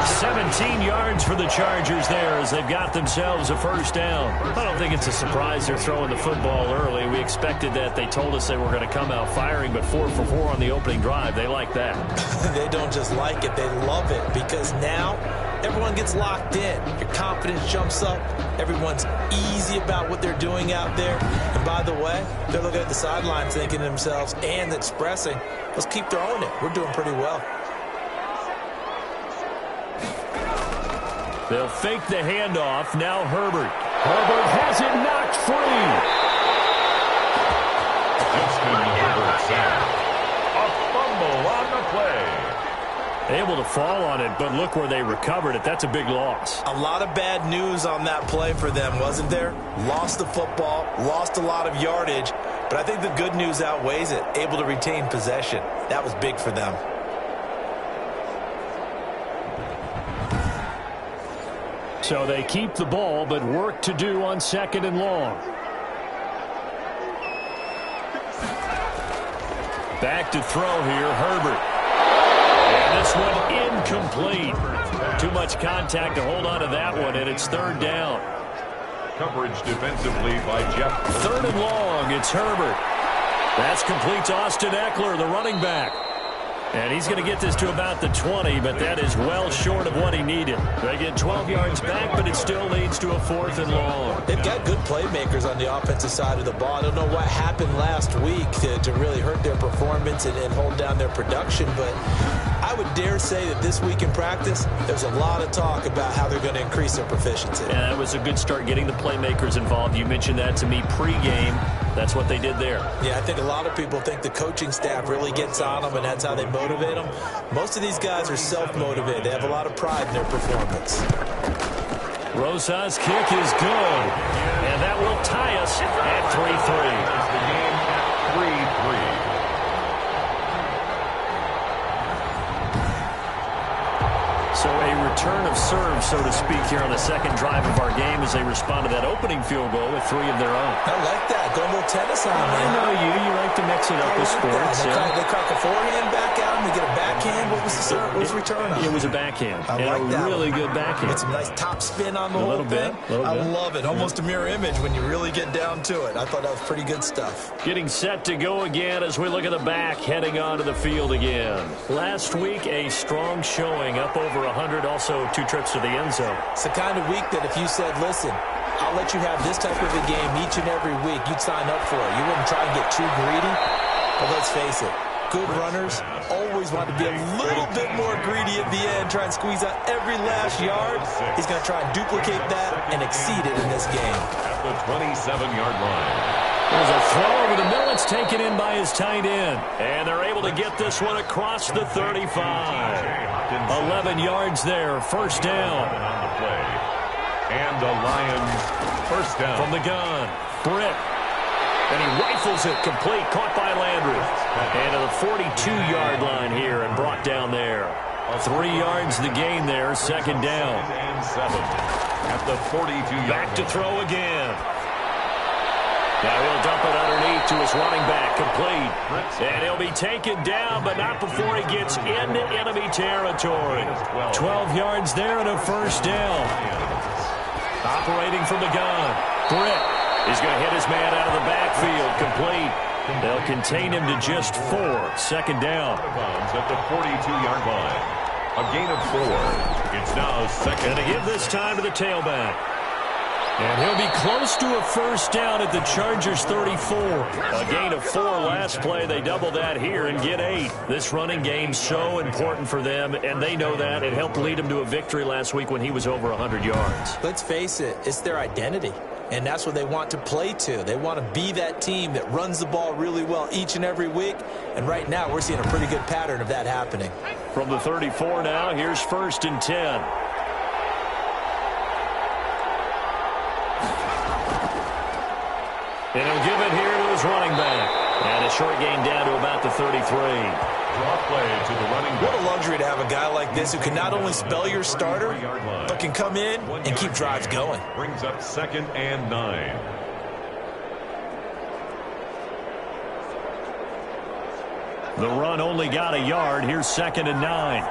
Speaker 5: 17 yards for the Chargers there as they've got themselves a first down. I don't think it's a surprise they're throwing the football early. We expected that. They told us they were going to come out firing, but 4 for 4 on the opening drive. They like that.
Speaker 2: They don't just like it, they love it, because now everyone gets locked in. Your confidence jumps up. Everyone's easy about what they're doing out there. And by the way, they're looking at the sideline thinking to themselves and expressing, let's keep throwing it. We're doing pretty well.
Speaker 5: They'll fake the handoff. Now Herbert. Herbert has it knocked free.
Speaker 4: Justin Herbert sack. A fumble on the play.
Speaker 5: Able to fall on it, but look where they recovered it. That's a big loss.
Speaker 2: A lot of bad news on that play for them, wasn't there? Lost the football, lost a lot of yardage, but I think the good news outweighs it. Able to retain possession. That was big for them.
Speaker 5: So they keep the ball, but work to do on second and long. Back to throw here, Herbert. And this one incomplete. Too much contact to hold on to that one, and it's 3rd down.
Speaker 4: Coverage defensively by Jeff.
Speaker 5: 3rd and long, it's Herbert. That's complete to Austin Eckler, the running back. And he's going to get this to about the 20, but that is well short of what he needed. They get 12 yards back, but it still leads to a 4th and long.
Speaker 2: They've got good playmakers on the offensive side of the ball. I don't know what happened last week to really hurt their performance and hold down their production, but I would dare say that this week in practice, there's a lot of talk about how they're going to increase their proficiency.
Speaker 5: Yeah, that was a good start getting the playmakers involved. You mentioned that to me pregame. That's what they did there.
Speaker 2: Yeah, I think a lot of people think the coaching staff really gets on them, and that's how they motivate them. Most of these guys are self-motivated. They have a lot of pride in their performance.
Speaker 5: Rosa's kick is good, and that will tie us at 3-3.
Speaker 4: The game at 3-3.
Speaker 5: So a return of serve, so to speak, here on the second drive of our game as they respond to that opening field goal with 3 of their own.
Speaker 2: I like that. Go a little tennis on
Speaker 5: I
Speaker 2: there.
Speaker 5: know you. You like to mix it up with sports.
Speaker 2: They crack a forehand back out, and they get a backhand. What was the serve? What was the return on?
Speaker 5: It was a backhand.
Speaker 2: I like
Speaker 5: a
Speaker 2: that.
Speaker 5: really good backhand.
Speaker 2: Get some nice top spin on the whole thing. I love it. Almost a mirror image when you really get down to it. I thought that was pretty good stuff.
Speaker 5: Getting set to go again as we look at the back, heading onto the field again. Last week, a strong showing, up over 100, also 2 trips to the end zone.
Speaker 2: It's the kind of week that if you said, listen, I'll let you have this type of a game each and every week, you'd sign up for it. You wouldn't try and get too greedy. But let's face it, good runners always want to be a little bit more greedy at the end, try and squeeze out every last yard. He's going to try and duplicate that and exceed it in this game.
Speaker 4: At the 27-yard line.
Speaker 5: There's a throw over the middle. It's taken in by his tight end. And they're able to get this one across the 35. 11 yards there. First down.
Speaker 4: On the play. And the Lions first down.
Speaker 5: From the gun, Britt. And he rifles it complete. Caught by Landry. And to the 42-yard line here and brought down there. 3 yards the gain there. Second down.
Speaker 4: And 7 at the 42-yard line.
Speaker 5: Back to throw again. Now he'll dump it underneath to his running back, complete. And he'll be taken down, but not before he gets into enemy territory. 12 yards there and a first down. Operating from the gun, Britt. He's going to hit his man out of the backfield, complete. They'll contain him to just 4. Second down.
Speaker 4: At the 42-yard line. A gain of 4. It's now second.
Speaker 5: And to give this time to the tailback. And he'll be close to a first down at the Chargers 34. A gain of 4 last play. They double that here and get 8. This running game's so important for them, and they know that. It helped lead them to a victory last week when he was over 100 yards.
Speaker 3: Let's face it, it's their identity. And that's what they want to play to. They want to be that team that runs the ball really well each and every week. And right now, we're seeing a pretty good pattern of that happening.
Speaker 5: From the 34 now, here's first and 10. And he'll give it here to his running back. And a short gain down to about the 33.
Speaker 4: Draw play to the running back.
Speaker 3: What a luxury to have a guy like this who can not only spell your starter, but can come in and keep drives going.
Speaker 4: Brings up second and 9.
Speaker 5: The run only got a yard. Here's second and 9.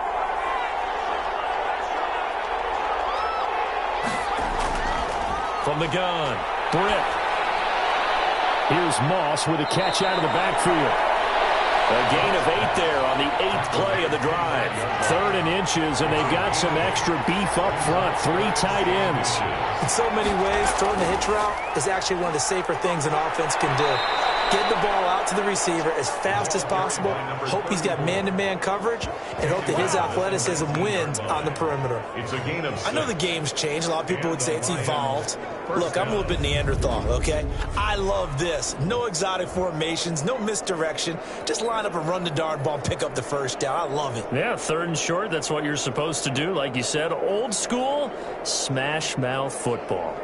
Speaker 5: From the gun, Britt. Here's Moss with a catch out of the backfield. A gain of 8 there on the 8th play of the drive. 3rd and inches, and they've got some extra beef up front. 3 tight ends.
Speaker 3: In so many ways, throwing the hitch route is actually one of the safer things an offense can do. Get the ball out to the receiver as fast as possible, hope he's got man-to-man coverage, and hope that his athleticism wins on the perimeter.
Speaker 4: It's a gain of 6.
Speaker 3: I know the game's changed. A lot of people would say it's evolved. Look, I'm a little bit Neanderthal, okay? I love this. No exotic formations, no misdirection. Just line up and run the darn ball, pick up the first down. I love it.
Speaker 5: Yeah, 3rd and short, that's what you're supposed to do. Like you said, old school, smash mouth football.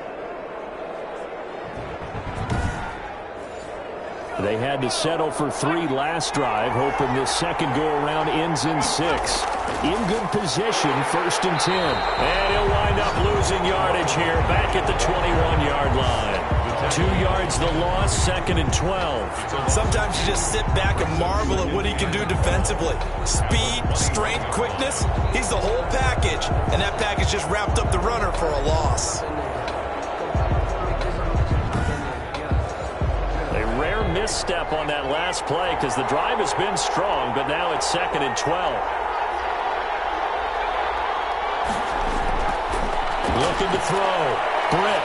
Speaker 5: They had to settle for 3 last drive, hoping this second go-around ends in 6. In good position, 1st and 10. And he'll wind up losing yardage here, back at the 21-yard line. 2 yards the loss, 2nd and 12.
Speaker 3: Sometimes you just sit back and marvel at what he can do defensively. Speed, strength, quickness, he's the whole package. And that package just wrapped up the runner for a loss.
Speaker 5: Misstep on that last play because the drive has been strong, but now it's 2nd and 12. Looking to throw. Britt.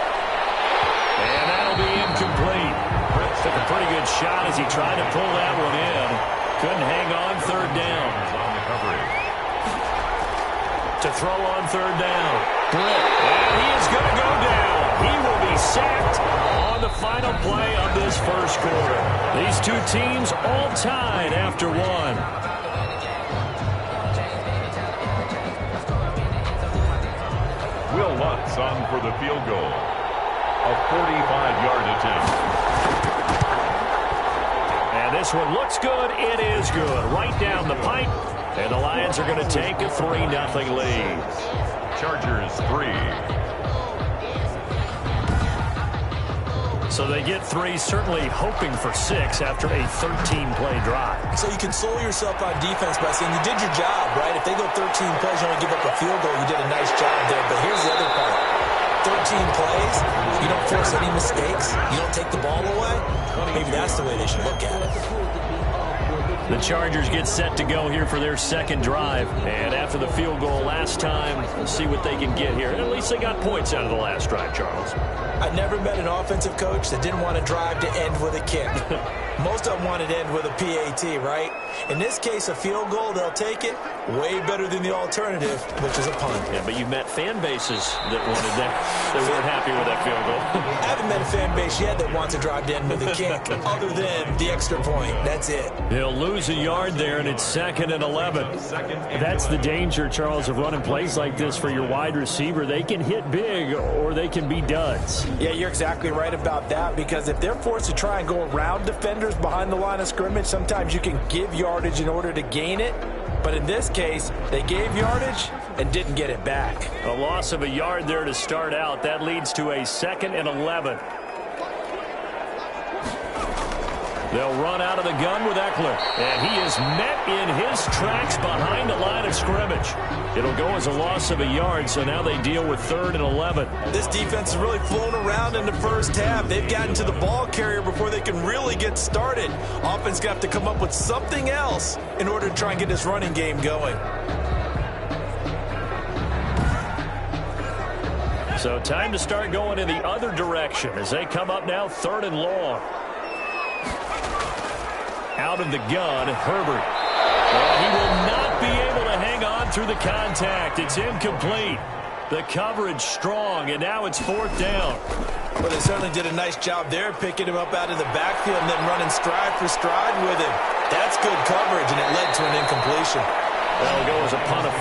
Speaker 5: And that'll be incomplete. Britt took a pretty good shot as he tried to pull that one in. Couldn't hang on 3rd down. To throw on 3rd down. Britt. And he is going to go down. He will be sacked on the final play of this first quarter. These two teams all tied after 1.
Speaker 4: Will Lutz on for the field goal. A 45-yard attempt.
Speaker 5: And this one looks good. It is good. Right down the pipe. And the Lions are going to take a 3-0 lead.
Speaker 4: Chargers 3.
Speaker 5: So they get 3, certainly hoping for 6 after a 13-play drive.
Speaker 3: So you console yourself on defense by saying you did your job, right? If they go 13 plays, you only give up a field goal, you did a nice job there. But here's the other part. 13 plays, you don't force any mistakes, you don't take the ball away. Maybe that's the way they should look at it.
Speaker 5: The Chargers get set to go here for their 2nd drive. And after the field goal last time, we'll see what they can get here. At least they got points out of the last drive, Charles.
Speaker 3: I never met an offensive coach that didn't want a drive to end with a kick. Most of them wanted to end with a PAT, right? In this case, a field goal, they'll take it.
Speaker 2: Way better than the alternative, which is a punt.
Speaker 5: Yeah, but you've met fan bases that wanted that, that weren't happy with that field goal.
Speaker 2: I haven't met a fan base yet that wants to drive down with a kick other than the extra point. That's it.
Speaker 5: He'll lose a yard there, and it's 2nd and 11. That's the danger, Charles, of running plays like this for your wide receiver. They can hit big or they can be duds.
Speaker 3: Yeah, you're exactly right about that, because if they're forced to try and go around defenders behind the line of scrimmage, sometimes you can give yardage in order to gain it. But in this case, they gave yardage and didn't get it back.
Speaker 5: A loss of a yard there to start out. That leads to a 2nd and 11. They'll run out of the gun with Eckler. And he is met in his tracks behind the line of scrimmage. It'll go as a loss of a yard, so now they deal with 3rd and 11.
Speaker 3: This defense has really flown around in the first half. They've gotten to the ball carrier before they can really get started. Offense got to come up with something else in order to try and get this running game going.
Speaker 5: So time to start going in the other direction as they come up now 3rd and long. Out of the gun, Herbert. Well, he will not be able to hang on through the contact. It's incomplete. The coverage strong, and now it's 4th down.
Speaker 3: Well, they certainly did a nice job there, picking him up out of the backfield and then running stride for stride with him. That's good coverage, and it led to an incompletion.
Speaker 5: That'll go as a punt of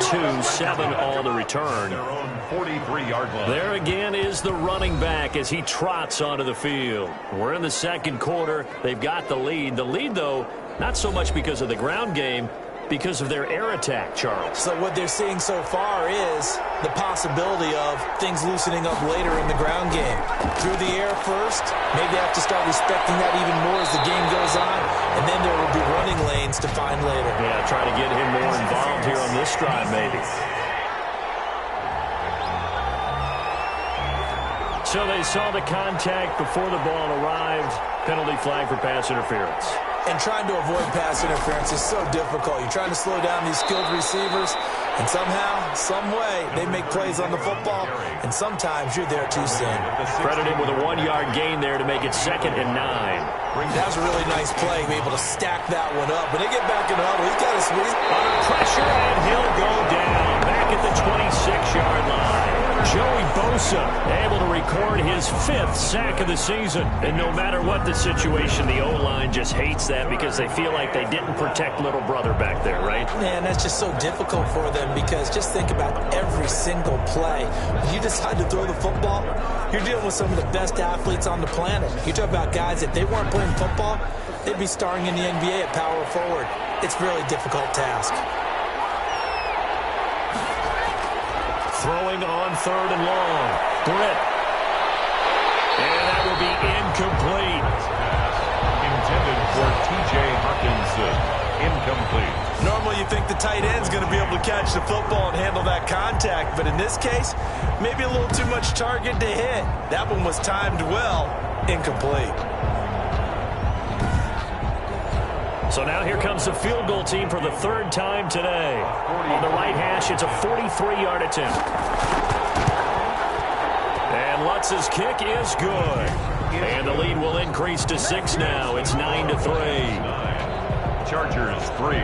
Speaker 5: 42, 7 on the return.
Speaker 4: Their own 43-yard line.
Speaker 5: There again is the running back as he trots onto the field. We're in the 2nd quarter. They've got the lead. The lead, though, not so much because of the ground game, because of their air attack, Charles.
Speaker 3: So what they're seeing so far is the possibility of things loosening up later in the ground game. Through the air first, maybe they have to start respecting that even more as the game goes on, and then there will be running lanes to find later.
Speaker 5: Yeah, try to get him more involved here on this drive, maybe. So they saw the contact before the ball arrived. Penalty flag for pass interference.
Speaker 3: And trying to avoid pass interference is so difficult. You're trying to slow down these skilled receivers, and somehow, some way, they make plays on the football, and sometimes you're there too soon.
Speaker 5: Credit him with a 1-yard gain there to make it 2nd and 9.
Speaker 3: That was a really nice play, be able to stack that one up. But they get back in the huddle. He's got to squeeze.
Speaker 5: Under pressure, and he'll go down back at the 26-yard line. Joey Bosa able to record his 5th sack of the season. And no matter what the situation, the O-line just hates that because they feel like they didn't protect little brother back there, right?
Speaker 3: Man, that's just so difficult for them because just think about every single play. When you decide to throw the football, you're dealing with some of the best athletes on the planet. You talk about guys, if they weren't playing football, they'd be starring in the NBA at power forward. It's a really difficult task.
Speaker 5: Throwing on 3rd and long. Britt. And that will be incomplete.
Speaker 4: Intended for T.J. Hawkinson. Incomplete.
Speaker 3: Normally you think the tight end's going to be able to catch the football and handle that contact, but in this case, maybe a little too much target to hit. That one was timed well. Incomplete.
Speaker 5: So now here comes the field goal team for the 3rd time today. On the right hash, it's a 43-yard attempt. And Lutz's kick is good. And the lead will increase to 6 now. It's 9-3.
Speaker 4: Chargers 3.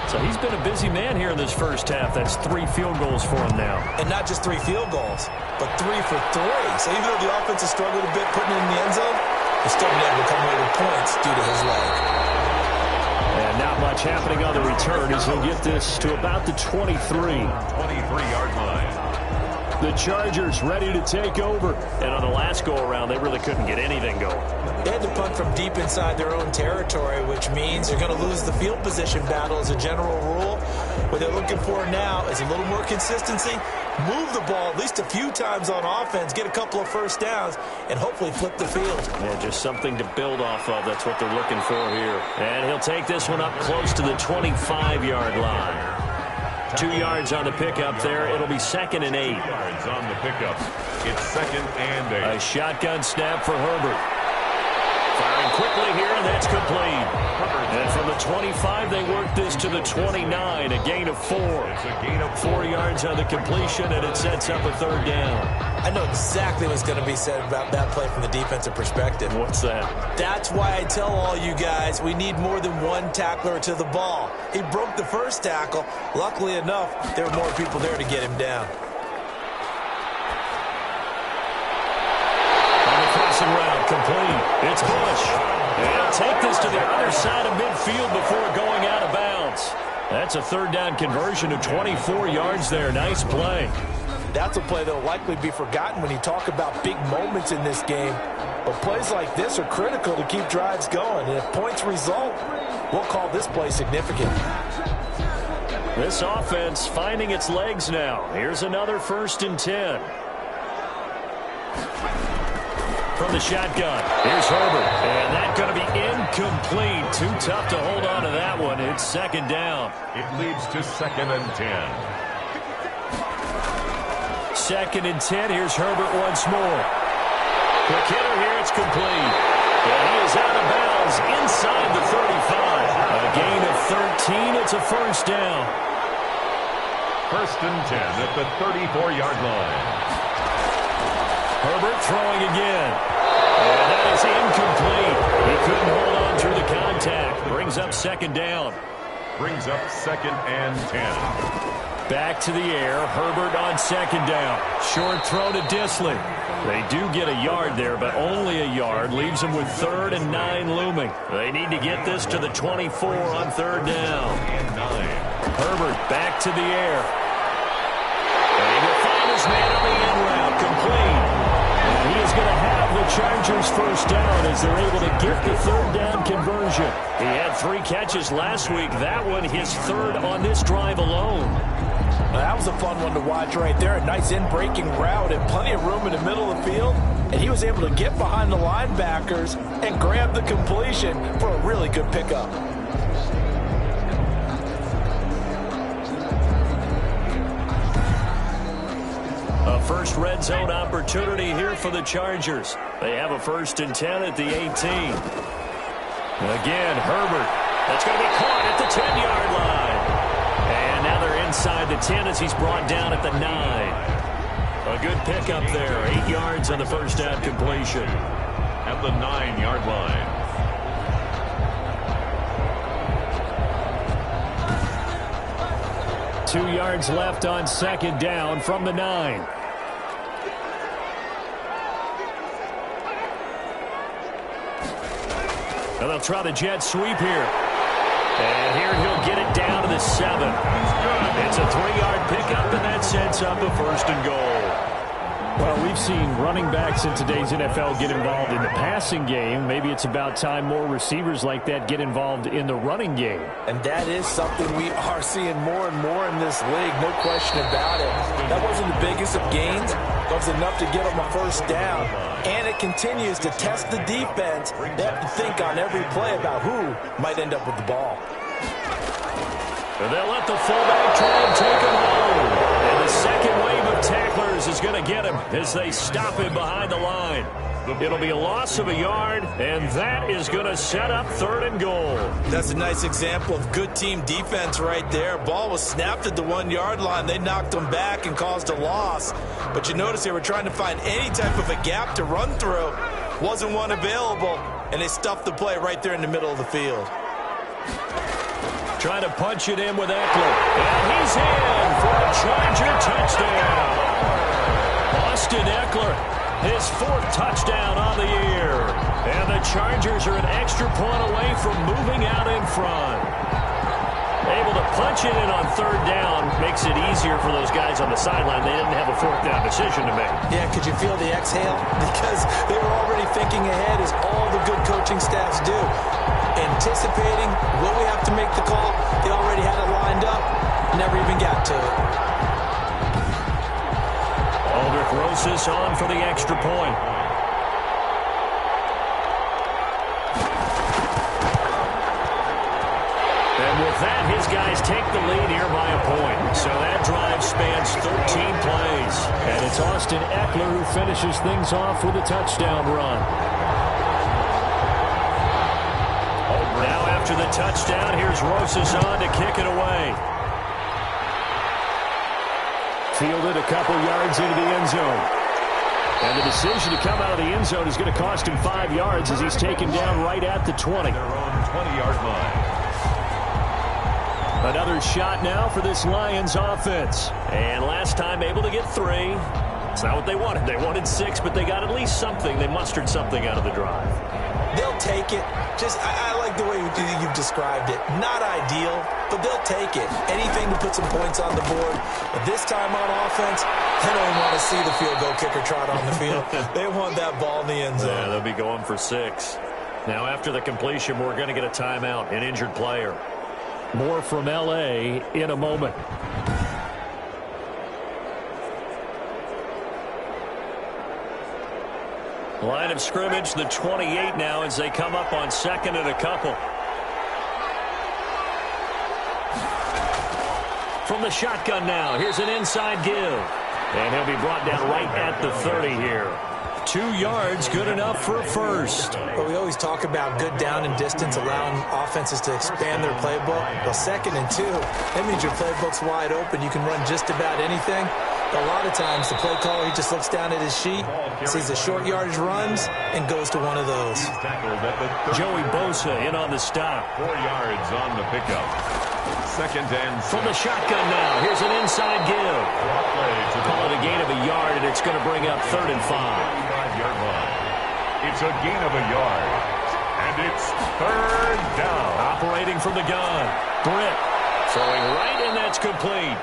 Speaker 5: So he's been a busy man here in this first half. That's 3 field goals for him now.
Speaker 3: And not just 3 field goals, but 3 for 3. So even though the offense has struggled a bit putting it in the end zone, he's still been able to come away with points due to his leg.
Speaker 5: And not much happening on the return as he'll get this to about the 23.
Speaker 4: 23-yard line.
Speaker 5: The Chargers ready to take over. And on the last go-around, they really couldn't get anything going.
Speaker 3: They had to punt from deep inside their own territory, which means they're going to lose the field position battle as a general rule. What they're looking for now is a little more consistency, move the ball at least a few times on offense, get a couple of first downs, and hopefully flip the field.
Speaker 5: Yeah, just something to build off of. That's what they're looking for here. And he'll take this one up close to the 25-yard line. 2 yards on the pickup there. It'll be 2nd and 8.
Speaker 4: 2 yards on the pickup. It's 2nd and 8.
Speaker 5: A shotgun snap for Herbert. Firing quickly here, and that's complete. And from the 25, they work this to the 29, a gain of 4.
Speaker 4: It's a gain of
Speaker 5: 4 yards on the completion, and it sets up a third down.
Speaker 2: I know exactly what's going to be said about that play from the defensive perspective.
Speaker 5: What's that?
Speaker 2: That's why I tell all you guys we need more than one tackler to the ball. He broke the first tackle. Luckily enough, there were more people there to get him down.
Speaker 5: On the crossing route, complete. It's Bush. And he'll take this to the other side of midfield before going out of bounds. That's a third down conversion of 24 yards there. Nice play.
Speaker 3: That's a play that will likely be forgotten when you talk about big moments in this game. But plays like this are critical to keep drives going. And if points result, we'll call this play significant.
Speaker 5: This offense finding its legs now. Here's another 1st and 10. From the shotgun, here's Herbert. And that's going to be incomplete. Too tough to hold on to that one. It's 2nd down.
Speaker 4: It leads to 2nd and 10.
Speaker 5: 2nd and 10. Here's Herbert once more. Quick hitter here. It's complete. And he is out of bounds inside the 35. A gain of 13. It's a 1st down.
Speaker 4: 1st and 10 at the 34-yard line.
Speaker 5: Herbert throwing again. And that is incomplete. He couldn't hold on through the contact. Brings up 2nd down.
Speaker 4: Brings up 2nd and 10.
Speaker 5: Back to the air. Herbert on 2nd down. Short throw to Disley. They do get a yard there, but only a yard. Leaves them with 3rd and 9 looming. They need to get this to the 24 on 3rd down.
Speaker 4: And 9.
Speaker 5: Herbert back to the air. And he will find his man on the end route. Complete. And he is going to have the Chargers 1st down as they're able to get the 3rd down conversion. He had 3 catches last week. That one his 3rd on this drive alone.
Speaker 3: Now, that was a fun one to watch right there. A nice in-breaking route and plenty of room in the middle of the field. And he was able to get behind the linebackers and grab the completion for a really good pickup.
Speaker 5: A first red zone opportunity here for the Chargers. They have a 1st and 10 at the 18. Again, Herbert. That's going to be caught at the 10-yard line. And now they're inside the 10 as he's brought down at the 9. A good pickup there. 8 yards on the 1st down completion.
Speaker 4: At the 9-yard line.
Speaker 5: Two yards left on 2nd down from the 9. And they'll try the jet sweep here. And here he'll get it down to the 7. It's a 3-yard pickup, and that sets up a 1st and goal. Well, we've seen running backs in today's NFL get involved in the passing game. Maybe it's about time more receivers like that get involved in the running game.
Speaker 3: And that is something we are seeing more and more in this league, no question about it. That wasn't the biggest of gains. That was enough to get them a 1st down. And it continues to test the defense. They have to think on every play about who might end up with the ball.
Speaker 5: And they'll let the fullback try and take him home. And the second wave of tacklers is going to get him as they stop him behind the line. It'll be a loss of a yard, and that is going to set up 3rd and goal.
Speaker 2: That's a nice example of good team defense right there. Ball was snapped at the 1-yard line. They knocked them back and caused a loss. But you notice they were trying to find any type of a gap to run through. Wasn't one available, and they stuffed the play right there in the middle of the field.
Speaker 5: Trying to punch it in with Eckler. And he's in for a Charger touchdown. Austin Eckler, his 4th touchdown on the year. And the Chargers are an extra point away from moving out in front. Able to punch it in on 3rd down makes it easier for those guys on the sideline. They didn't have a 4th down decision to make.
Speaker 2: Yeah, could you feel the exhale? Because they were already thinking ahead, as all the good coaching staffs do. Anticipating what we have to make the call. They already had it lined up. Never even got to it.
Speaker 5: Aldrich Rosas on for the extra point. And with that, his guys take the lead here by a point. So that drive spans 13 plays. And it's Austin Eckler who finishes things off with a touchdown run. After the touchdown, here's Rosas on to kick it away. Fielded a couple yards into the end zone. And the decision to come out of the end zone is going to cost him 5 yards as he's taken down right at the 20.
Speaker 4: Their own 20-yard line.
Speaker 5: Another shot now for this Lions offense. And last time able to get 3. It's not what they wanted. They wanted 6, but they got at least something. They mustered something out of the drive.
Speaker 2: They'll take it. I like the way you've described it. Not ideal, but they'll take it. Anything to put some points on the board. But this time on offense, they don't want to see the field goal kicker trot on the field. They want that ball in the end zone.
Speaker 5: Yeah, they'll be going for 6. Now after the completion, we're going to get a timeout, an injured player. More from L.A. in a moment. Line of scrimmage, the 28 now as they come up on 2nd and a couple. From the shotgun now, here's an inside give. And he'll be brought down right at the 30 here. 2 yards, good enough for a first.
Speaker 2: Well, we always talk about good down and distance, allowing offenses to expand their playbook. Well, 2nd and 2, that means your playbook's wide open. You can run just about anything. A lot of times, the play caller, he just looks down at his sheet, sees the short yardage runs, and goes to one of those.
Speaker 5: Joey Bosa in on the stop.
Speaker 4: 4 yards on the pickup. 2nd and 6.
Speaker 5: From the shotgun now, here's an inside give. Call it a gain of a yard, and it's going to bring up 3rd and 5.
Speaker 4: 5-yard line. It's a gain of a yard. And it's 3rd down.
Speaker 5: Operating from the gun. Britt throwing right, and that's complete.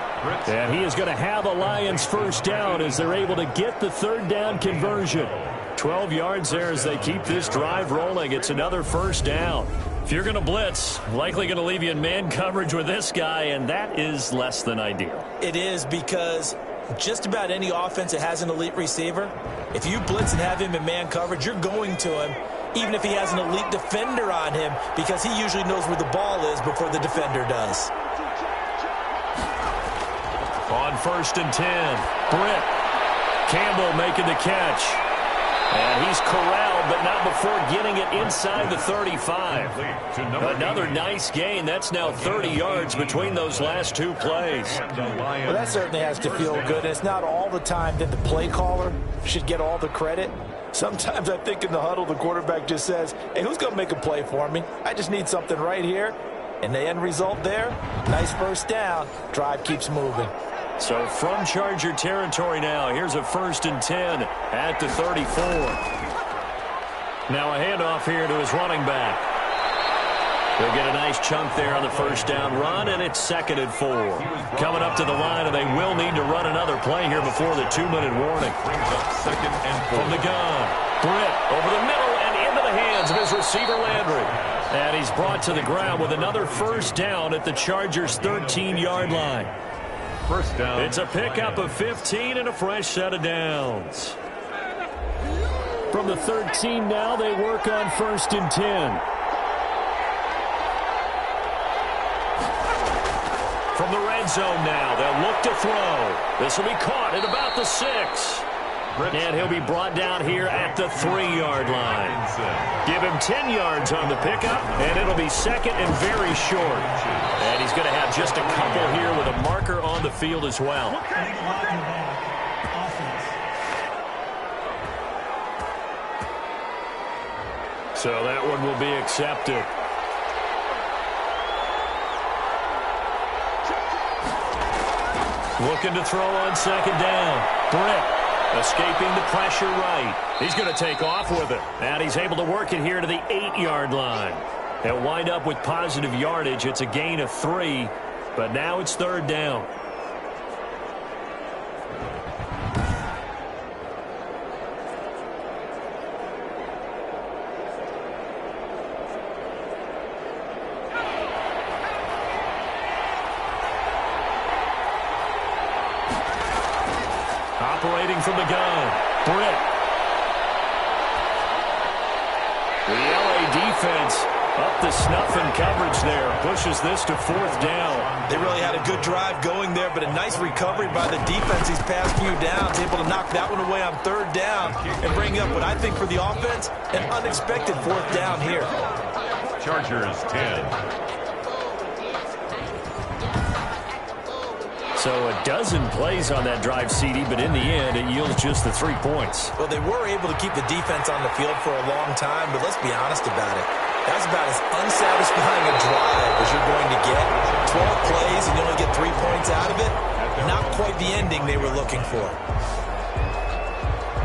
Speaker 5: And he is going to have a Lions first down as they're able to get the 3rd down conversion. 12 yards there as they keep this drive rolling. It's another first down. If you're going to blitz, likely going to leave you in man coverage with this guy, and that is less than ideal.
Speaker 2: It is, because just about any offense that has an elite receiver, if you blitz and have him in man coverage, you're going to him, even if he has an elite defender on him, because he usually knows where the ball is before the defender does.
Speaker 5: On 1st and 10, Britt Campbell making the catch. And he's corralled, but not before getting it inside the 35. Another nice gain. That's now 30 yards between those last 2 plays.
Speaker 3: Well, that certainly has to feel good. And it's not all the time that the play caller should get all the credit. Sometimes I think in the huddle, the quarterback just says, hey, who's going to make a play for me? I just need something right here. And the end result there, nice first down. Drive keeps moving.
Speaker 5: So from Charger territory now, here's a 1st and 10 at the 34. Now a handoff here to his running back. He'll get a nice chunk there on the first down run, and it's 2nd and 4. Coming up to the line, and they will need to run another play here before the 2-minute warning.
Speaker 4: Brings up 2nd and 4.
Speaker 5: From the gun, Britt over the middle and into the hands of his receiver Landry. And he's brought to the ground with another first down at the Chargers' 13-yard line.
Speaker 4: First down.
Speaker 5: It's a pickup of 15 and a fresh set of downs. From the 13 now, they work on 1st and 10. From the red zone now, they'll look to throw. This will be caught at about the 6. And he'll be brought down here at the 3-yard line. Give him 10 yards on the pickup, and it'll be 2nd and very short. And he's going to have just a couple here with a marker on the field as well. So that one will be accepted. Looking to throw on 2nd down. Britt escaping the pressure right. He's going to take off with it. And he's able to work it here to the 8-yard line. They'll wind up with positive yardage. It's a gain of 3, but now it's 3rd down. Operating from the gun, Britt. The LA defense up the snuff in coverage there. Pushes this to 4th down.
Speaker 2: They really had a good drive going there, but a nice recovery by the defense these past few downs. Able to knock that one away on 3rd down and bring up what I think for the offense, an unexpected 4th down here.
Speaker 4: Chargers 10.
Speaker 5: So a dozen plays on that drive, CD, but in the end, it yields just the 3 points.
Speaker 2: Well, they were able to keep the defense on the field for a long time, but let's be honest about it. That's about as unsatisfying a drive as you're going to get. 12 plays and you only get 3 points out of it. Not quite the ending they were looking for.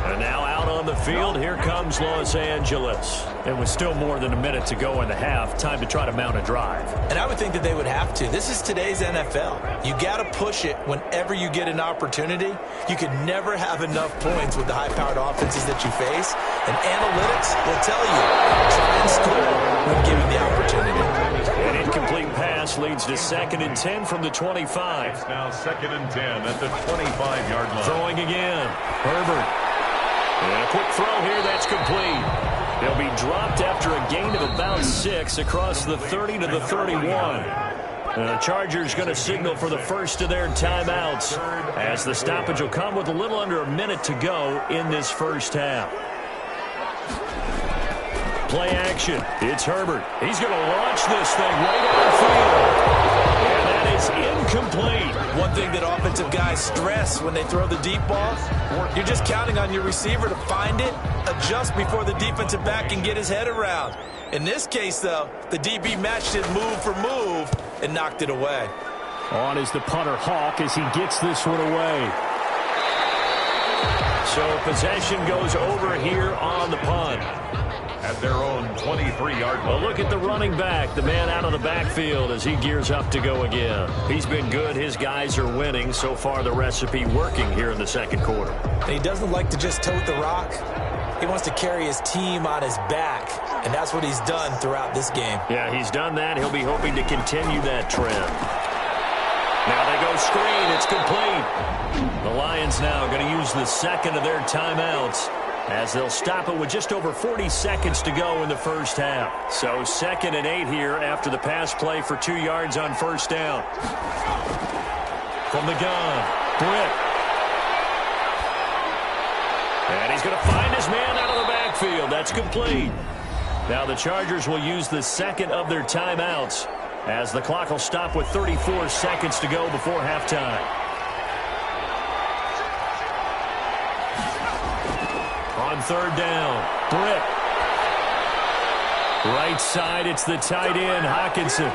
Speaker 5: And now out on the field, here comes Los Angeles. And with still more than a minute to go in the half, time to try to mount a drive.
Speaker 2: And I would think that they would have to. This is today's NFL. You got to push it whenever you get an opportunity. You could never have enough points with the high-powered offenses that you face. And analytics will tell you, try and score when given the opportunity.
Speaker 5: An incomplete pass leads to 2nd and 10 from the 25.
Speaker 4: It's now 2nd and 10 at the 25-yard line.
Speaker 5: Throwing again. Herbert. And a quick throw here, that's complete. They'll be dropped after a gain of about 6 across the 30 to the 31. The Chargers going to signal for the first of their timeouts as the stoppage will come with a little under a minute to go in this first half. Play action. It's Herbert. He's going to launch this thing right downfield. And that is incomplete.
Speaker 2: One thing that offensive guys stress when they throw the deep ball, you're just counting on your receiver to find it, adjust before the defensive back can get his head around. In this case, though, the DB matched it move for move and knocked it away.
Speaker 5: On is the punter Hawk as he gets this one away. So possession goes over here on the punt.
Speaker 4: At their own 23-yard line.
Speaker 5: Well, look at the running back, the man out of the backfield as he gears up to go again. He's been good. His guys are winning. So far, the recipe working here in the second quarter.
Speaker 2: And he doesn't like to just tote the rock. He wants to carry his team on his back, and that's what he's done throughout this game.
Speaker 5: Yeah, he's done that. He'll be hoping to continue that trend. Now they go screen. It's complete. The Lions now going to use the second of their timeouts as they'll stop it with just over 40 seconds to go in the first half. So 2nd and 8 here after the pass play for 2 yards on first down. From the gun, Britt. And he's going to find his man out of the backfield. That's complete. Now the Chargers will use the second of their timeouts as the clock will stop with 34 seconds to go before halftime. On 3rd down, Britt. Right side, it's the tight end, Hockenson.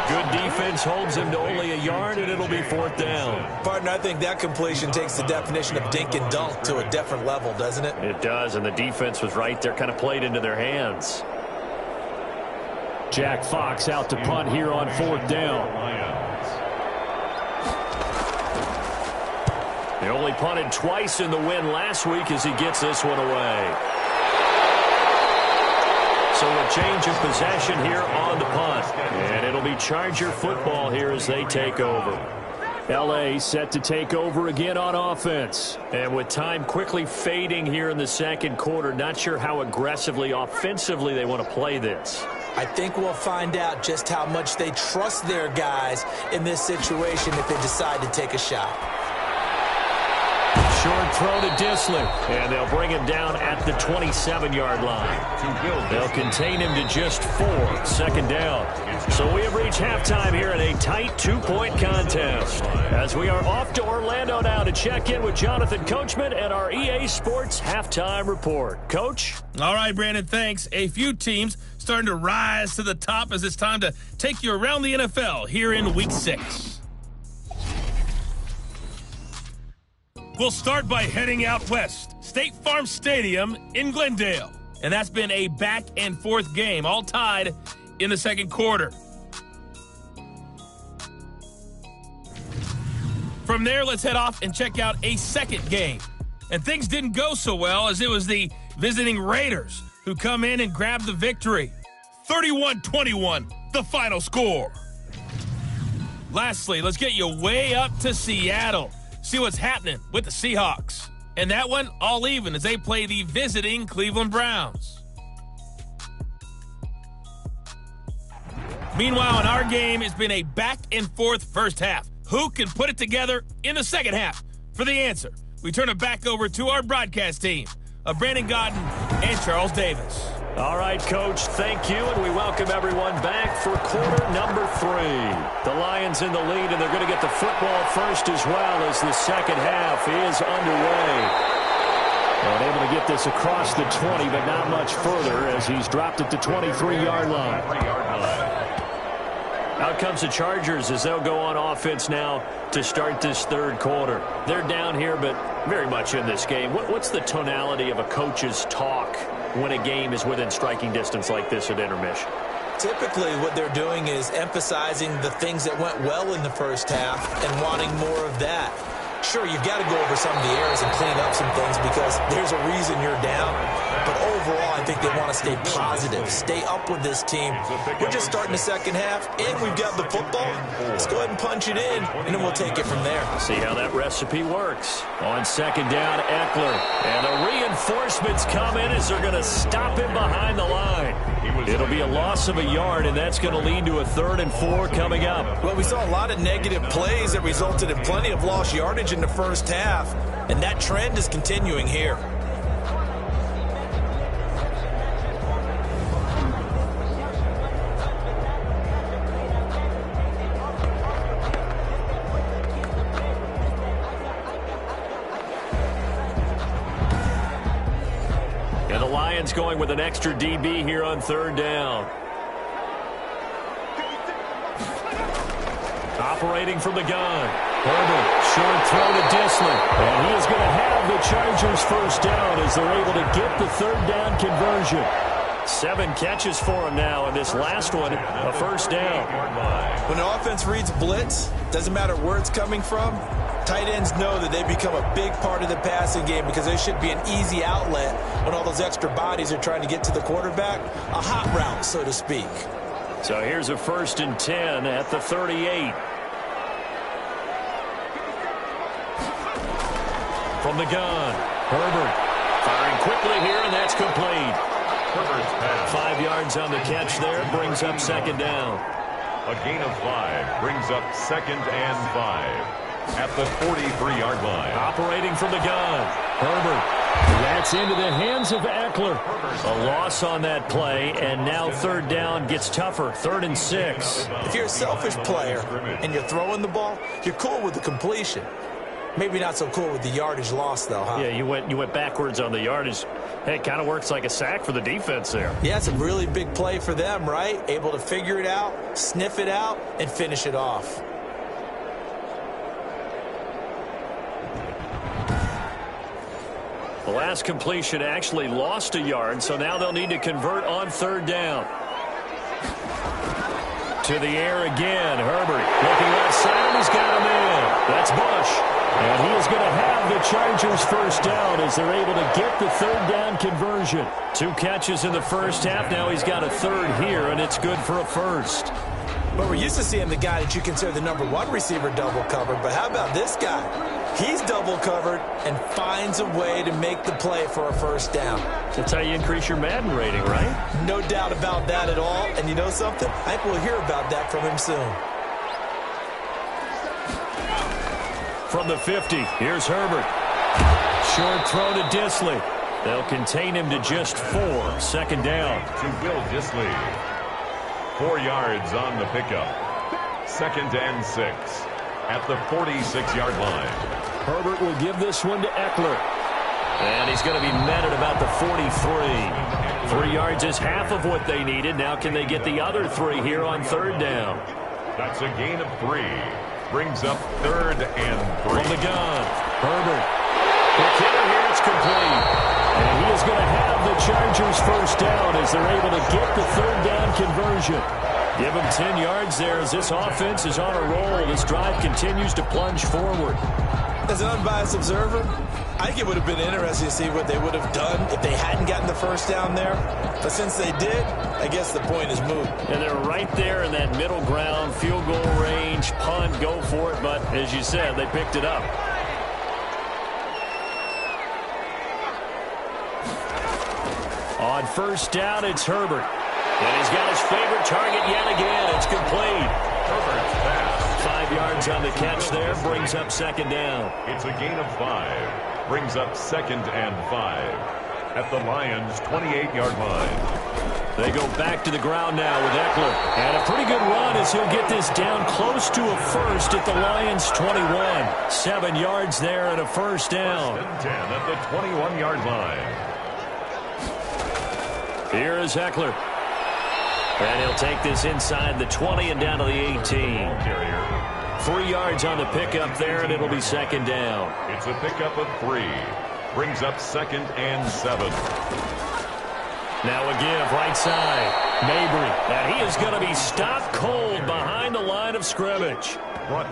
Speaker 5: Good defense holds him to only a yard, and it'll be 4th down.
Speaker 2: Partner, I think that completion takes the definition of dink and dunk to a different level, doesn't it?
Speaker 5: It does, and the defense was right there, kind of played into their hands. Jack Fox out to punt here on 4th down. They only punted twice in the win last week as he gets this one away. So a change of possession here on the punt. And it'll be Charger football here as they take over. L.A. set to take over again on offense. And with time quickly fading here in the second quarter, not sure how aggressively, offensively they want to play this.
Speaker 2: I think we'll find out just how much they trust their guys in this situation if they decide to take a shot.
Speaker 5: Short throw to Dissler, and they'll bring him down at the 27-yard line. They'll contain him to just 4, 2nd down. So we have reached halftime here in a tight 2-point contest. As we are off to Orlando now to check in with Jonathan Coachman and our EA Sports Halftime Report. Coach?
Speaker 6: All right, Brandon, thanks. A few teams starting to rise to the top as it's time to take you around the NFL here in Week 6. We'll start by heading out west. State Farm Stadium in Glendale. And that's been a back-and-forth game, all tied in the second quarter. From there, let's head off and check out a second game. And things didn't go so well as it was the visiting Raiders who come in and grab the victory. 31-21, the final score. Lastly, let's get you way up to Seattle. See what's happening with the Seahawks. And that one, all even as they play the visiting Cleveland Browns. Meanwhile, in our game, it's been a back-and-forth first half. Who can put it together in the second half? For the answer, we turn it back over to our broadcast team of Brandon Godden and Charles Davis.
Speaker 5: All right, Coach, thank you, and we welcome everyone back for quarter number 3. The Lions in the lead, and they're going to get the football first as well as the second half is underway. And able to get this across the 20, but not much further as he's dropped at the 23-yard line. Out comes the Chargers as they'll go on offense now to start this third quarter. They're down here, but very much in this game. What's the tonality of a coach's talk when a game is within striking distance like this at intermission?
Speaker 2: Typically, what they're doing is emphasizing the things that went well in the first half and wanting more of that. Sure, you've got to go over some of the errors and clean up some things because there's a reason you're down. But overall, I think they want to stay positive, stay up with this team. We're just starting the second half, and we've got the football. Let's go ahead and punch it in, and then we'll take it from there.
Speaker 5: See how that recipe works. On second down, Eckler. And the reinforcements come in as they're going to stop him behind the line. It'll be a loss of a yard, and that's going to lead to a 3rd and 4 coming up.
Speaker 2: Well, we saw a lot of negative plays that resulted in plenty of lost yardage in the first half, and that trend is continuing here.
Speaker 5: And the Lions going with an extra DB here on 3rd down. Operating from the gun. Herbert, short throw to Disley. And he is going to have the Chargers first down as they're able to get the 3rd down conversion. 7 catches for him now, and this last one, a first down.
Speaker 2: When the offense reads blitz, doesn't matter where it's coming from, tight ends know that they become a big part of the passing game because they should be an easy outlet when all those extra bodies are trying to get to the quarterback. A hot route, so to speak.
Speaker 5: So here's a 1st and 10 at the 38. From the gun, Herbert firing quickly here, and that's complete. 5 yards on the catch there, brings up 2nd down.
Speaker 4: A gain of 5 brings up 2nd and 5 at the 43-yard line.
Speaker 5: Operating from the gun, Herbert. That's into the hands of Eckler. A loss on that play, and now 3rd down gets tougher, 3rd and 6.
Speaker 2: If you're a selfish player and you're throwing the ball, you're cool with the completion. Maybe not so cool with the yardage loss, though, huh?
Speaker 5: Yeah, you went backwards on the yardage. Hey, it kind of works like a sack for the defense there.
Speaker 2: Yeah, it's a really big play for them, right? Able to figure it out, sniff it out, and finish it off.
Speaker 5: The last completion actually lost a yard, so now they'll need to convert on 3rd down. To the air again, Herbert looking left side, and he's got him in. That's Bush. And he is going to have the Chargers first down as they're able to get the 3rd down conversion. 2 catches in the first half. Now he's got a 3rd here, and it's good for a 1st.
Speaker 2: But we're used to seeing the guy that you consider the #1 receiver double covered. But how about this guy? He's double covered and finds a way to make the play for a 1st down.
Speaker 5: That's how you increase your Madden rating, right?
Speaker 2: No doubt about that at all. And you know something? I think we'll hear about that from him soon.
Speaker 5: From the 50, here's Herbert. Short throw to Disley. They'll contain him to just 4. 2nd down.
Speaker 4: To Will Disley. 4 yards on the pickup. 2nd and 6 at the 46-yard line.
Speaker 5: Herbert will give this one to Eckler. And he's going to be met at about the 43. 3 yards is half of what they needed. Now can they get the other 3 here on 3rd down?
Speaker 4: That's a gain of 3. Brings up 3rd and 3.
Speaker 5: From the gun, Herbert. The killer here, it's complete. And he is going to have the Chargers first down as they're able to get the 3rd down conversion. Give him 10 yards there as this offense is on a roll. This drive continues to plunge forward.
Speaker 2: As an unbiased observer, I think it would have been interesting to see what they would have done if they hadn't gotten the first down there. But since they did, I guess the point is moot.
Speaker 5: And they're right there in that middle ground, field goal range, punt, go for it. But as you said, they picked it up. On first down, it's Herbert. And he's got his favorite target yet again. It's complete.
Speaker 4: Herbert's pass.
Speaker 5: 5 yards on the catch there. Brings up 2nd down.
Speaker 4: It's a gain of 5. Brings up 2nd and 5 at the Lions' 28-yard line.
Speaker 5: They go back to the ground now with Eckler. And a pretty good run as he'll get this down close to a first at the Lions' 21. 7 yards there and a first down.
Speaker 4: 10 at the 21-yard line.
Speaker 5: Here is Eckler. And he'll take this inside the 20 and down to the 18. 3 yards on the pickup there, and it'll be second down.
Speaker 4: It's a pickup of 3. Brings up 2nd and 7.
Speaker 5: Now a give, right side. Mabry. And he is going to be stopped cold behind the line of scrimmage.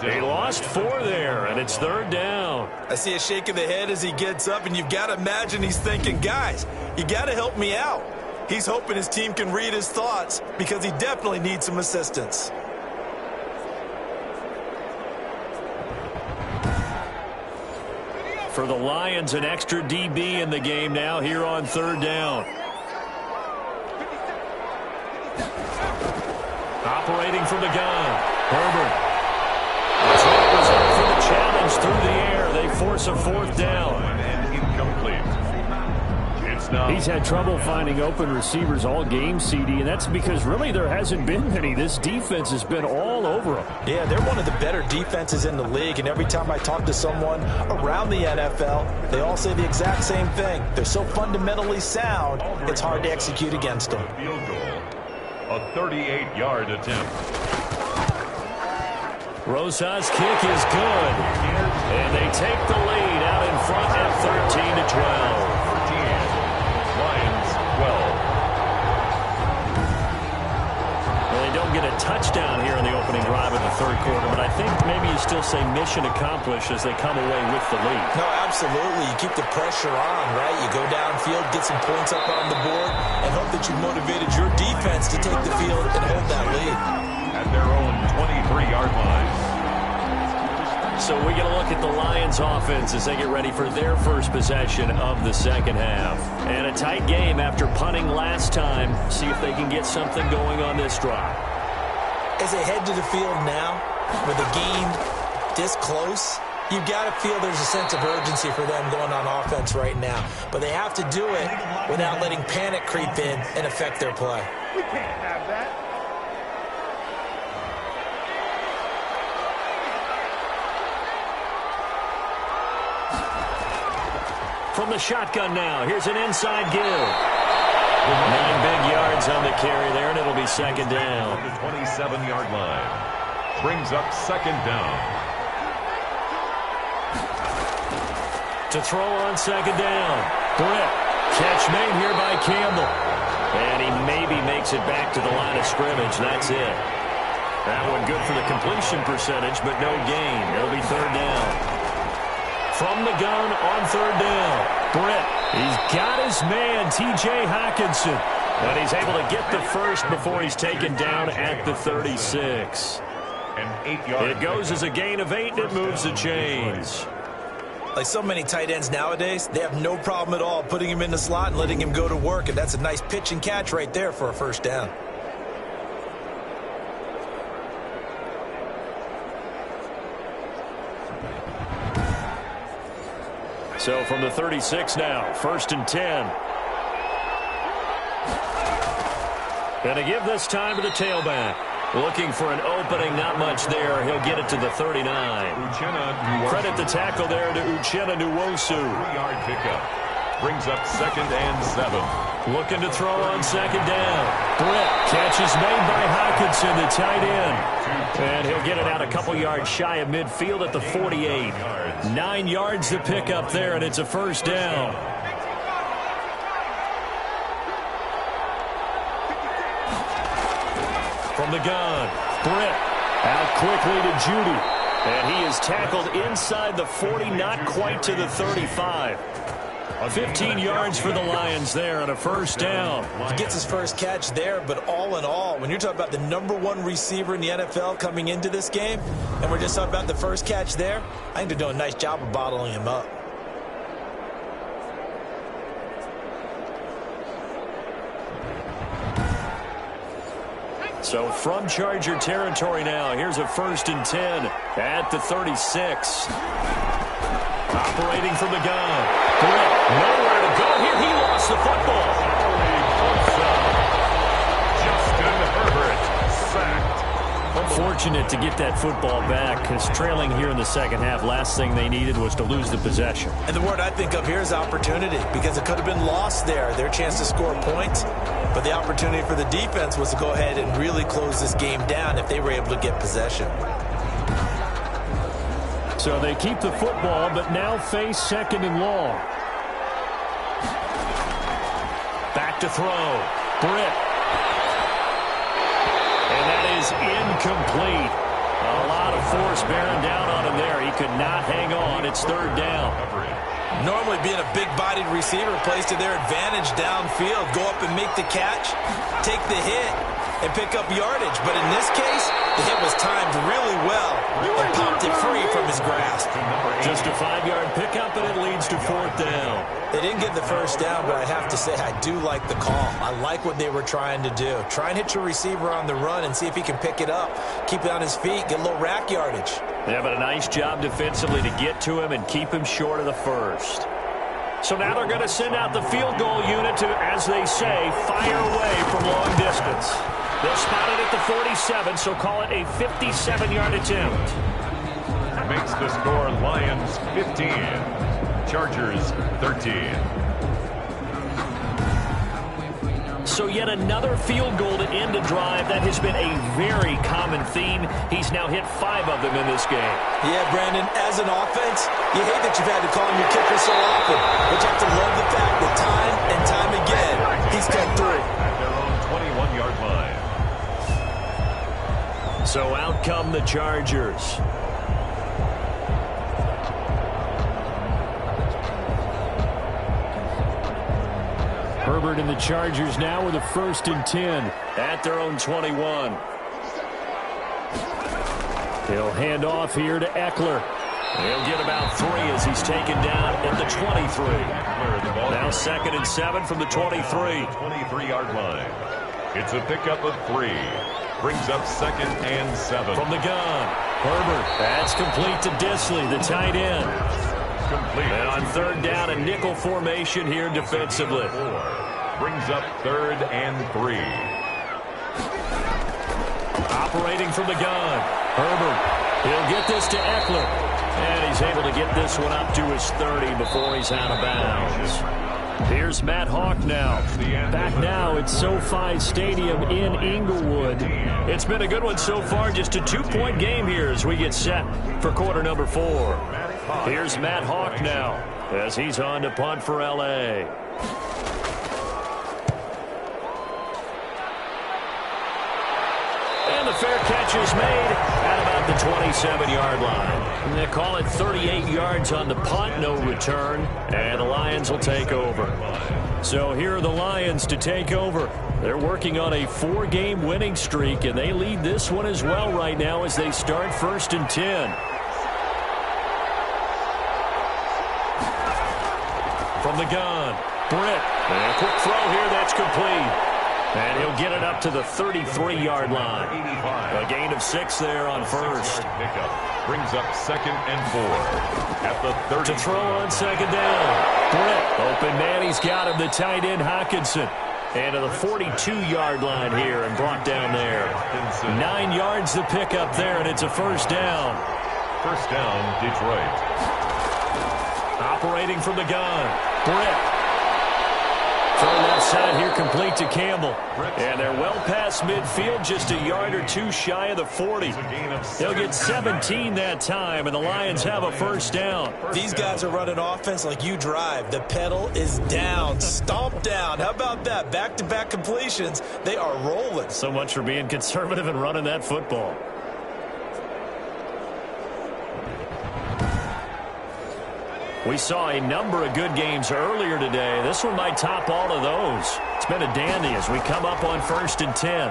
Speaker 5: He lost 4 there, and it's 3rd down.
Speaker 3: I see a shake of the head as he gets up, and you've got to imagine he's thinking, guys, you got to help me out. He's hoping his team can read his thoughts because he definitely needs some assistance.
Speaker 5: For the Lions, an extra DB in the game now here on 3rd down. Operating from the gun, Herbert. Was up for the challenge through the air. They force a 4th down.
Speaker 4: And incomplete. It's now.
Speaker 5: He's had trouble finding open receivers all game, CD, and that's because really there hasn't been many. This defense has been all over them.
Speaker 3: Yeah, they're one of the better defenses in the league, and every time I talk to someone around the NFL, they all say the exact same thing. They're so fundamentally sound, it's hard to execute against them.
Speaker 4: Field goal. A 38-yard attempt.
Speaker 5: Rosa's kick is good. And they take the lead out in front at 13-12.
Speaker 4: Lions 12.
Speaker 5: Well, they don't get a touchdown here in the opening drive of the 3rd quarter, but I think maybe you still say mission accomplished as they come away with the lead.
Speaker 3: No, absolutely. You keep the pressure on, right? You go downfield, get some points up on the board, and hope that you motivated your defense to take the field and hold that lead.
Speaker 4: At their own 23-yard line.
Speaker 5: So we get a look at the Lions offense as they get ready for their first possession of the second half. And a tight game after punting last time. See if they can get something going on this drive.
Speaker 3: As they head to the field now, with the game this close, you've got to feel there's a sense of urgency for them going on offense right now. But they have to do it without letting panic creep in and affect their play.
Speaker 15: We can't have that.
Speaker 5: From the shotgun now, here's an inside give. 9 big yards on the carry there, and it'll be second down.
Speaker 4: The 27-yard line. Brings up second down.
Speaker 5: To throw on second down. Britt. Catch made here by Campbell. And he maybe makes it back to the line of scrimmage. That's it. That one good for the completion percentage, but no gain. It'll be third down. From the gun on third down. Britt. He's got his man, T.J. Hockenson. And he's able to get the first before he's taken down at the 36. It goes as a gain of 8, and it moves the chains.
Speaker 3: Like so many tight ends nowadays, they have no problem at all putting him in the slot and letting him go to work, and that's a nice pitch and catch right there for a first down.
Speaker 5: So from the 36 now, 1st and 10. And to give this time to the tailback. Looking for an opening, not much there. He'll get it to the 39. Credit the tackle there to Uchenna Nwosu.
Speaker 4: 3-yard pickup. Brings up 2nd and 7.
Speaker 5: Looking to throw on second down. Britt. Catch is made by Hockenson, the tight end. And he'll get it out a couple yards shy of midfield at the 48. 9 yards to pick up there, and it's a first down. From the gun, Britt out quickly to Judy. And he is tackled inside the 40, not quite to the 35. 15 yards for the Lions there on a first down.
Speaker 3: He gets his first catch there, but all in all, when you're talking about the #1 receiver in the NFL coming into this game, and we're just talking about the first catch there, I think they're doing a nice job of bottling him up.
Speaker 5: So from Charger territory now, here's a 1st and 10 at the 36. Operating from the gun. Britt, nowhere to go here. He lost the football. fortunate to get that football back, because trailing here in the second half, last thing they needed was to lose the possession.
Speaker 3: And the word I think of here is opportunity, because it could have been lost there, their chance to score points. But the opportunity for the defense was to go ahead and really close this game down if they were able to get possession.
Speaker 5: So they keep the football, but now face second and long. Back to throw. Britt. And that is incomplete. A lot of force bearing down on him there. He could not hang on. It's third down.
Speaker 3: Normally being a big-bodied receiver plays to their advantage downfield. Go up and make the catch, take the hit, and pick up yardage. But in this case, the hit was timed really well and popped it free from his grasp.
Speaker 5: Just a 5-yard pickup, and it leads to fourth down.
Speaker 3: They didn't get the first down, but I have to say I do like the call. I like what they were trying to do. Try and hit your receiver on the run and see if he can pick it up, keep it on his feet, get a little rack yardage.
Speaker 5: Yeah, but a nice job defensively to get to him and keep him short of the first. So now they're going to send out the field goal unit to, as they say, fire away from long distance. They'll spot it at the 47, so call it a 57-yard attempt.
Speaker 4: Makes the score Lions 15, Chargers 13.
Speaker 5: So yet another field goal to end a drive. That has been a very common theme. He's now hit 5 of them in this game.
Speaker 3: Yeah, Brandon, as an offense, you hate that you've had to call him your kicker so often, but you have to love the fact that time and time again, he's come through.
Speaker 4: At their own 21-yard line.
Speaker 5: So out come the Chargers. Herbert and the Chargers now with a 1st and 10 at their own 21. He'll hand off here to Eckler. He'll get about 3 as he's taken down at the 23. Now 2nd and 7 from the 23.
Speaker 4: 23-yard line. It's a pickup of 3. Brings up 2nd and 7.
Speaker 5: From the gun, Herbert. That's complete to Disley, the tight end.
Speaker 4: Complete.
Speaker 5: And on 3rd down, a nickel formation here defensively.
Speaker 4: 4. Brings up 3rd and 3.
Speaker 5: Operating from the gun, Herbert. He'll get this to Eckler. And he's able to get this one up to his 30 before he's out of bounds. Here's Matt Hawk now. Back now at SoFi Stadium in Inglewood. It's been a good one so far. Just a 2-point game here as we get set for quarter number 4. Here's Matt Hawk now as he's on to punt for L.A. And the fair catch is made at about the 27-yard line. And they call it 38 yards on the punt, no return, and the Lions will take over. So here are the Lions to take over. They're working on a 4-game winning streak, and they lead this one as well right now as they start 1st and 10. From the gun, Britt. And a quick throw here, that's complete. And he'll get it up to the 33-yard line. A gain of 6 there on 1st.
Speaker 4: Pickup brings up 2nd and 4 at the 30.
Speaker 5: To throw on 2nd down. Britt, open man, he's got him, the tight end Hockenson. And to the 42-yard line here and brought down there. 9 yards to pick up there, and it's a 1st down.
Speaker 4: 1st down, Detroit.
Speaker 5: Operating from the gun, Britt. Throw left side here, complete to Campbell. And they're well past midfield, just a yard or 2 shy of the 40. They'll get 17 that time, and the Lions have a 1st down.
Speaker 3: These guys are running offense like you drive. The pedal is down, stomp down. How about that? Back-to-back completions. They are rolling.
Speaker 5: So much for being conservative and running that football. We saw a number of good games earlier today. This one might top all of those. It's been a dandy as we come up on 1st and 10.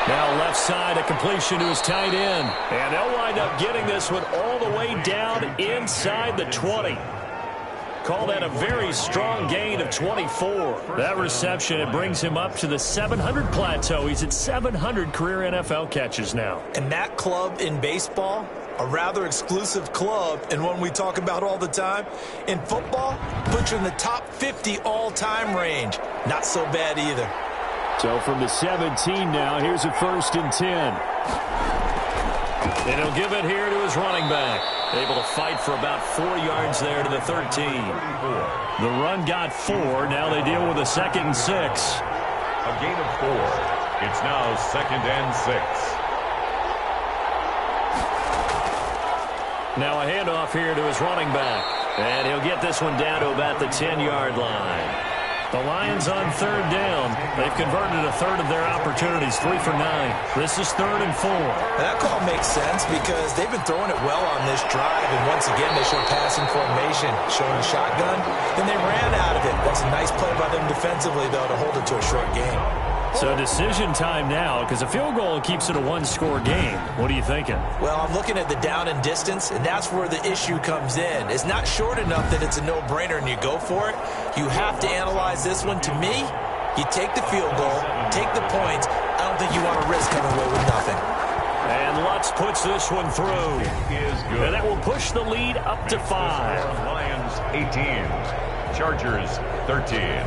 Speaker 5: Now left side, a completion to his tight end. And they'll wind up getting this one all the way down inside the 20. Call that a very strong gain of 24. That reception, it brings him up to the 700 plateau. He's at 700 career NFL catches now.
Speaker 3: And that club in baseball, a rather exclusive club, and one we talk about all the time. In football, puts you in the top 50 all-time range. Not so bad either.
Speaker 5: So from the 17 now, here's a 1st and 10.
Speaker 1: And he'll give it here to his running back. Able to fight for about 4 yards there to the 13.
Speaker 5: The run got 4. Now they deal with a 2nd and 6.
Speaker 4: A gain of 4. It's now 2nd and 6.
Speaker 1: Now a handoff here to his running back. And he'll get this one down to about the 10-yard line. The Lions on 3rd down. They've converted a third of their opportunities, 3 for 9. This is 3rd and 4.
Speaker 3: That call makes sense because they've been throwing it well on this drive, and once again they show passing formation, showing a shotgun. Then they ran out of it. That's a nice play by them defensively, though, to hold it to a short game.
Speaker 5: So decision time now, because a field goal keeps it a one-score game. What are you thinking?
Speaker 3: Well, I'm looking at the down and distance, and that's where the issue comes in. It's not short enough that it's a no-brainer and you go for it. You have to analyze this one. To me, you take the field goal, take the points. I don't think you want to risk coming away with nothing.
Speaker 1: And Lutz puts this one through. And that will push the lead up to 5.
Speaker 4: Lions 18. Chargers 13.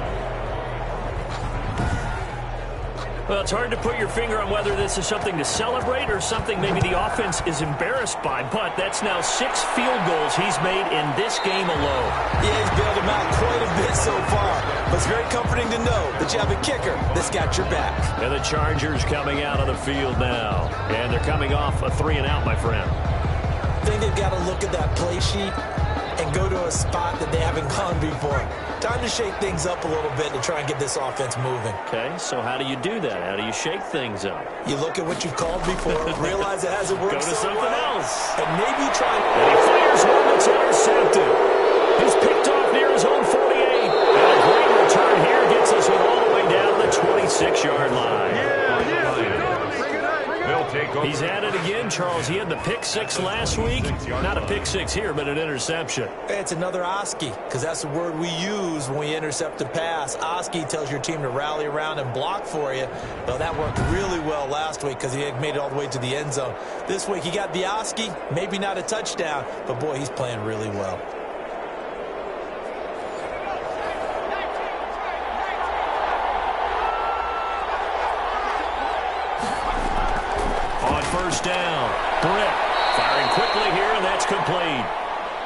Speaker 1: Well, it's hard to put your finger on whether this is something to celebrate or something maybe the offense is embarrassed by, but that's now 6 field goals he's made in this game alone.
Speaker 3: Yeah, he's bailed them out quite a bit so far, but it's very comforting to know that you have a kicker that's got your back.
Speaker 1: And the Chargers coming out on the field now, and they're coming off a 3-and-out, my friend.
Speaker 3: I think they've got to look at that play sheet and go to a spot that they haven't gone before. Time to shake things up a little bit to try and get this offense moving.
Speaker 1: Okay, so how do you do that? How do you shake things up?
Speaker 3: You look at what you've called before, realize it hasn't worked
Speaker 1: Go to
Speaker 3: so
Speaker 1: something
Speaker 3: well,
Speaker 1: else.
Speaker 3: and maybe try.
Speaker 1: And he fires one that's intercepted. He's picked off near his own 48. And a great return here gets us one all the way down to the 26-yard line. He's at it again, Charles. He had the pick 6 last week. Not a pick 6 here, but an interception.
Speaker 3: It's another Oski, because that's the word we use when we intercept a pass. Oski tells your team to rally around and block for you. Well, that worked really well last week because he had made it all the way to the end zone. This week he got the Oski, maybe not a touchdown, but boy, he's playing really well.
Speaker 1: First down. Britt firing quickly here, and that's complete.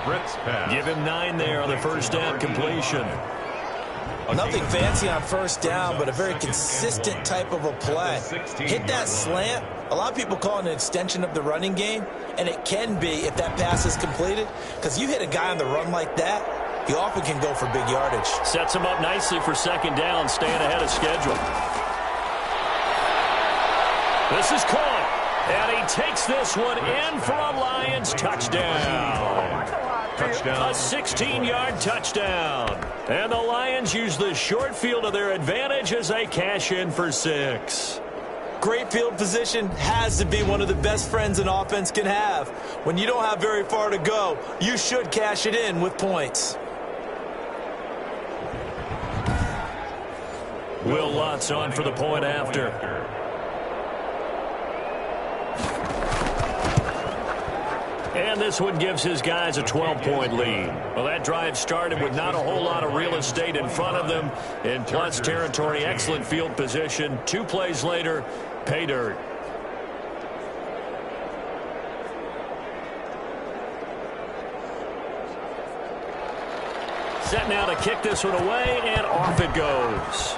Speaker 4: Britt's pass.
Speaker 1: Give him 9 there on the first down completion.
Speaker 3: Nothing fancy on first down, but a very consistent type of a play. Hit that slant. A lot of people call it an extension of the running game, and it can be if that pass is completed, because you hit a guy on the run like that, he often can go for big yardage.
Speaker 1: Sets him up nicely for second down, staying ahead of schedule. This is caught. And he takes this one in for a Lions touchdown.
Speaker 4: Touchdown.
Speaker 1: A 16-yard touchdown. And the Lions use the short field to their advantage as they cash in for 6.
Speaker 3: Great field position has to be one of the best friends an offense can have. When you don't have very far to go, you should cash it in with points.
Speaker 1: Will Lutz on for the point after. And this one gives his guys a 12-point lead. Well, that drive started with not a whole lot of real estate in front of them. In plus territory, excellent field position. 2 plays later, pay dirt. Set now to kick this one away, and off it goes.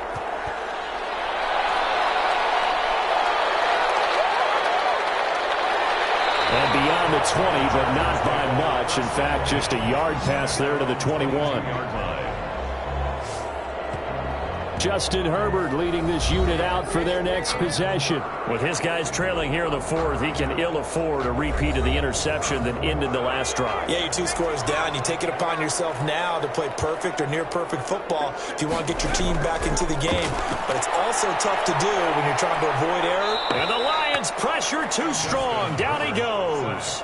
Speaker 1: And beyond the 20, but not by much. In fact, just a yard pass there to the 21. Justin Herbert leading this unit out for their next possession. With his guys trailing here in the 4th, he can ill afford a repeat of the interception that ended the last drive.
Speaker 3: Yeah, you're 2 scores down. You take it upon yourself now to play perfect or near perfect football if you want to get your team back into the game. But it's also tough to do when you're trying to avoid error.
Speaker 1: And the Lions pressure too strong. Down he goes.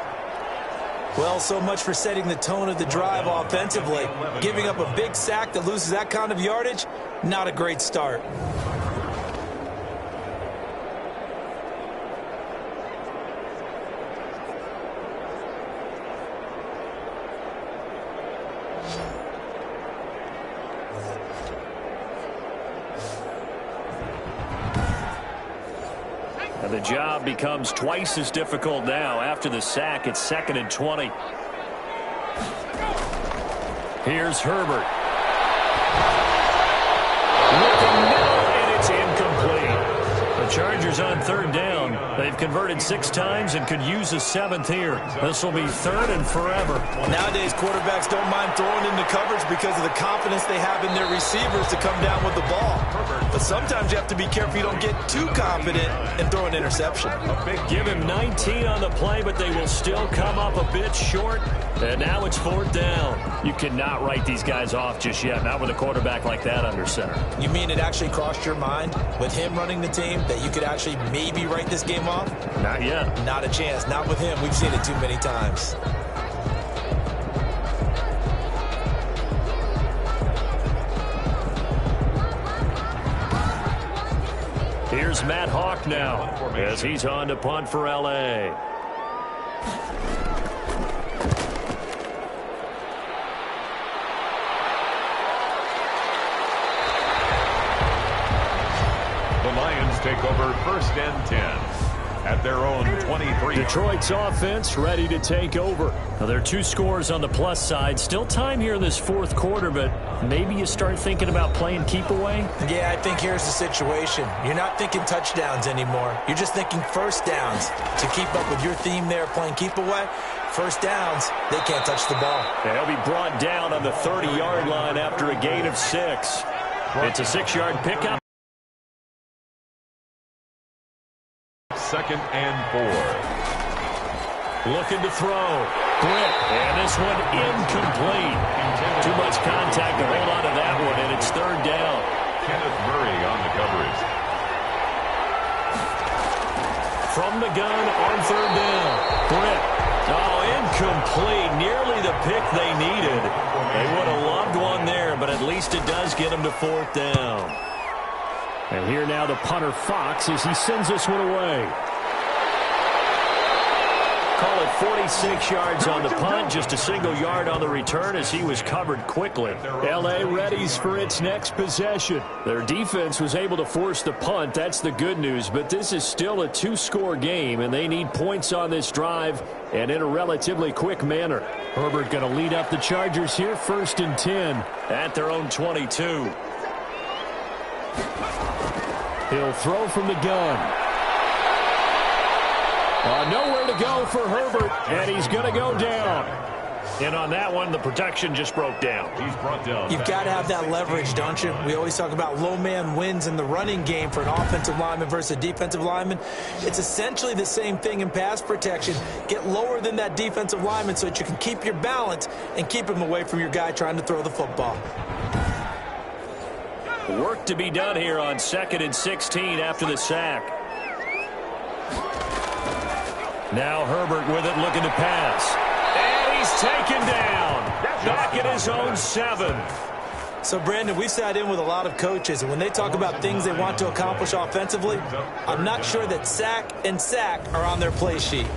Speaker 3: Well, so much for setting the tone of the drive offensively. Giving up a big sack that loses that kind of yardage, not a great start.
Speaker 5: And the job becomes twice as difficult now. After the sack, it's 2nd and 20. Here's Herbert. Looking middle, and it's incomplete. The Chargers on 3rd down. They've converted 6 times and could use a 7th here. This will be 3rd and forever.
Speaker 3: Nowadays, quarterbacks don't mind throwing into coverage because of the confidence they have in their receivers to come down with the ball. But sometimes you have to be careful you don't get too confident and throw an interception.
Speaker 5: Give him 19 on the play, but they will still come up a bit short. And now it's 4th down. You cannot write these guys off just yet, not with a quarterback like that under center.
Speaker 3: You mean it actually crossed your mind with him running the team that you could actually maybe write this game off?
Speaker 5: Not yet.
Speaker 3: Not a chance. Not with him. We've seen it too many times.
Speaker 5: Here's Matt Hawk now as he's on to punt for L.A.
Speaker 4: The Lions take over 1st and 10 at their own 23.
Speaker 5: Detroit's offense ready to take over. Now, there are 2 scores on the plus side. Still time here in this 4th quarter, but maybe you start thinking about playing keep away?
Speaker 3: Yeah, I think here's the situation. You're not thinking touchdowns anymore. You're just thinking 1st downs. To keep up with your theme there, playing keep away, 1st downs, they can't touch the ball.
Speaker 5: And he'll be brought down on the 30-yard line after a gain of 6. It's a 6-yard pickup.
Speaker 4: 2nd and 4.
Speaker 5: Looking to throw. Britt. And this one incomplete. Too much contact to hold on to that one, and it's 3rd down.
Speaker 4: Kenneth Murray on the coverage.
Speaker 5: From the gun on 3rd down. Britt. Oh, incomplete. Nearly the pick they needed. They would have loved one there, but at least it does get them to 4th down. And here now the punter Fox as he sends this one away. Call it 46 yards on the punt, just a single yard on the return as he was covered quickly. L.A. readies for its next possession. Their defense was able to force the punt. That's the good news, but this is still a 2-score game, and they need points on this drive and in a relatively quick manner. Herbert going to lead up the Chargers here, 1st and 10 at their own 22. He'll throw from the gun. Nowhere to go for Herbert, and he's going to go down. And on that one, the protection just broke down.
Speaker 4: He's brought down.
Speaker 3: You've got to have that leverage, don't you? We always talk about low man wins in the running game for an offensive lineman versus a defensive lineman. It's essentially the same thing in pass protection. Get lower than that defensive lineman so that you can keep your balance and keep him away from your guy trying to throw the football.
Speaker 5: Work to be done here on 2nd and 16 after the sack. Now Herbert with it, looking to pass. And he's taken down. Back at his own 7.
Speaker 3: So, Brandon, we've sat in with a lot of coaches, and when they talk about things they want to accomplish offensively, I'm not sure that sack and sack are on their play sheet.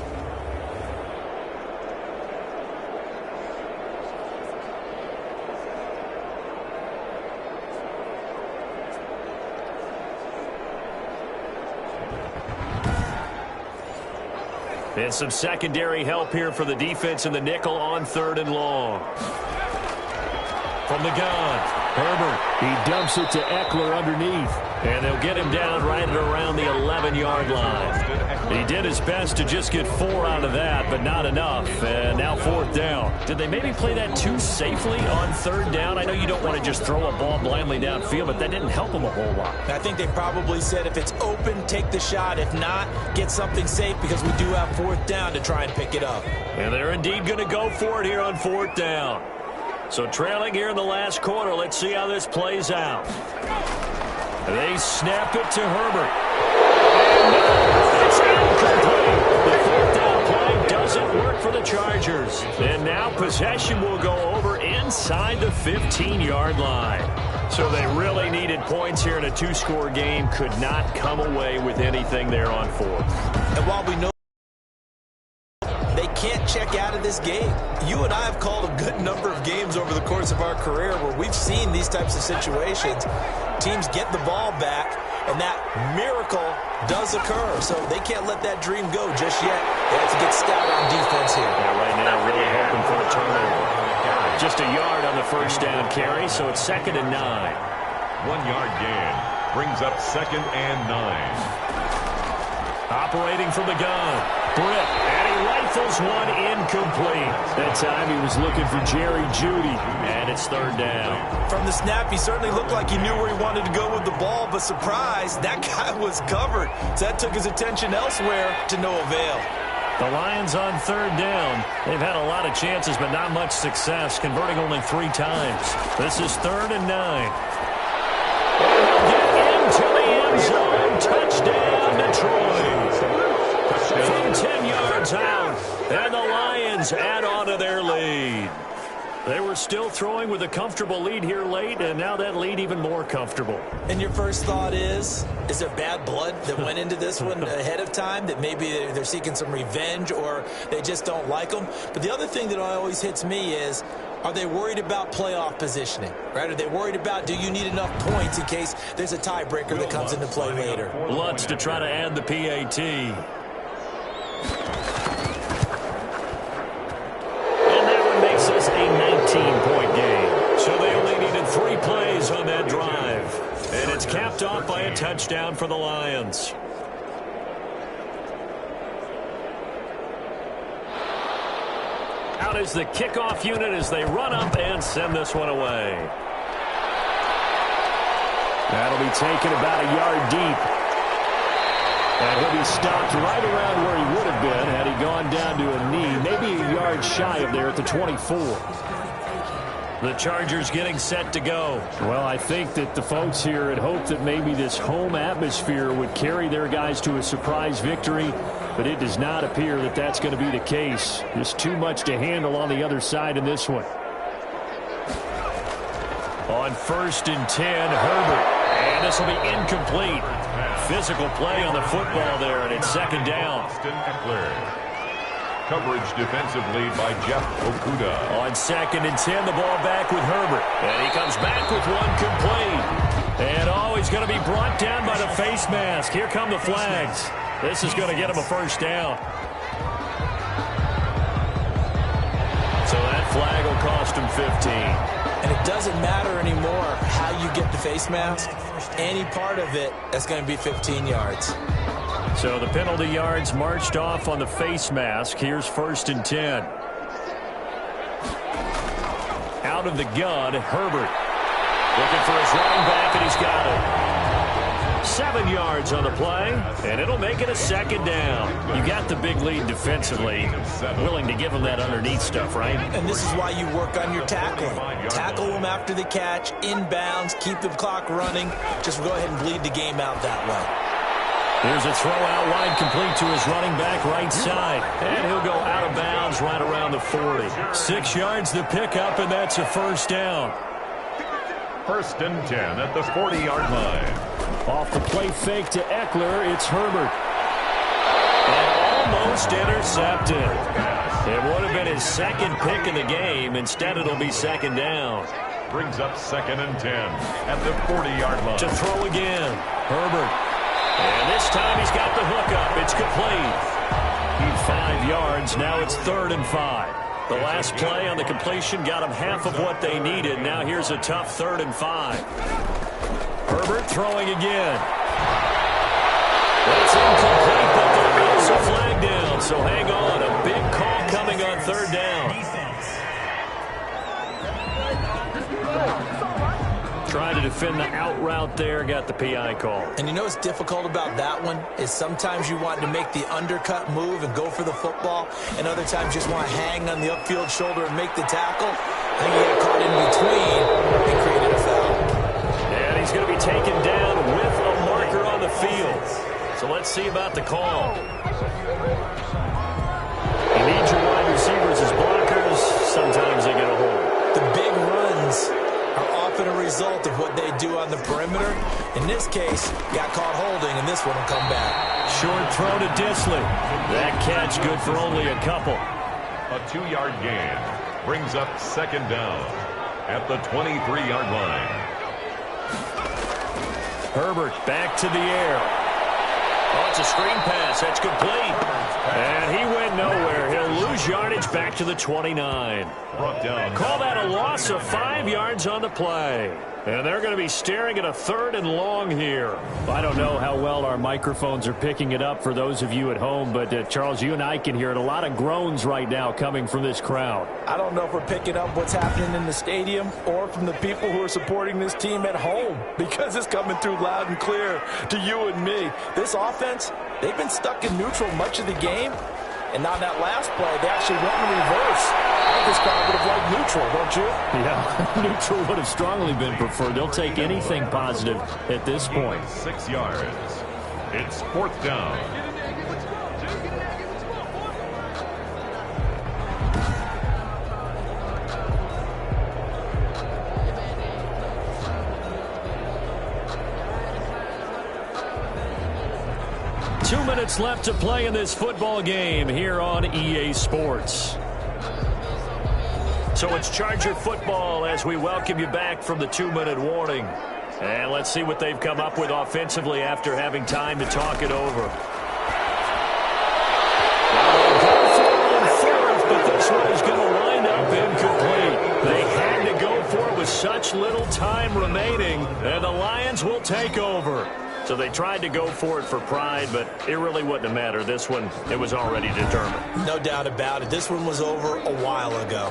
Speaker 5: And some secondary help here for the defense in the nickel on 3rd and long. From the gun, Herbert. He dumps it to Eckler underneath. And they'll get him down right at around the 11-yard line. He did his best to just get 4 out of that, but not enough. And now 4th down. Did they maybe play that too safely on 3rd down? I know you don't want to just throw a ball blindly downfield, but that didn't help them a whole lot.
Speaker 3: I think they probably said if it's open, take the shot. If not, get something safe because we do have 4th down to try and pick it up.
Speaker 5: And they're indeed going to go for it here on 4th down. So trailing here in the last quarter, let's see how this plays out. They snap it to Herbert. And it's incomplete. The 4th down play doesn't work for the Chargers. And now possession will go over inside the 15-yard line. So they really needed points here in a 2-score game. Could not come away with anything there on 4th.
Speaker 3: And while we know they can't check out of this game, you and I have called a good number of games over the course of our career where we've seen these types of situations. Teams get the ball back, and that miracle does occur. So they can't let that dream go just yet. They have to get stout on defense here.
Speaker 5: Yeah, right now really hoping for a turnover. Just a yard on the first down carry, so it's 2nd and 9.
Speaker 4: 1 yard gain brings up 2nd and 9.
Speaker 5: Operating from the gun, Britt, and he rifles one incomplete. That time he was looking for Jerry Jeudy, and it's 3rd down.
Speaker 3: From the snap, he certainly looked like he knew where he wanted to go with the ball, but surprise, that guy was covered. So that took his attention elsewhere to no avail.
Speaker 5: The Lions on 3rd down. They've had a lot of chances, but not much success, converting only 3 times. This is 3rd and 9. Get into the end zone. Touchdown, Detroit. From 10 yards out, and the Lions add on to their lead. They were still throwing with a comfortable lead here late, and now that lead even more comfortable.
Speaker 3: And your first thought is there bad blood that went into this one ahead of time, that maybe they're seeking some revenge or they just don't like them? But the other thing that always hits me is, are they worried about playoff positioning, right? Are they worried about, do you need enough points in case there's a tiebreaker that comes into play later?
Speaker 5: Lutz to try to add the PAT. This is a 19-point game. So they only needed 3 plays on that drive. And it's capped off by a touchdown for the Lions. Out is the kickoff unit as they run up and send this one away. That'll be taken about a yard deep. And he'll be stopped right around where he would have been had he gone down to a knee, maybe a yard shy of there at the 24. The Chargers getting set to go. Well, I think that the folks here had hoped that maybe this home atmosphere would carry their guys to a surprise victory, but it does not appear that that's going to be the case. There's too much to handle on the other side in this one. On 1st and 10, Herbert. And this will be incomplete. Physical play on the football there, and it's 2nd down.
Speaker 4: Coverage defensive lead by Jeff Okuda.
Speaker 5: On 2nd and 10, the ball back with Herbert. And he comes back with one complete. And he's going to be brought down by the face mask. Here come the flags. This is going to get him a 1st down. So that flag will cost him 15.
Speaker 3: And it doesn't matter anymore how you get the face mask. Any part of it, that's going to be 15 yards.
Speaker 5: So the penalty yards marched off on the face mask. Here's 1st and 10. Out of the gun, Herbert. Looking for his running back, and he's got it. 7 yards on the play, and it'll make it a 2nd down. You got the big lead defensively. Willing to give him that underneath stuff, right?
Speaker 3: And this is why you work on your tackling. Tackle them after the catch, inbounds, keep the clock running. Just go ahead and bleed the game out that way.
Speaker 5: Here's a throw out wide, complete to his running back right side. And he'll go out of bounds right around the 40. 6 yards the pickup, and that's a 1st down.
Speaker 4: 1st and 10 at the 40-yard line.
Speaker 5: Off the play fake to Eckler, it's Herbert. And almost intercepted. It would have been his 2nd pick in the game. Instead, it'll be 2nd down.
Speaker 4: Brings up 2nd and 10 at the 40-yard line.
Speaker 5: To throw again, Herbert. And this time he's got the hook up. It's complete. He's 5 yards. Now it's 3rd and 5. The last play on the completion got them half of what they needed. Now here's a tough 3rd and 5. Herbert throwing again. That's incomplete, but there goes a flag down. So hang on. A big call coming on 3rd down. Trying to defend the out route there, got the PI call.
Speaker 3: And you know what's difficult about that one is sometimes you want to make the undercut move and go for the football, and other times you just want to hang on the upfield shoulder and make the tackle. I think he got caught in between and created a foul.
Speaker 5: And he's going to be taken down with a marker on the field. So let's see about the call. You need your wide receivers as blockers. Sometimes they get a hold.
Speaker 3: The big runs are often a result of what they do on the perimeter. In this case, got caught holding, and this one will come back.
Speaker 5: Short throw to Disley. That catch good for only a couple.
Speaker 4: A 2-yard gain brings up 2nd down at the 23-yard line.
Speaker 5: Herbert back to the air.
Speaker 1: Oh, it's a screen pass. That's complete.
Speaker 5: And he went nowhere. He'll lose yardage back to the 29.
Speaker 4: Brought down.
Speaker 5: Call that a loss of 5 yards on the play. And they're going to be staring at a 3rd and long here. I don't know how well our microphones are picking it up for those of you at home, but Charles, you and I can hear it. A lot of groans right now coming from this crowd.
Speaker 3: I don't know if we're picking up what's happening in the stadium or from the people who are supporting this team at home, because it's coming through loud and clear to you and me. This offense, they've been stuck in neutral much of the game, and on that last play, they actually went in reverse. I think this crowd would have liked neutral, don't you?
Speaker 5: Yeah, neutral would have strongly been preferred. They'll take anything positive at this point.
Speaker 4: 6 yards. It's 4th down.
Speaker 5: Two minutes left to play in this football game here on EA Sports. So it's Charger football as we welcome you back from the 2-minute warning. And let's see what they've come up with offensively after having time to talk it over. But this one is going to wind up incomplete. They had to go for it with such little time remaining, and the Lions will take over. So they tried to go for it for pride, but it really wouldn't have mattered. This one, it was already determined.
Speaker 2: No doubt about it. This one was over a while ago.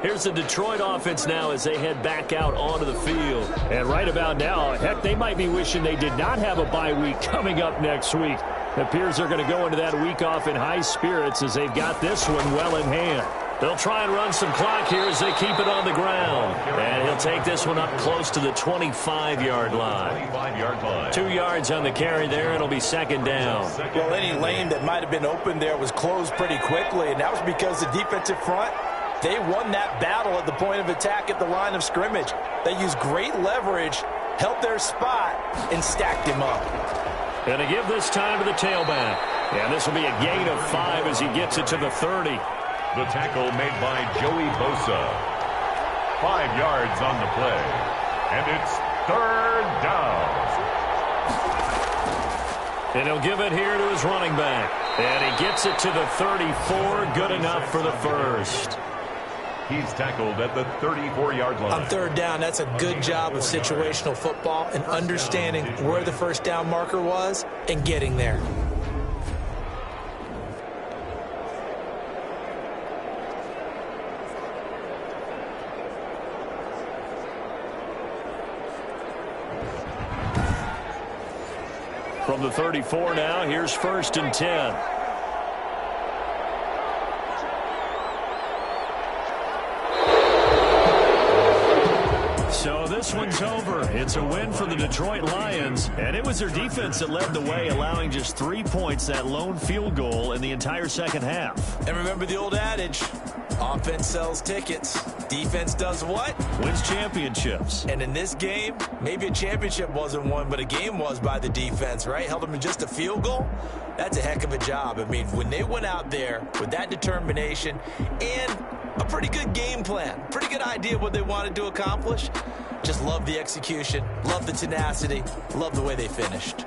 Speaker 5: Here's the Detroit offense now as they head back out onto the field. And right about now, heck, they might be wishing they did not have a bye week coming up next week. It appears they're going to go into that week off in high spirits as they've got this one well in hand. They'll try and run some clock here as they keep it on the ground. And he'll take this one up close to the 25-yard line.
Speaker 4: 25-yard line.
Speaker 5: 2 yards on the carry there. It'll be 2nd down.
Speaker 3: Well, any lane that might have been open there was closed pretty quickly, and that was because the defensive front, they won that battle at the point of attack at the line of scrimmage. They used great leverage, held their spot, and stacked him up.
Speaker 5: Going to give this time to the tailback. And this will be a gain of 5 as he gets it to the 30.
Speaker 4: The tackle made by Joey Bosa. 5 yards on the play. And it's 3rd down.
Speaker 5: And he'll give it here to his running back. And he gets it to the 34. Good enough for the first.
Speaker 4: He's tackled at the 34-yard line.
Speaker 2: On 3rd down, that's a good job of situational football and understanding where the first down marker was and getting there.
Speaker 5: From the 34 now, here's 1st and 10. So this one's over. It's a win for the Detroit Lions, and it was their defense that led the way, allowing just 3 points, that lone field goal in the entire second half.
Speaker 3: And remember the old adage, offense sells tickets. Defense does what?
Speaker 5: Wins championships.
Speaker 3: And in this game, maybe a championship wasn't won, but a game was by the defense, right? Held them to just a field goal. That's a heck of a job. I mean, when they went out there with that determination and a pretty good game plan, pretty good idea what they wanted to accomplish, just love the execution, love the tenacity, love the way they finished.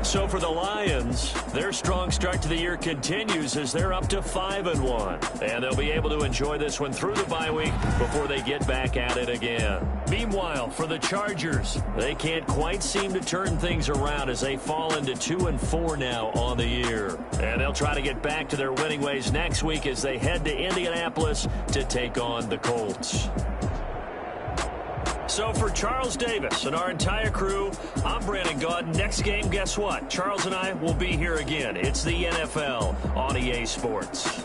Speaker 5: So for the Lions, their strong start to the year continues as they're up to 5-1. And they'll be able to enjoy this one through the bye week before they get back at it again. Meanwhile, for the Chargers, they can't quite seem to turn things around as they fall into 2-4 now on the year. And they'll try to get back to their winning ways next week as they head to Indianapolis to take on the Colts. So for Charles Davis and our entire crew, I'm Brandon Gaudin. Next game, guess what? Charles and I will be here again. It's the NFL on EA Sports.